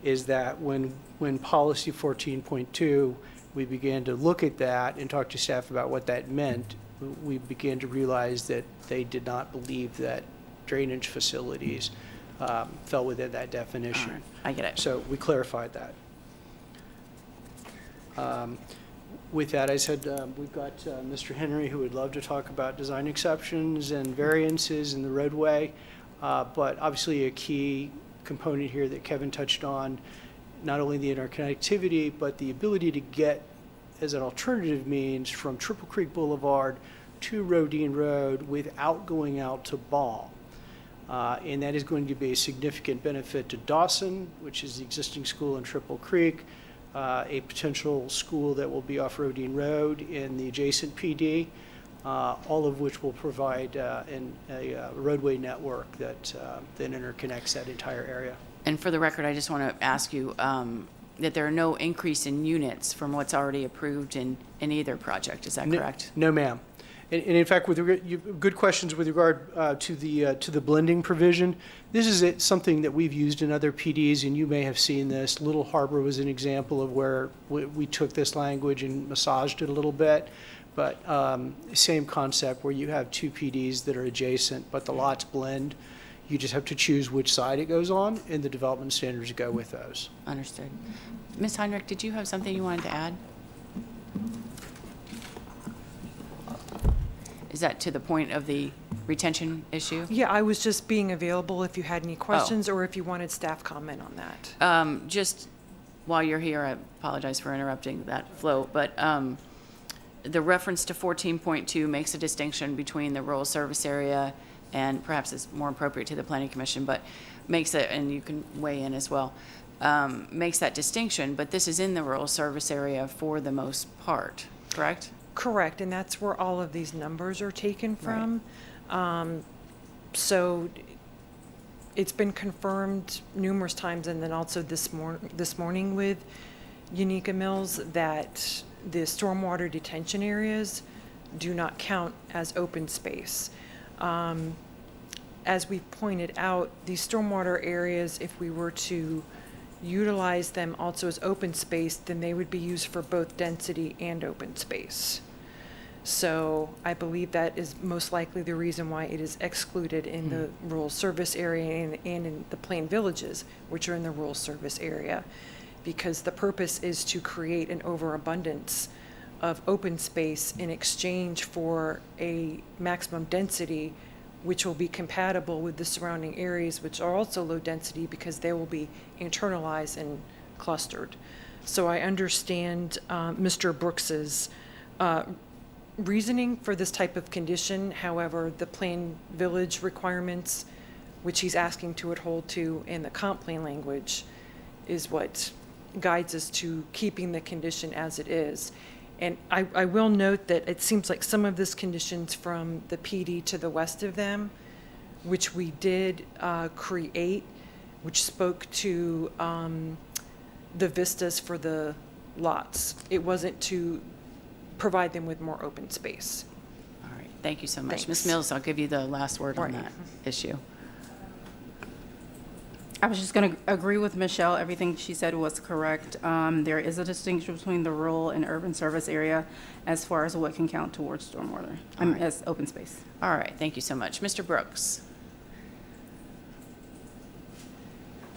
is that when policy 14.2, we began to look at that and talk to staff about what that meant, we began to realize that they did not believe that drainage facilities fell within that definition. Right. I get it. So we clarified that. With that, I said we've got Mr. Henry, who would love to talk about design exceptions and variances in the roadway. But obviously a key component here that Kevin touched on, not only the interconnectivity, but the ability to get, as an alternative means, from Triple Creek Boulevard to Rodine Road without going out to Ball. And that is going to be a significant benefit to Dawson, which is the existing school in Triple Creek, a potential school that will be off Rodine Road in the adjacent PD, all of which will provide a roadway network that then interconnects that entire area. And for the record, I just want to ask you that there are no increase in units from what's already approved in either project. Is that correct? No, ma'am. And in fact, good questions with regard to the blending provision. This is something that we've used in other PDs, and you may have seen this. Little Harbor was an example of where we took this language and massaged it a little bit. But same concept where you have two PDs that are adjacent, but the lots blend. You just have to choose which side it goes on, and the development standards go with those. Understood. Ms. Heinrich, did you have something you wanted to add? Is that to the point of the retention issue? Yeah, I was just being available if you had any questions or if you wanted staff comment on that. Just while you're here, I apologize for interrupting that flow, but the reference to 14.2 makes a distinction between the rural service area, and perhaps it's more appropriate to the Planning Commission, but makes it, and you can weigh in as well, makes that distinction, but this is in the rural service area for the most part, correct? Correct, and that's where all of these numbers are taken from. So it's been confirmed numerous times, and then also this morning with Unica Mills, that the stormwater detention areas do not count as open space. As we pointed out, these stormwater areas, if we were to utilize them also as open space, then they would be used for both density and open space. So I believe that is most likely the reason why it is excluded in the rural service area and in the planned villages, which are in the rural service area, because the purpose is to create an overabundance of open space in exchange for a maximum density, which will be compatible with the surrounding areas, which are also low density because they will be internalized and clustered. So I understand Mr. Brooks's reasoning for this type of condition. However, the planned village requirements, which he's asking to adhere to in the comp plan language, is what guides us to keeping the condition as it is. And I will note that it seems like some of this conditions from the PD to the west of them, which we did create, which spoke to the vistas for the lots. It wasn't to provide them with more open space. All right, thank you so much. Thanks. Ms. Mills, I'll give you the last word on Right. that issue. I was just going to agree with Michelle. Everything she said was correct. There is a distinction between the rural and urban service area as far as what can count towards stormwater, as open space. All right, thank you so much. Mr. Brooks?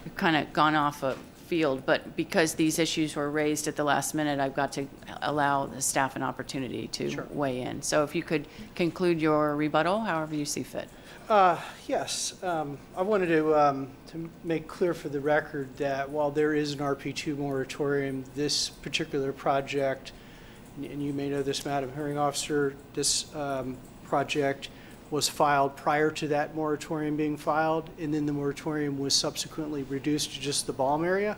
We've kind of gone off a field, but because these issues were raised at the last minute, I've got to allow the staff an opportunity to weigh in. So if you could conclude your rebuttal, however you see fit. Yes, I wanted to make clear for the record that while there is an RP2 moratorium, this particular project, and you may know this, Madam Hearing Officer, this project was filed prior to that moratorium being filed, and then the moratorium was subsequently reduced to just the Balm area.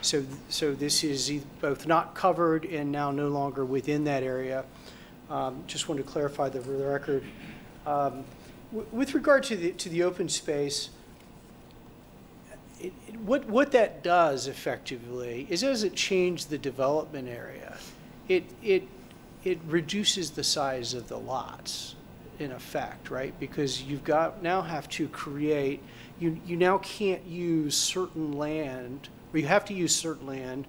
So this is both not covered and now no longer within that area. Just wanted to clarify that for the record. With regard to the open space, what that does effectively is, as it changed the development area, it reduces the size of the lots in effect, right? Because you've got now have to create, you now can't use certain land, or you have to use certain land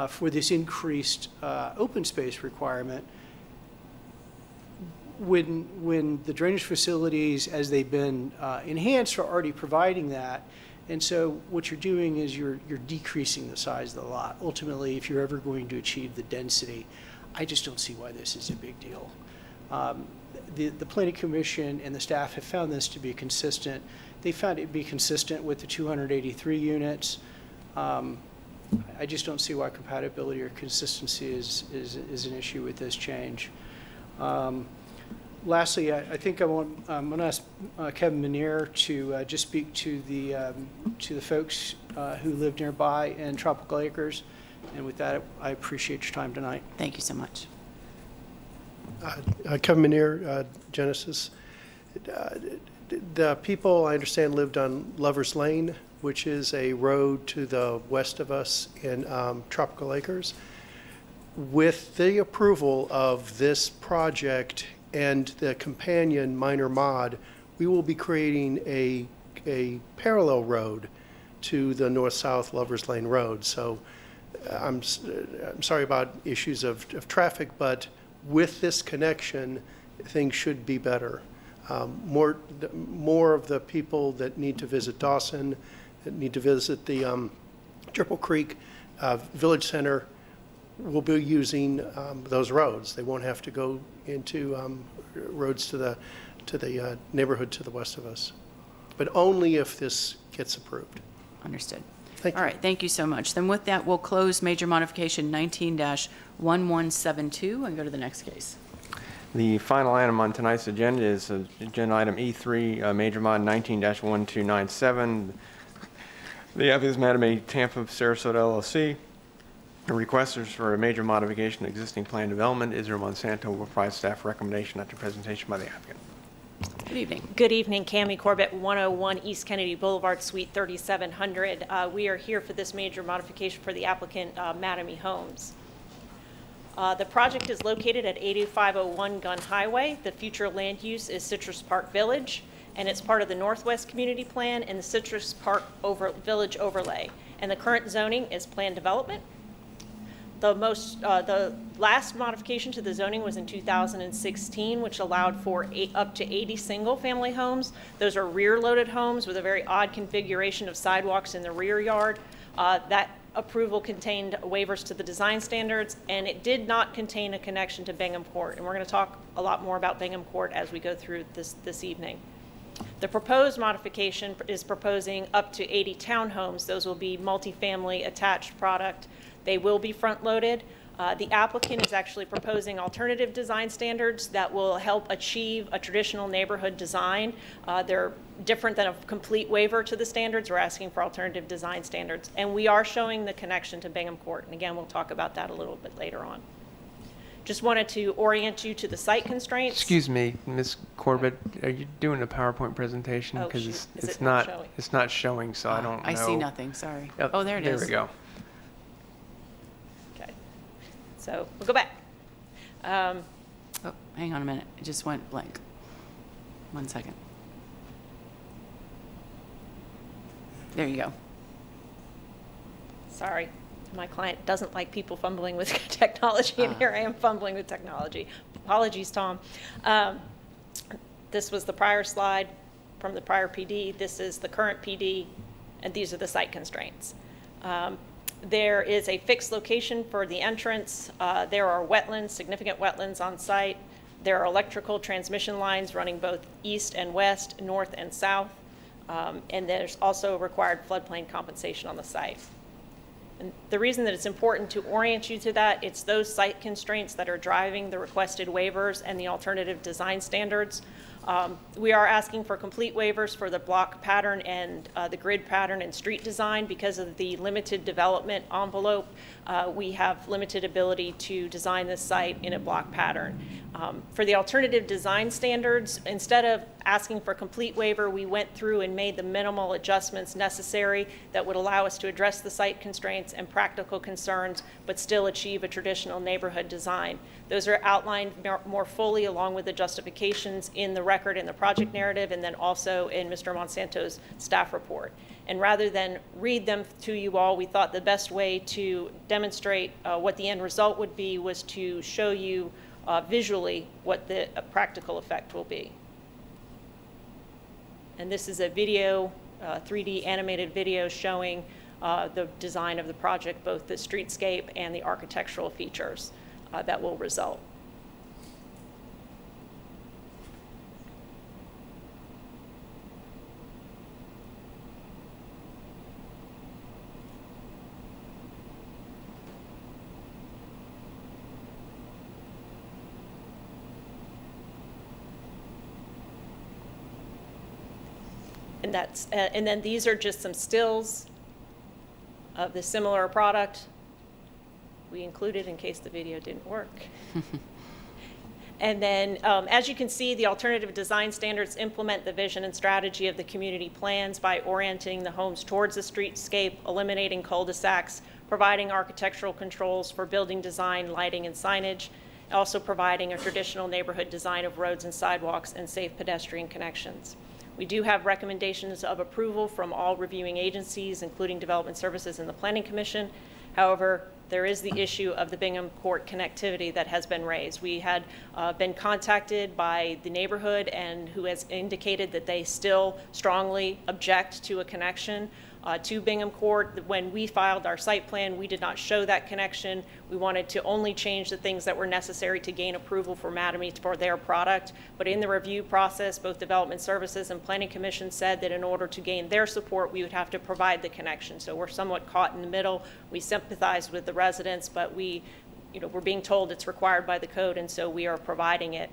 for this increased open space requirement. When the drainage facilities, as they've been enhanced, are already providing that. And so what you're doing is you're decreasing the size of the lot. Ultimately, if you're ever going to achieve the density, I just don't see why this is a big deal. The Planning Commission and the staff have found this to be consistent. They found it to be consistent with the 283 units. I just don't see why compatibility or consistency is an issue with this change. Lastly, I think I'm going to ask Kevin Menier to just speak to the folks who live nearby in Tropical Acres. And with that, I appreciate your time tonight. Thank you so much. Kevin Menier, Genesis. The people, I understand, lived on Lover's Lane, which is a road to the west of us in Tropical Acres. With the approval of this project and the companion minor mod, we will be creating a parallel road to the north-south Lover's Lane Road. So I'm sorry about issues of traffic, but with this connection, things should be better. More of the people that need to visit Dawson, that need to visit the Triple Creek Village Center, will be using those roads. They won't have to go into roads to the neighborhood to the west of us, but only if this gets approved. Understood. Thank you. All right, thank you so much. Then with that, we'll close major modification 19-1172 and go to the next case. The final item on tonight's agenda is agenda item E3, Major Mod 19-1297. The applicant is Madam A. Tampa Sarasota LLC. The requesters for a major modification of existing plan development. Israel Monsanto will provide staff recommendation after presentation by the applicant. Good evening. Good evening, Cammie Corbett, 101 East Kennedy Boulevard, Suite 3700. We are here for this major modification for the applicant, Madam E. Homes. The project is located at 8501 Gun Highway. The future land use is Citrus Park Village, and it's part of the Northwest Community Plan and the Citrus Park Village Overlay. And the current zoning is planned development. The last modification to the zoning was in 2016, which allowed for up to 80 single-family homes. Those are rear-loaded homes with a very odd configuration of sidewalks in the rear yard. That approval contained waivers to the design standards, and it did not contain a connection to Bingham Court. And we're going to talk a lot more about Bingham Court as we go through this evening. The proposed modification is proposing up to 80 townhomes. Those will be multifamily attached product. They will be front-loaded. The applicant is actually proposing alternative design standards that will help achieve a traditional neighborhood design. They're different than a complete waiver to the standards. We're asking for alternative design standards. And we are showing the connection to Bingham Court. And again, we'll talk about that a little bit later on. Just wanted to orient you to the site constraints. Excuse me, Ms. Corbett, are you doing a PowerPoint presentation? Oh, Because shoot. Is it's it not not, showing? it's not showing, so I don't know. I see nothing, sorry. Yep, Oh, there it is. There we go. Okay. So we'll go back. Oh, hang on a minute. It just went blank. 1 second. There you go. Sorry. My client doesn't like people fumbling with technology, and here I am fumbling with technology. Apologies, Tom. This was the prior slide from the prior PD. This is the current PD, and these are the site constraints. There is a fixed location for the entrance. There are wetlands, significant wetlands on site. There are electrical transmission lines running both east and west, north and south. And there's also required floodplain compensation on the site. And the reason that it's important to orient you to that, it's those site constraints that are driving the requested waivers and the alternative design standards. We are asking for complete waivers for the block pattern and the grid pattern and street design because of the limited development envelope. We have limited ability to design this site in a block pattern. For the alternative design standards, instead of asking for complete waiver, we went through and made the minimal adjustments necessary that would allow us to address the site constraints and practical concerns, but still achieve a traditional neighborhood design. Those are outlined more fully along with the justifications in the record in the project narrative and then also in Mr. Monsanto's staff report. And rather than read them to you all, we thought the best way to demonstrate what the end result would be was to show you visually what the practical effect will be. And this is a video, 3D animated video showing the design of the project, both the streetscape and the architectural features that will result. And that's, and then these are just some stills of the similar product we included in case the video didn't work. And then, as you can see, the alternative design standards implement the vision and strategy of the community plans by orienting the homes towards the streetscape, eliminating cul-de-sacs, providing architectural controls for building design, lighting, and signage, also providing a traditional neighborhood design of roads and sidewalks and safe pedestrian connections. We do have recommendations of approval from all reviewing agencies, including Development Services and the Planning Commission, However, there is the issue of the Bingham Court connectivity that has been raised. We had been contacted by the neighborhood and who has indicated that they still strongly object to a connection to Bingham Court. When we filed our site plan, we did not show that connection. We wanted to only change the things that were necessary to gain approval for Mattamy for their product. But in the review process, both Development Services and Planning Commission said that in order to gain their support, we would have to provide the connection. So we're somewhat caught in the middle. We sympathize with the residents, but we're being told it's required by the code, and so we are providing it.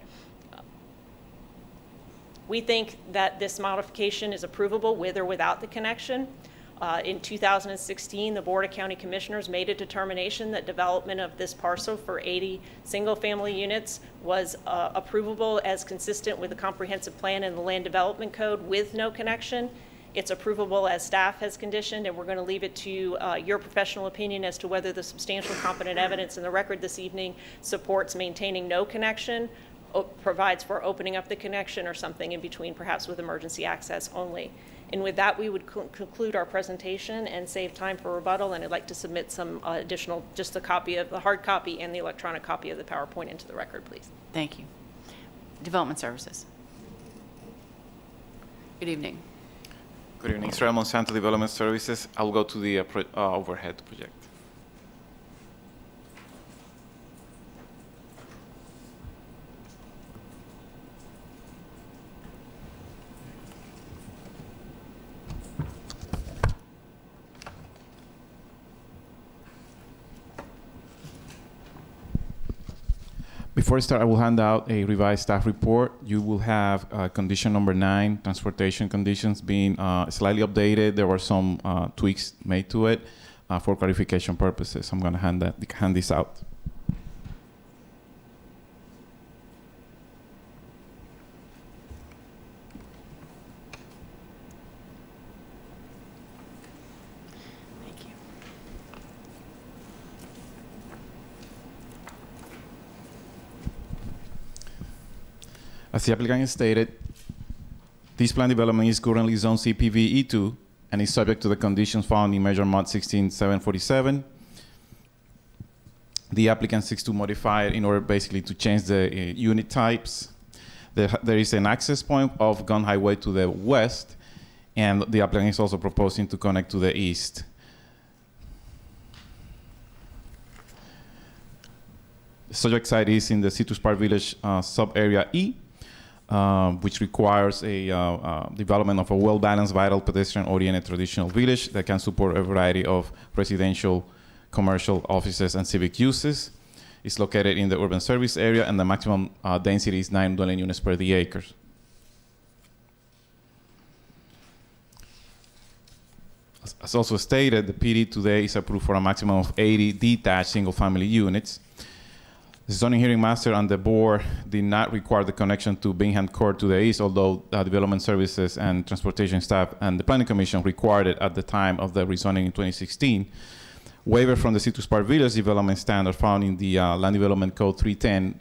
We think that this modification is approvable with or without the connection. In 2016, the Board of County Commissioners made a determination that development of this parcel for 80 single-family units was approvable as consistent with the comprehensive plan and the land development code with no connection. It's approvable as staff has conditioned, and we're going to leave it to your professional opinion as to whether the substantial competent evidence in the record this evening supports maintaining no connection, provides for opening up the connection, or something in between, perhaps with emergency access only. And with that, we would conclude our presentation and save time for rebuttal, and I'd like to submit some additional, just a copy of the hard copy and the electronic copy of the PowerPoint into the record, please. Thank you. Development Services. Good evening. Good evening, Israel Monsanto Development Services. I'll go to the overhead project. Before I start, I will hand out a revised staff report. You will have condition number 9, transportation conditions, being slightly updated. There were some tweaks made to it for clarification purposes. I'm going to hand this out. As the applicant stated, this plan development is currently zone CPV E2 and is subject to the conditions found in Measure Mod 16747. The applicant seeks to modify it in order basically to change the unit types. There is an access point of Gun Highway to the west, and the applicant is also proposing to connect to the east. The subject site is in the Citrus Park Village sub-area E, which requires a development of a well-balanced, vital, pedestrian-oriented traditional village that can support a variety of residential, commercial, offices, and civic uses. It's located in the urban service area, and the maximum density is 9 dwelling units per the acres. As also stated, the PD today is approved for a maximum of 80 detached single-family units. The zoning hearing master and the board did not require the connection to Bingham Court to the east, although Development Services and Transportation staff and the Planning Commission required it at the time of the rezoning in 2016. Waiver from the Citrus Park Village development standard found in the Land Development Code 310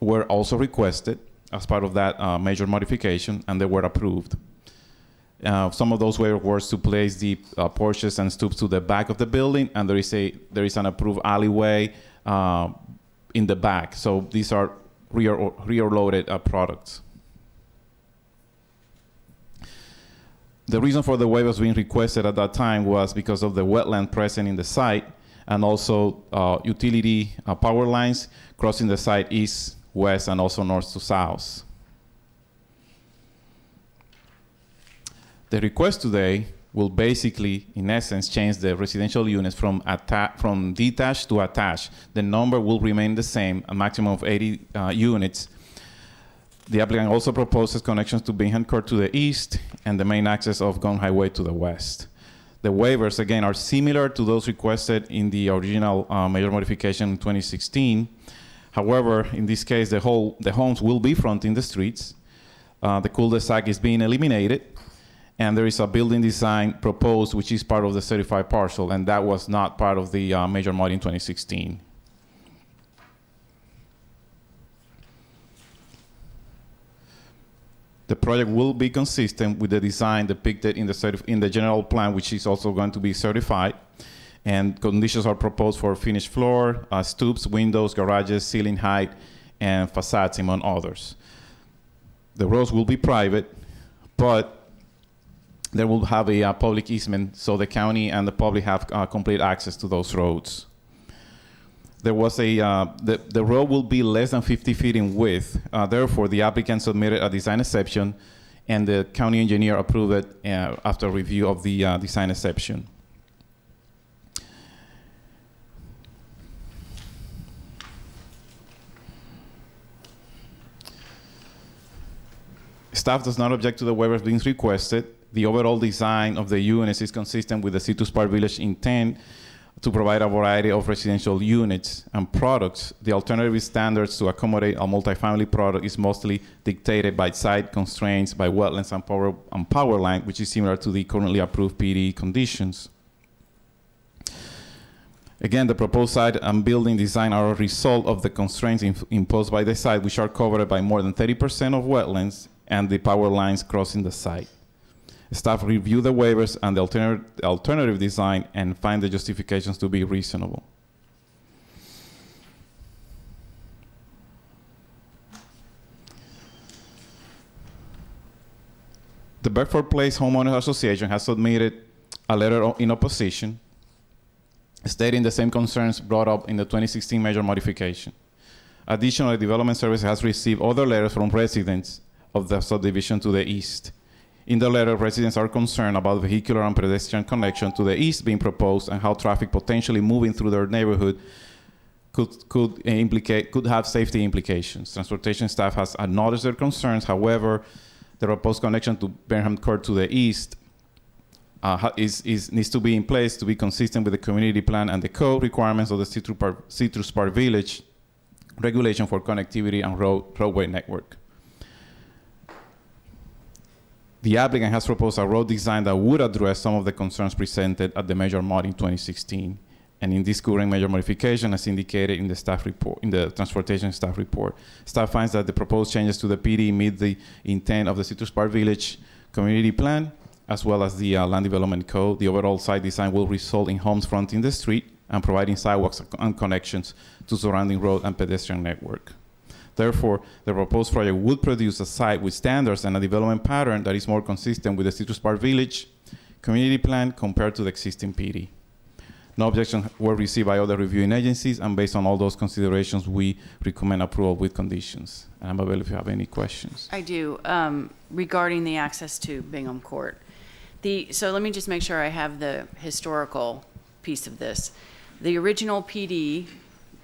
were also requested as part of that major modification, and they were approved. Some of those waivers were to place the porches and stoops to the back of the building, and there is an approved alleyway in the back. So these are rear-loaded products. The reason for the waivers being requested at that time was because of the wetland present in the site, and also utility power lines crossing the site east, west, and also north to south. The request today will basically, in essence, change the residential units from detached to attached. The number will remain the same, a maximum of 80 units. The applicant also proposes connections to Bingham Court to the east and the main access of Gun Highway to the west. The waivers, again, are similar to those requested in the original major modification in 2016. However, in this case, the homes will be fronting the streets. The cul-de-sac is being eliminated, and there is a building design proposed, which is part of the certified parcel, and that was not part of the major mod in 2016. The project will be consistent with the design depicted in the general plan, which is also going to be certified. And conditions are proposed for finished floor, stoops, windows, garages, ceiling height, and facades, among others. The roads will be private, but they will have a public easement, so the county and the public have complete access to those roads. There was the road will be less than 50 feet in width. Therefore, the applicant submitted a design exception, and the county engineer approved it after review of the design exception. Staff does not object to the waivers being requested. The overall design of the units is consistent with the Citrus Park Village intent to provide a variety of residential units and products. The alternative standards to accommodate a multifamily product is mostly dictated by site constraints, by wetlands and power line, which is similar to the currently approved PD conditions. Again, the proposed site and building design are a result of the constraints imposed by the site, which are covered by more than 30% of wetlands and the power lines crossing the site. Staff review the waivers and the alternative design and find the justifications to be reasonable. The Bedford Place Homeowners Association has submitted a letter in opposition stating the same concerns brought up in the 2016 major modification. Additionally, Development Services has received other letters from residents of the subdivision to the east. In the letter, residents are concerned about vehicular and pedestrian connection to the east being proposed and how traffic potentially moving through their neighborhood could have safety implications. Transportation staff has acknowledged their concerns. However, the proposed connection to Benham Court to the east needs to be in place to be consistent with the community plan and the code requirements of the Citrus Park Village regulation for connectivity and roadway network. The applicant has proposed a road design that would address some of the concerns presented at the major mod in 2016. And in this current major modification, as indicated in the staff report, in the transportation staff report, staff finds that the proposed changes to the PD meet the intent of the Citrus Park Village community plan, as well as the land development code. The overall site design will result in homes fronting the street and providing sidewalks and connections to surrounding road and pedestrian network. Therefore, the proposed project would produce a site with standards and a development pattern that is more consistent with the Citrus Park Village community plan compared to the existing PD. No objections were received by other reviewing agencies, and based on all those considerations, we recommend approval with conditions. And I'm available if you have any questions. I do. Regarding the access to Bingham Court. So let me just make sure I have the historical piece of this. The original PD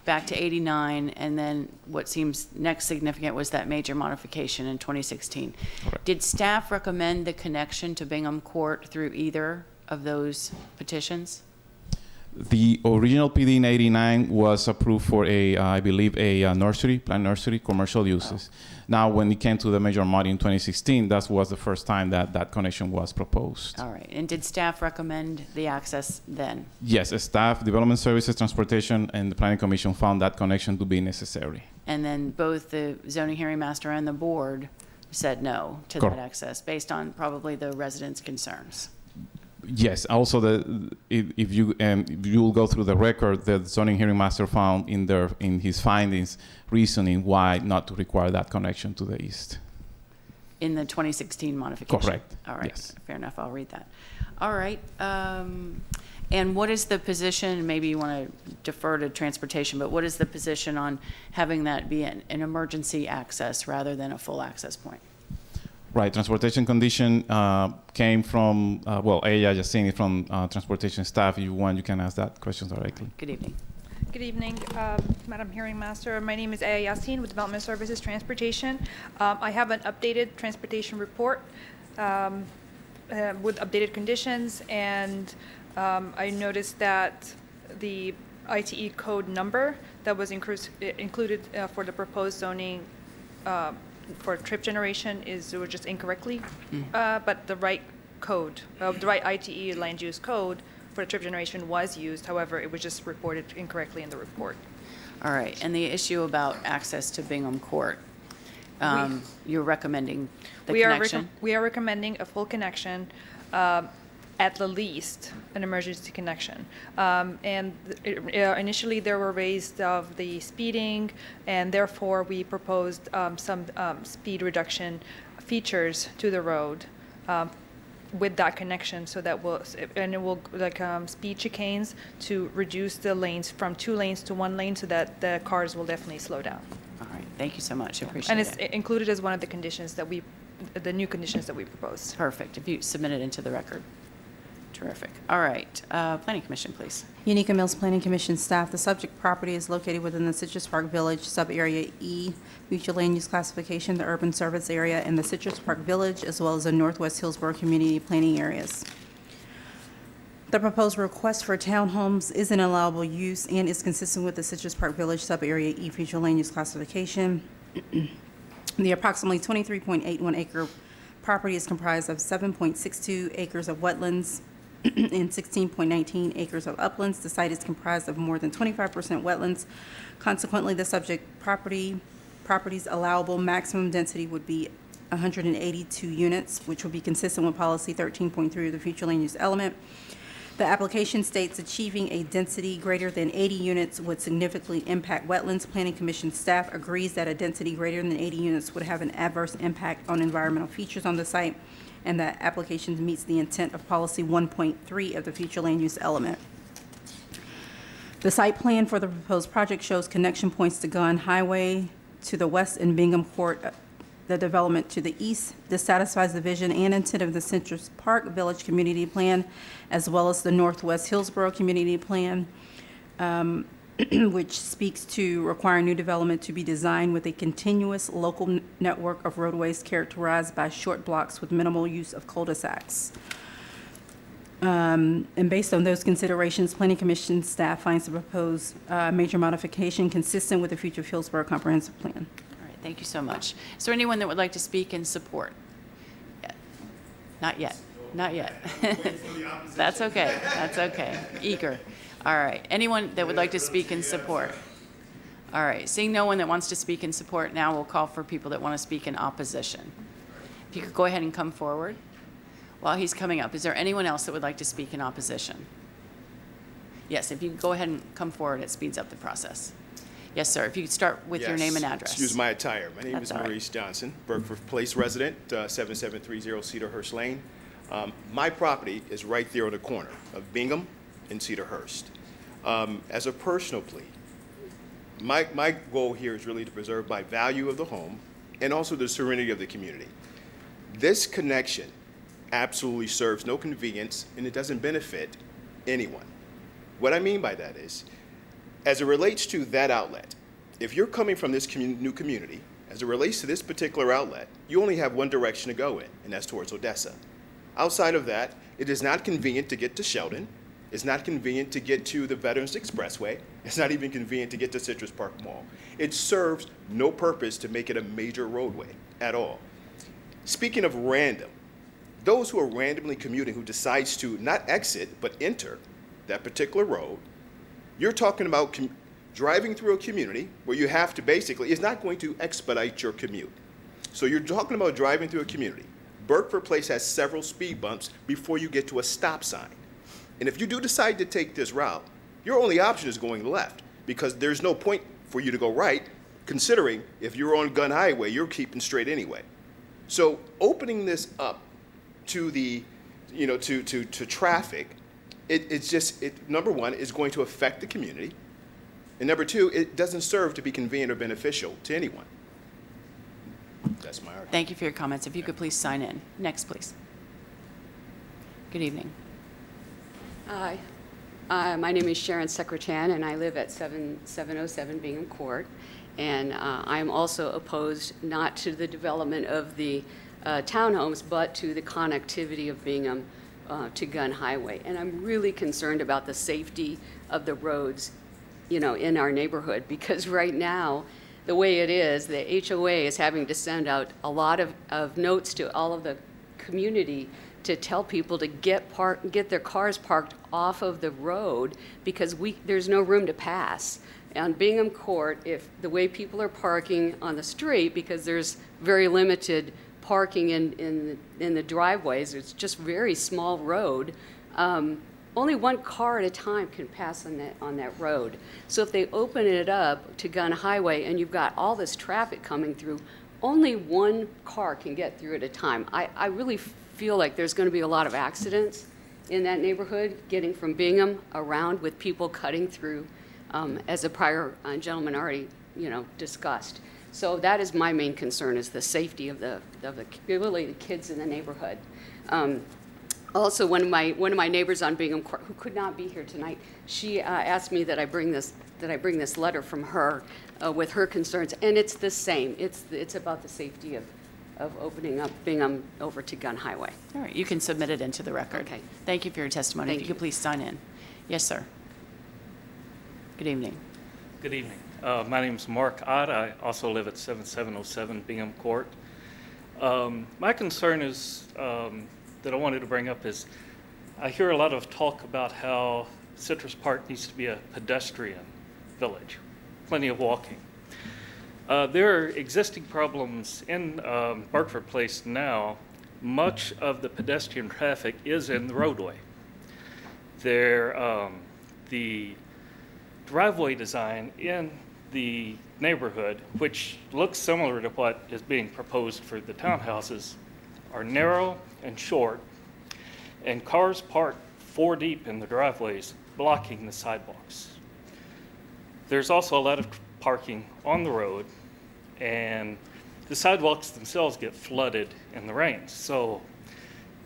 back to 89, and then what seems next significant was that major modification in 2016. Correct. Did staff recommend the connection to Bingham Court through either of those petitions? The original PD in 89 was approved for I believe, a nursery, planned nursery, commercial uses. Now, when it came to the major mod in 2016, that was the first time that connection was proposed. All right. And did staff recommend the access then? Yes, staff, Development Services, Transportation, and the Planning Commission found that connection to be necessary. And then both the zoning hearing master and the board said no to Correct. that access based on probably the residents' concerns. Yes. Also, if you will go through the record, the zoning hearing master found in his findings reasoning why not to require that connection to the east. In the 2016 modification? Correct. All right. Yes. Fair enough. I'll read that. All right. And what is the position, maybe you want to defer to transportation, but what is the position on having that be an emergency access rather than a full access point? Right, transportation condition came from, Aya Yassini from transportation staff. If you want, you can ask that question directly. Good evening. Good evening, Madam Hearing Master. My name is Aya Yassin with Development Services Transportation. I have an updated transportation report with updated conditions, and I noticed that the ITE code number that was included for the proposed zoning for trip generation was just incorrectly, but the right code, the right ITE land use code for the trip generation was used. However, it was just reported incorrectly in the report. All right. And the issue about access to Bingham Court, you're recommending the connection? We are recommending a full connection. at the least an emergency connection. Initially, there were raised of the speeding, and therefore we proposed some speed reduction features to the road with that connection, so that it will speed chicanes to reduce the lanes from 2 lanes to 1 lane, so that the cars will definitely slow down. All right, thank you so much, I appreciate And it. it's included as one of the conditions that the new conditions that we proposed. Perfect, if you submit it into the record. Terrific. All right, Planning Commission, please. Unica Mills Planning Commission staff, the subject property is located within the Citrus Park Village Sub-Area E, Future Land Use Classification, the Urban Service Area, and the Citrus Park Village, as well as the Northwest Hillsborough Community Planning areas. The proposed request for townhomes is an allowable use and is consistent with the Citrus Park Village Sub-Area E Future Land Use Classification. The approximately 23.81 acre property is comprised of 7.62 acres of wetlands and 16.19 acres of uplands. The site is comprised of more than 25% wetlands. Consequently, the subject property's allowable maximum density would be 182 units, which would be consistent with policy 13.3 of the future land use element. The application states achieving a density greater than 80 units would significantly impact wetlands. Planning Commission staff agrees that a density greater than 80 units would have an adverse impact on environmental features on the site, and that application meets the intent of policy 1.3 of the future land use element. The site plan for the proposed project shows connection points to Gunn Highway to the west and Bingham Court, the development to the east. This satisfies the vision and intent of the Citrus Park Village Community Plan, as well as the Northwest Hillsborough Community Plan, which speaks to requiring new development to be designed with a continuous local network of roadways characterized by short blocks with minimal use of cul-de-sacs. And based on those considerations, Planning Commission staff finds the proposed major modification consistent with the future Hillsborough Comprehensive Plan. All right, thank you so much. Is there anyone that would like to speak in support? Not yet, not yet. That's okay, that's okay. Eager. All right, anyone that would like to speak in support? All right, seeing no one that wants to speak in support, now we'll call for people that want to speak in opposition. If you could go ahead and come forward. While he's coming up, is there anyone else that would like to speak in opposition? Yes, if you could go ahead and come forward, it speeds up the process. Yes, sir, if you could start with your name and address. Excuse my attire. My name That's is all right. Maurice Johnson, Burkford Place resident, 7730 Cedarhurst Lane. My property is right there on the corner of Bingham and Cedarhurst. As a personal plea, my goal here is really to preserve my value of the home and also the serenity of the community. This connection absolutely serves no convenience and it doesn't benefit anyone. What I mean by that is, as it relates to that outlet, if you're coming from this new community, as it relates to this particular outlet, you only have one direction to go in, and that's towards Odessa. Outside of that, it is not convenient to get to Sheldon. It's not convenient to get to the Veterans Expressway. It's not even convenient to get to Citrus Park Mall. It serves no purpose to make it a major roadway at all. Speaking of random, those who are randomly commuting who decides to not exit but enter that particular road, you're talking about driving through a community where you have to basically, it's not going to expedite your commute. So you're talking about driving through a community. Burkford Place has several speed bumps before you get to a stop sign. And if you do decide to take this route, your only option is going left because there's no point for you to go right, considering if you're on Gunn Highway, you're keeping straight anyway. So opening this up to the, to traffic, it's just, number one, is going to affect the community. And number two, it doesn't serve to be convenient or beneficial to anyone. That's my argument. Thank you for your comments. If you could please sign in. Next, please. Good evening. Hi. My name is Sharon Secretan, and I live at 7707 Bingham Court. And I am also opposed not to the development of the townhomes, but to the connectivity of Bingham to Gunn Highway. And I'm really concerned about the safety of the roads, in our neighborhood, because right now, the way it is, the HOA is having to send out a lot of notes to all of the community to tell people to get their cars parked off of the road because there's no room to pass. On Bingham Court, if the way people are parking on the street, because there's very limited parking in the driveways. It's just very small road. Only one car at a time can pass on that road. So if they open it up to Gun Highway and you've got all this traffic coming through, only one car can get through at a time. I really feel like there's going to be a lot of accidents in that neighborhood, getting from Bingham around with people cutting through, as a prior gentleman already, discussed. So that is my main concern, is the safety of the kids in the neighborhood. Also, one of my neighbors on Bingham Court, who could not be here tonight, she asked me that I bring this letter from her with her concerns, and it's the same. It's about the safety of opening up Bingham over to Gun Highway. All right, you can submit it into the record. Okay. Thank you for your testimony. Thank If you could please sign in. Yes, sir. Good evening. Good evening. My name is Mark Ott. I also live at 7707 Bingham Court. My concern is that I wanted to bring up is I hear a lot of talk about how Citrus Park needs to be a pedestrian village, plenty of walking. There are existing problems in Burkford Place now. Much of the pedestrian traffic is in the roadway. The driveway design in the neighborhood, which looks similar to what is being proposed for the townhouses, are narrow and short, and cars park 4 deep in the driveways, blocking the sidewalks. There's also a lot of parking on the road, and the sidewalks themselves get flooded in the rains. So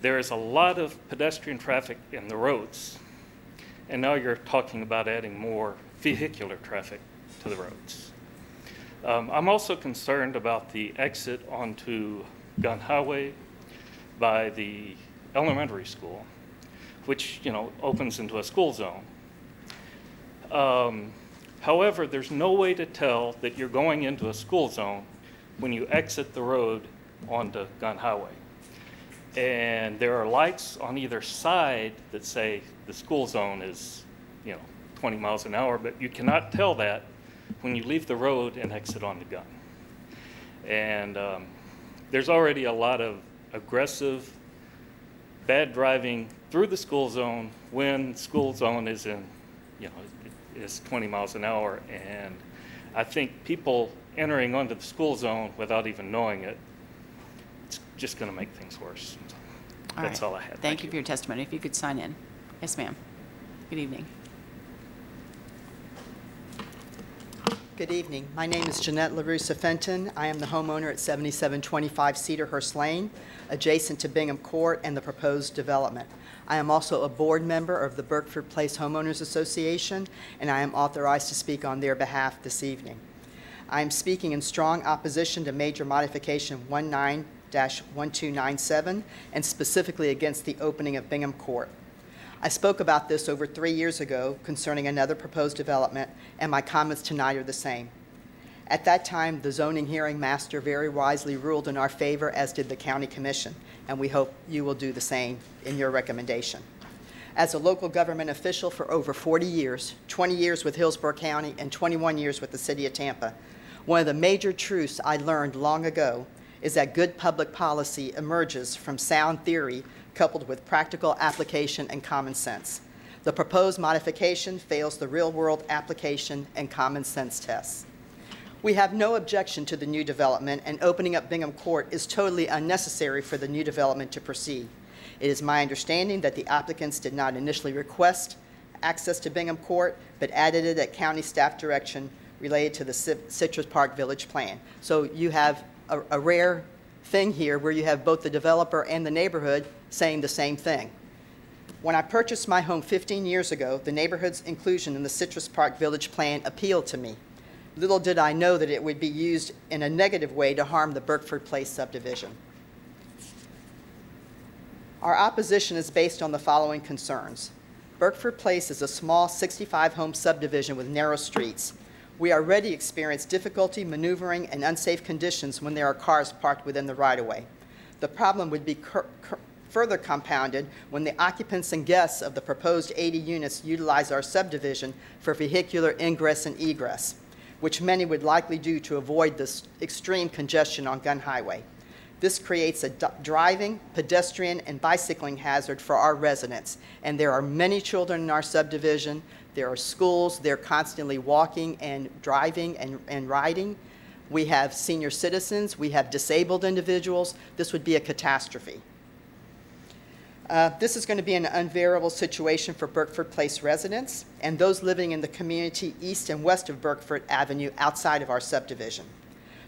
there is a lot of pedestrian traffic in the roads, and now you're talking about adding more vehicular traffic to the roads. I'm also concerned about the exit onto Gun Highway by the elementary school, which opens into a school zone. However, there's no way to tell that you're going into a school zone when you exit the road onto Gun Highway. And there are lights on either side that say the school zone is 20 miles an hour, but you cannot tell that when you leave the road and exit onto Gun. And there's already a lot of aggressive, bad driving through the school zone when school zone is in, is 20 miles an hour. And I think people entering onto the school zone without even knowing it, it's just going to make things worse. That's all I had. Thank you for your testimony. If you could sign in. Yes, ma'am. Good evening. Good evening. My name is Jeanette LaRussa Fenton. I am the homeowner at 7725 Cedarhurst Lane, adjacent to Bingham Court and the proposed development. I am also a board member of the Burkford Place Homeowners Association, and I am authorized to speak on their behalf this evening. I am speaking in strong opposition to Major Modification 19-1297, and specifically against the opening of Bingham Court. I spoke about this over 3 years ago concerning another proposed development, and my comments tonight are the same. At that time, the zoning hearing master very wisely ruled in our favor, as did the county commission, and we hope you will do the same in your recommendation. As a local government official for over 40 years, 20 years with Hillsborough County and 21 years with the city of Tampa, one of the major truths I learned long ago is that good public policy emerges from sound theory coupled with practical application and common sense. The proposed modification fails the real-world application and common sense tests. We have no objection to the new development, and opening up Bingham Court is totally unnecessary for the new development to proceed. It is my understanding that the applicants did not initially request access to Bingham Court, but added it at county staff direction related to the Citrus Park Village Plan. So you have a rare thing here where you have both the developer and the neighborhood saying the same thing. When I purchased my home 15 years ago, the neighborhood's inclusion in the Citrus Park Village Plan appealed to me. Little did I know that it would be used in a negative way to harm the Burkford Place subdivision. Our opposition is based on the following concerns. Burkford Place is a small 65-home subdivision with narrow streets. We already experience difficulty maneuvering and unsafe conditions when there are cars parked within the right-of-way. The problem would be further compounded when the occupants and guests of the proposed 80 units utilize our subdivision for vehicular ingress and egress, which many would likely do to avoid this extreme congestion on Gun Highway. This creates a driving, pedestrian, and bicycling hazard for our residents. And there are many children in our subdivision. There are schools. They're constantly walking and driving and riding. We have senior citizens. We have disabled individuals. This would be a catastrophe. This is going to be an unbearable situation for Burkford Place residents and those living in the community east and west of Burkford Avenue outside of our subdivision.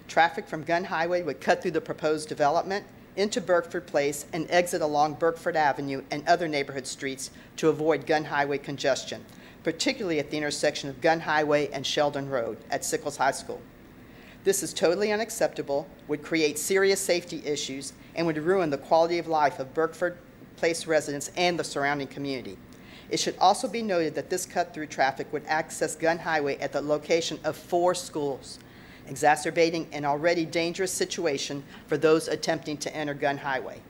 Traffic from Gun Highway would cut through the proposed development into Burkford Place and exit along Burkford Avenue and other neighborhood streets to avoid Gun Highway congestion, particularly at the intersection of Gun Highway and Sheldon Road at Sickles High School. This is totally unacceptable, would create serious safety issues, and would ruin the quality of life of Burkford Place residents and the surrounding community. It should also be noted that this cut-through traffic would access Gun Highway at the location of 4 schools, exacerbating an already dangerous situation for those attempting to enter Gun Highway.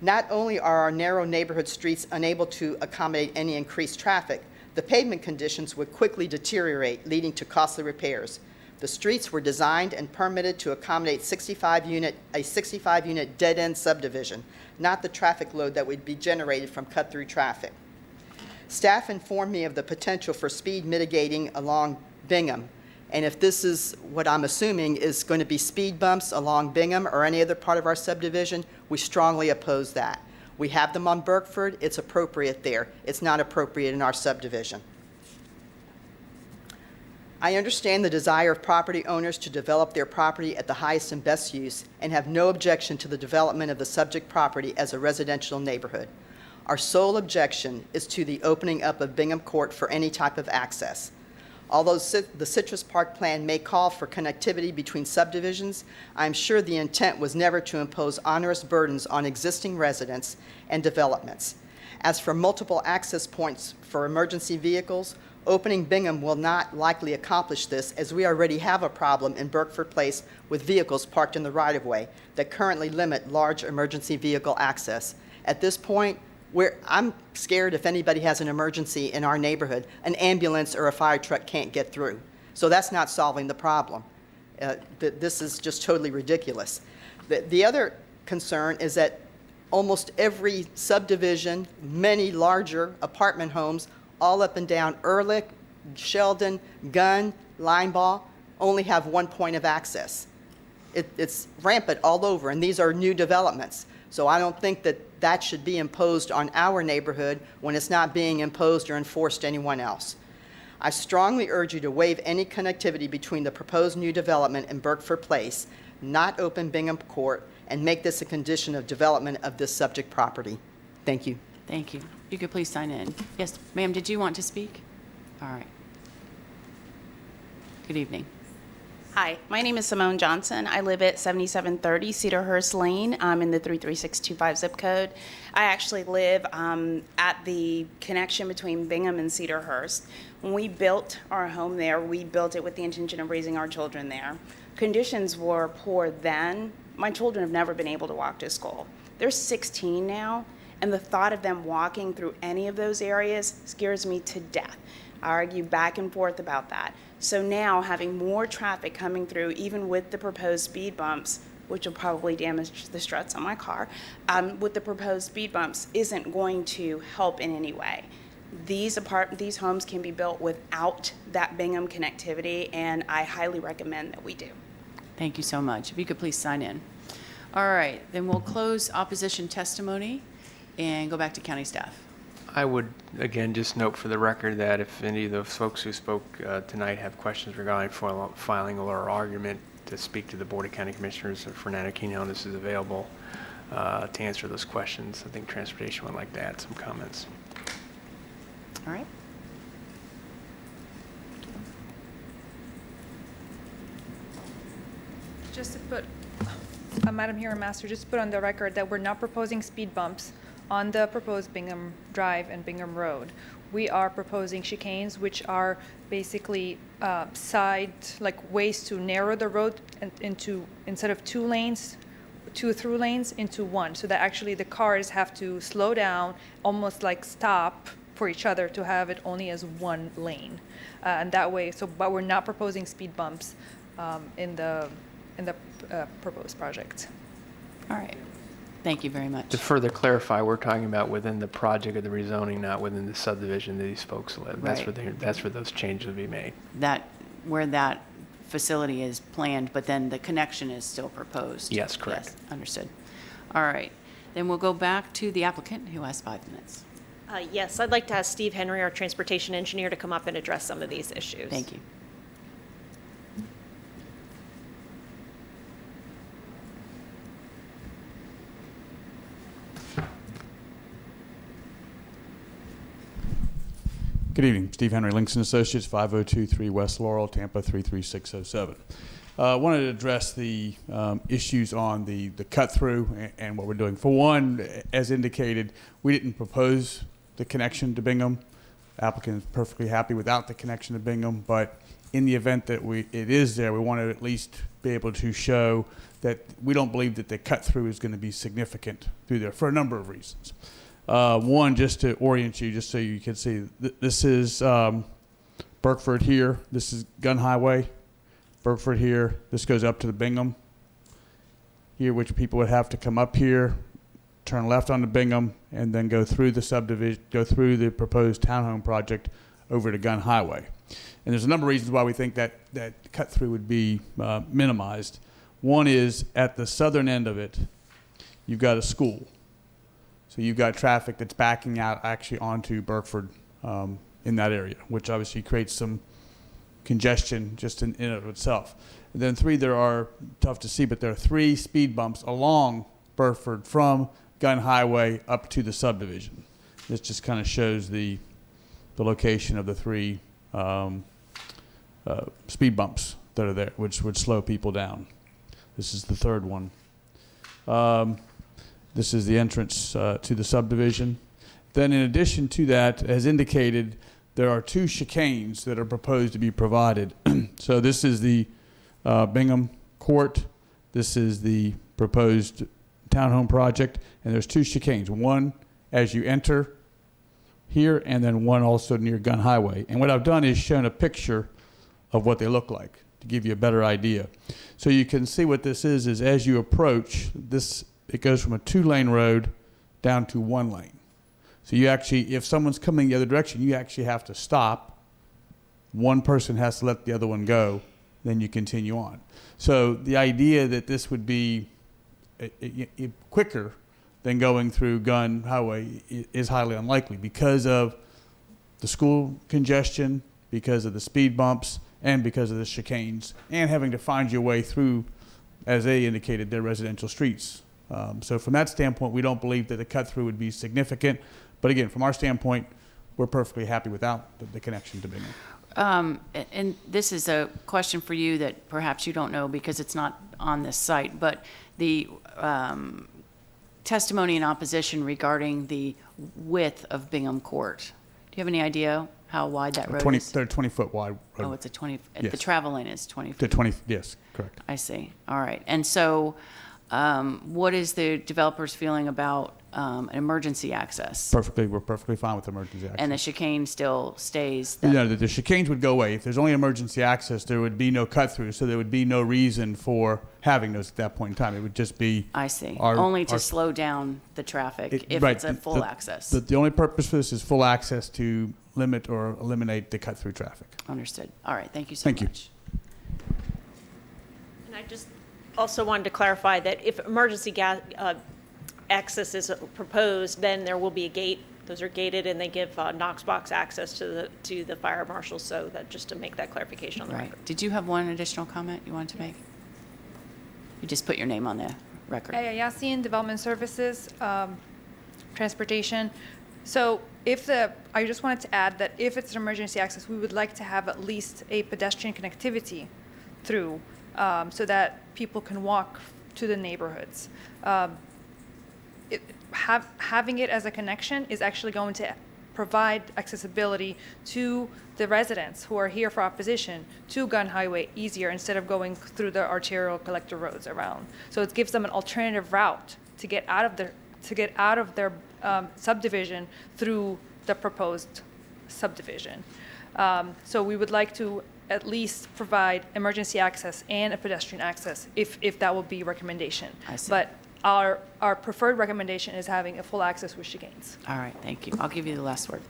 Not only are our narrow neighborhood streets unable to accommodate any increased traffic, the pavement conditions would quickly deteriorate, leading to costly repairs. The streets were designed and permitted to accommodate a 65-unit dead-end subdivision, not the traffic load that would be generated from cut-through traffic. Staff informed me of the potential for speed mitigating along Bingham, and if this is what I'm assuming is going to be speed bumps along Bingham or any other part of our subdivision, we strongly oppose that. We have them on Burkford. It's appropriate there. It's not appropriate in our subdivision. I understand the desire of property owners to develop their property at the highest and best use and have no objection to the development of the subject property as a residential neighborhood. Our sole objection is to the opening up of Bingham Court for any type of access. Although the Citrus Park Plan may call for connectivity between subdivisions, I'm sure the intent was never to impose onerous burdens on existing residents and developments. As for multiple access points for emergency vehicles, opening Bingham will not likely accomplish this, as we already have a problem in Burkford Place with vehicles parked in the right-of-way that currently limit large emergency vehicle access. At this point, I'm scared if anybody has an emergency in our neighborhood, an ambulance or a fire truck can't get through. So that's not solving the problem. This is just totally ridiculous. The other concern is that almost every subdivision, many larger apartment homes, all up and down Ehrlich, Sheldon, Gunn, Linebaugh, only have one point of access. It's rampant all over, and these are new developments. So I don't think that should be imposed on our neighborhood when it's not being imposed or enforced to anyone else. I strongly urge you to waive any connectivity between the proposed new development and Burkford Place, not open Bingham Court, and make this a condition of development of this subject property. Thank you. Thank you. You could please sign in. Yes, ma'am, did you want to speak? All right. Good evening. Hi, my name is Simone Johnson. I live at 7730 Cedarhurst Lane. I'm in the 33625 zip code. I actually live at the connection between Bingham and Cedarhurst. When we built our home there, we built it with the intention of raising our children there. Conditions were poor then. My children have never been able to walk to school. They're 16 now, and the thought of them walking through any of those areas scares me to death. I argue back and forth about that. So now having more traffic coming through, even with the proposed speed bumps, which will probably damage the struts on my car, with the proposed speed bumps isn't going to help in any way. These homes can be built without that Bingham connectivity, and I highly recommend that we do. Thank you so much. If you could please sign in. All right, then we'll close opposition testimony and go back to county staff. I would, again, just note for the record that if any of the folks who spoke tonight have questions regarding filing a oral argument to speak to the Board of County Commissioners, Fernando Quinones is available to answer those questions. I think Transportation would like to add some comments. All right. Just to put, Madam Hearing Master, just to put on the record that we're not proposing speed bumps on the proposed Bingham Drive and Bingham Road. We are proposing chicanes, which are basically ways to narrow the road into, instead of 2 lanes, 2 through lanes, into 1, so that actually the cars have to slow down, almost like stop for each other to have it only as 1 lane. And that way, but we're not proposing speed bumps in the proposed project. All right. Thank you very much. To further clarify, we're talking about within the project of the rezoning, not within the subdivision that these folks live. That's Right. that's where those changes will be made. Where that facility is planned, but then the connection is still proposed. Yes, correct. Yes, understood. All right. Then we'll go back to the applicant, who has 5 minutes. Yes, I'd like to ask Steve Henry, our transportation engineer, to come up and address some of these issues. Thank you. Good evening. Steve Henry, Links & Associates, 5023 West Laurel, Tampa 33607. I wanted to address the issues on the cut-through and what we're doing. For one, as indicated, we didn't propose the connection to Bingham. The applicant is perfectly happy without the connection to Bingham, but in the event that it is there, we want to at least be able to show that we don't believe that the cut-through is going to be significant through there for a number of reasons. One, just to orient you, just so you can see, this is Burkford here. This is Gun Highway. Burkford here. This goes up to the Bingham here, which people would have to come up here, turn left onto Bingham, and then go through the subdivision, go through the proposed townhome project over to Gun Highway. And there's a number of reasons why we think that cut through would be minimized. One is at the southern end of it, you've got a school. So you've got traffic that's backing out actually onto Burkford in that area, which obviously creates some congestion just in and of itself. And then 3, there are, tough to see, but there are 3 speed bumps along Burkford from Gun Highway up to the subdivision. This just kind of shows the location of the 3 speed bumps that are there, which would slow people down. This is the 3rd one. This is the entrance to the subdivision. Then in addition to that, as indicated, there are 2 chicanes that are proposed to be provided. So this is the Bingham Court. This is the proposed townhome project. And there's 2 chicanes, one as you enter here and then one also near Gun Highway. And what I've done is shown a picture of what they look like to give you a better idea. So you can see what this is as you approach this, it goes from a 2-lane road down to 1 lane. So you actually, if someone's coming the other direction, you actually have to stop. One person has to let the other one go, then you continue on. So the idea that this would be quicker than going through Gun Highway is highly unlikely because of the school congestion, because of the speed bumps, and because of the chicanes, and having to find your way through, as they indicated, their residential streets. So from that standpoint, we don't believe that the cut-through would be significant. But again, from our standpoint, we're perfectly happy without the connection to Bingham. And this is a question for you that perhaps you don't know because it's not on this site, but the testimony in opposition regarding the width of Bingham Court. Do you have any idea how wide that road is? They're 20-foot wide road. Oh, it's a 20, Yes. the travel lane is 20 feet. The 20, yes, correct. I see. All right. And so what is the developer's feeling about an emergency access? We're perfectly fine with emergency access. And the chicane still stays? No, the chicanes would go away. If there's only emergency access, there would be no cut-through, so there would be no reason for having those at that point in time. It would just be... I see. Only to slow down the traffic if right, it's a full access. The only purpose for this is full access to limit or eliminate the cut-through traffic. Understood. All right. Thank you so much. Thank you. And I just also wanted to clarify that if emergency access is proposed, then there will be a gate. Those are gated, and they give Knox box access to the fire marshal. So that just to make that clarification on the record. Did you have one additional comment you wanted to make? You just put your name on the record. Yasin, Development Services, Transportation. So I just wanted to add that if it's an emergency access, we would like to have at least a pedestrian connectivity through so that people can walk to the neighborhoods. Having it as a connection is actually going to provide accessibility to the residents who are here for opposition to Gun Highway easier instead of going through the arterial collector roads around. So it gives them an alternative route to get out of their subdivision through the proposed subdivision. So we would like to at least provide emergency access and a pedestrian access if that will be a recommendation. I see. But our preferred recommendation is having a full access with chicanes. All right, thank you. I'll give you the last word.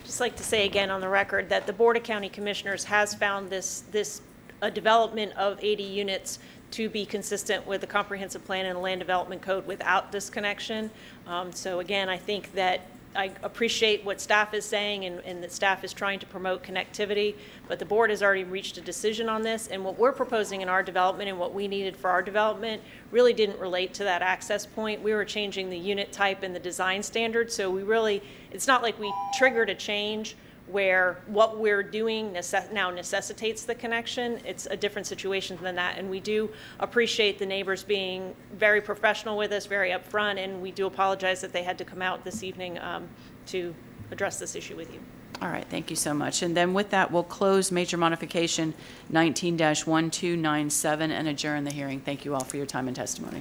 Just like to say again on the record that the Board of County Commissioners has found this a development of 80 units to be consistent with the comprehensive plan and the land development code without disconnection. So again, I think that I appreciate what staff is saying and that staff is trying to promote connectivity, but the board has already reached a decision on this, and what we're proposing in our development and what we needed for our development really didn't relate to that access point. We were changing the unit type and the design standard, so it's not like we triggered a change where what we're doing now necessitates the connection. It's a different situation than that, and we do appreciate the neighbors being very professional with us, very upfront, and we do apologize that they had to come out this evening to address this issue with you. All right, thank you so much. And then with that, we'll close major modification 19-1297 and adjourn the hearing. Thank you all for your time and testimony.